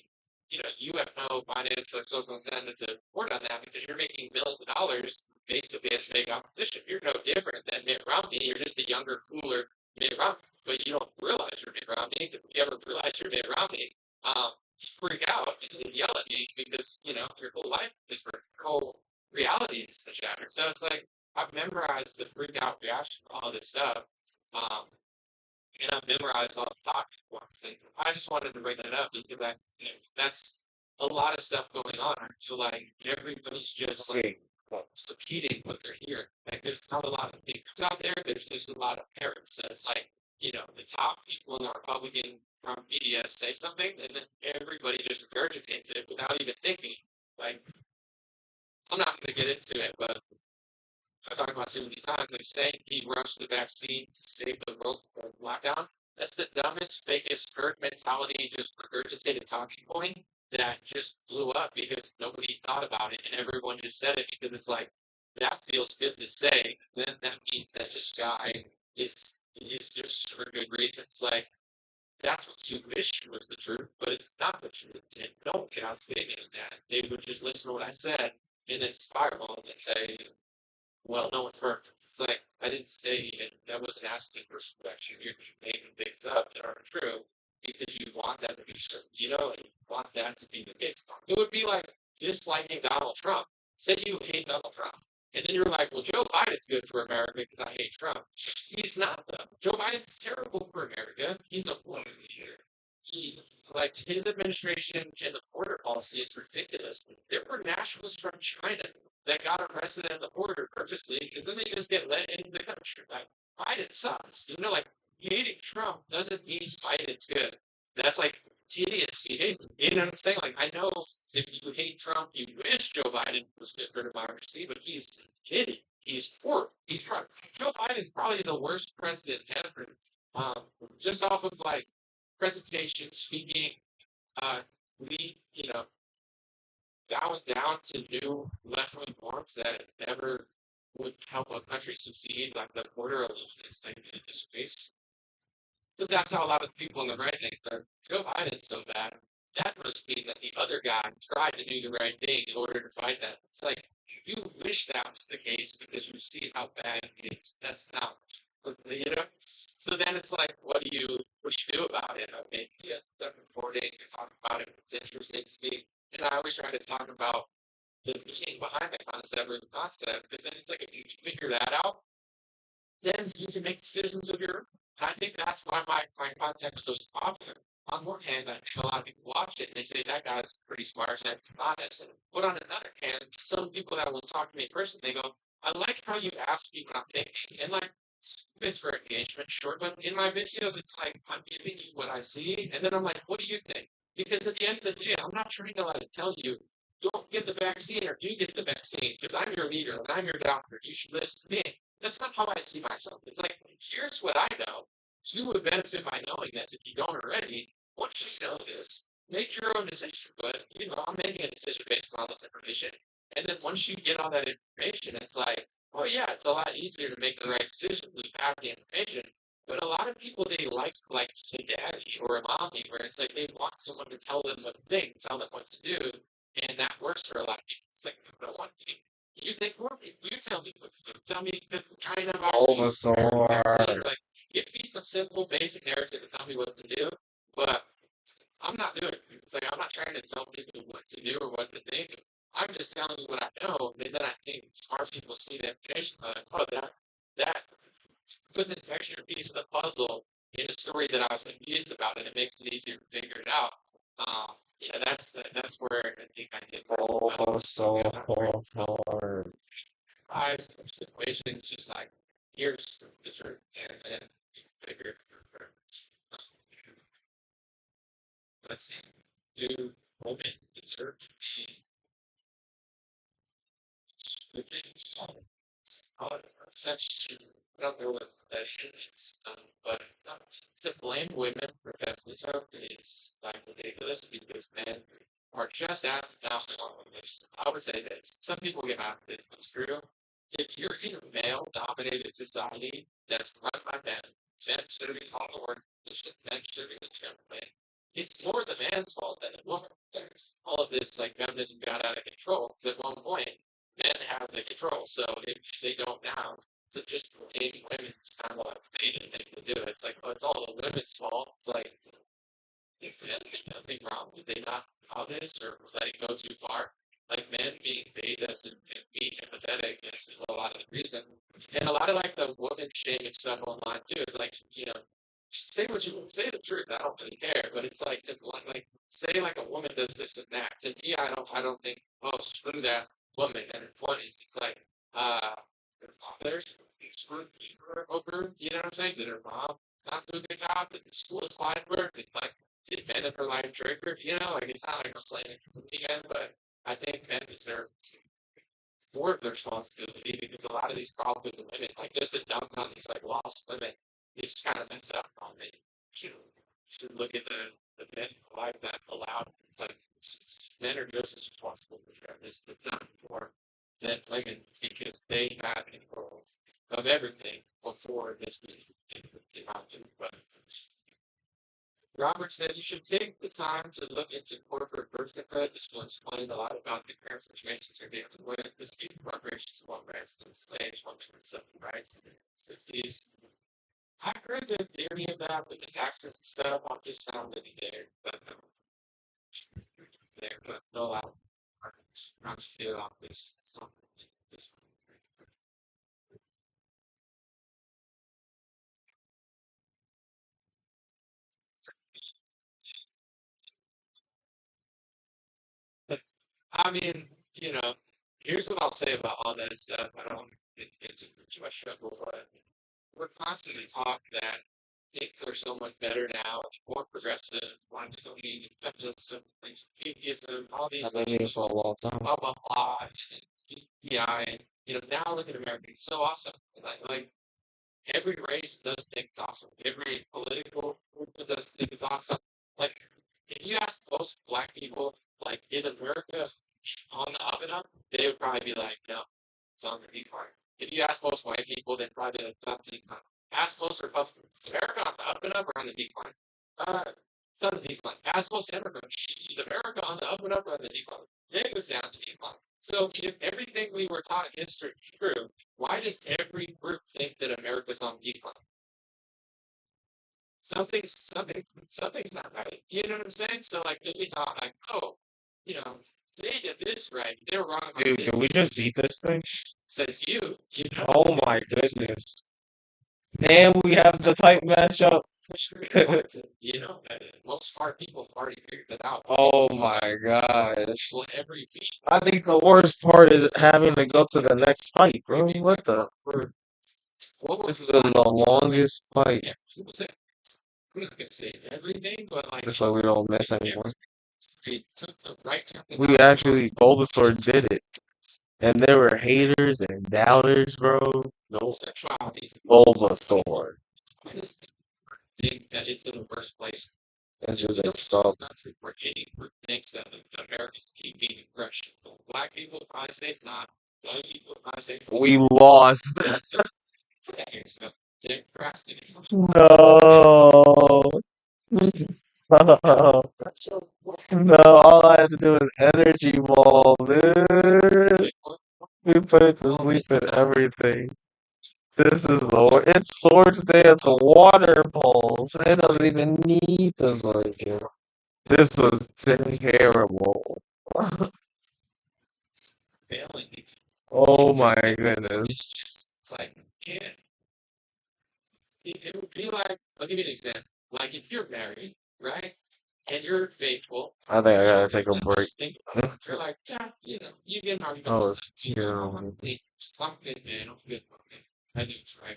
You have no financial or social incentive to report on that because you're making millions of dollars basically as fake opposition. You're no different than Mitt Romney. You're just a younger, cooler Mitt Romney, but you don't realize you're Mitt Romney because if you ever realize you're Mitt Romney, you freak out and yell at me because your whole life is your whole reality is shattered. So it's like I've memorized the freak out reaction to all this stuff. Um, and I've memorized all the talking points. And I just wanted to bring that up because that's a lot of stuff going on. I feel like everybody's just like repeating what they're hearing. Like there's not a lot of thinkers out there. There's just a lot of parents. So it's like, the top people in the Republican media say something and then everybody just regurgitates it without even thinking. Like, I'm not going to get into it, but I talked about too many times, like saying he rushed the vaccine to save the world from lockdown. That's the dumbest, fakest herd mentality, just regurgitated talking point that just blew up because nobody thought about it and everyone just said it because it's like that feels good to say. Then that means that this guy is just for good reasons. Like that's what you wish was the truth, but it's not the truth. And no one can outfit me in that. They would just listen to what I said and then spiral and say, well, no one's perfect. It's like I didn't say and I wasn't asking for perfection. You're just making things up that aren't true because you want that to be true. And you want that to be the case. It would be like disliking Donald Trump. Say you hate Donald Trump. And then you're like, well, Joe Biden's good for America because I hate Trump. He's not, though. Joe Biden's terrible for America. He's a woman leader. Like his administration and the border policy is ridiculous. There were nationalists from China that got arrested at the border purposely, and then they just get let into the country. Like Biden sucks. Like hating Trump doesn't mean Biden's good. That's like idiot behavior. You know what I'm saying? Like I know if you hate Trump, you wish Joe Biden was good for democracy, but he's an idiot. He's poor. He's right. Joe Biden is probably the worst president ever. Just off of like presentation, speaking, we, bowing down to new left-wing norms that never would help a country succeed, like the border allegiance thing in this space. But that's how a lot of people in the right think that Joe Biden's so bad. that must mean that the other guy tried to do the right thing in order to fight that. It's like you wish that was the case because you see how bad it is. That's not, you know. So then it's like, what do you do about it? I mean, yeah, reporting, you talk about it. It's interesting to me, and I always try to talk about the meaning behind the concept, because then it's like if you figure that out, then you can make decisions of your own. And I think that's why my content is so popular. On one hand, I think a lot of people watch it and they say that guy's pretty smart and honest. But on another hand, some people that will talk to me personally, they go, I like how you ask me what I'm thinking. And like, it's for engagement, sure. But in my videos, it's like, I'm giving you what I see. And then I'm like, what do you think? Because at the end of the day, I'm not trying to like tell you, don't get the vaccine or do get the vaccine because I'm your leader and I'm your doctor. You should listen to me. That's not how I see myself. It's like, here's what I know. You would benefit by knowing this if you don't already. Once you know this, make your own decision. But, I'm making a decision based on all this information. And then once you get all that information, it's like, oh, yeah, it's a lot easier to make the right decision when you have the information. But a lot of people, they like a daddy or a mommy, where it's like they want someone to tell them what to think, tell them what to do. And that works for a lot of people. It's like, I don't want you. You think for me. You tell me what to do. Tell me the China virus. Bulbasaur. Like, give me some simple, basic narrative and tell me what to do. But I'm not doing it. It's like I'm not trying to tell people what to do or what to think. I'm just telling you what I know, and then I think smart people see the information like, oh, that puts an extra piece of the puzzle in a story that I was confused about, and it makes it easier to figure it out. Yeah, that's where I think I get Bulbasaur. five situations, just like here's the truth, and figure it out. Let's see. Do women deserve to be stupid? Such I don't know what that is, but to blame women for feminism is like ridiculous because men are just as enough on this. I would say this. Some people get mad at this, but it's true. If you're in a male dominated society that's run by men, men should be called the word, men should be the it's more the man's fault than the woman. All of this like feminism got out of control. Because at one point, men have the control. So if they don't now, so just blame women is kind of like they didn't think to do it. It's like, oh, it's all the women's fault. It's like if they had nothing wrong, did they not allow this or let it go too far? Like men being betas and being empathetic is a lot of the reason. And a lot of like the woman shaming stuff online too. It's like, say what you say the truth. I don't really care. But it's like to like say like a woman does this and that. To me, I don't think, oh, screw that woman in her 20s. It's like her father's screwed her over, you know what I'm saying? Did her mom not do a good job? Did the school slide for her? Did men in her life trick her? Like it's not like I'm playing it again, but I think men deserve more of the responsibility because a lot of these problems with the women, like just to dunk on these like lost women, it's just kind of messed up on me. You should look at the men alive that allowed like men are just as responsible for this, but not more than women because they had control of everything before this was happened. But Robert said you should take the time to look into corporate personhood. This will explain a lot about the current situations you're dealing with. The student corporations among rights and slaves, functional civil rights in the 60s. I've heard the theory of that with the taxes and stuff. I'm just not really there, but no, I'm still on this. This I mean, here's what I'll say about all that stuff. I don't get into too much trouble, but we're constantly taught that things are so much better now, more progressive, quantity, feminism, atheism, all these I've been here for a long time. blah blah blah, and PPI, and now look at America, it's so awesome. Like every race does think it's awesome. Every political movement does think it's awesome. Like if you ask most black people, like, is America on the up and up? They would probably be like, no, it's on the decline. If you ask most white people, they'd probably be like, it's on the decline. Ask most Republicans, is America on the up and up or on the decline? It's on the decline. As most immigrants, is America on the up and up or on the decline? It was on the decline. So if everything we were taught in history is true, why does every group think that America's on the decline? Something's not right. You know what I'm saying? So like we thought like, oh, you know, they did this right. They're wrong on Dude, this. can we just beat this thing? Says you know. Oh my goodness. And we have the type matchup. You know, most smart people have already figured it out. Oh my gosh. Well, every feat. I think the worst part is having to go to the next fight, bro. What the? What This was is the longest fight. yeah, people say I'm not gonna say everything, but like This way we don't miss anyone. we took the right turn. We actually, Bulbasaur did it. And there were haters and doubters, bro. No, Sexuality. Bulbasaur. I just think that it's in the worst place. It's just No a stop. country where any group thinks that the Americans keep being aggression. Black people, the United States, not. White people, the United States. We lost. Years ago. They're procrastinating. No. No, all I had to do is energy ball, dude. We put it to sleep and everything. This is the worst. It's Swords Dance water pulse. It doesn't even need the Swords Dance. This was terrible. Failing. Oh my goodness. It's like, yeah. It would be like, I'll give you an example. Like if you're married, right? And you're faithful. I think I gotta take a break. Think about it. You're like, yeah, you know, you get an argument. Oh, it's terrible. I'm good, man. I'm good. I do, right?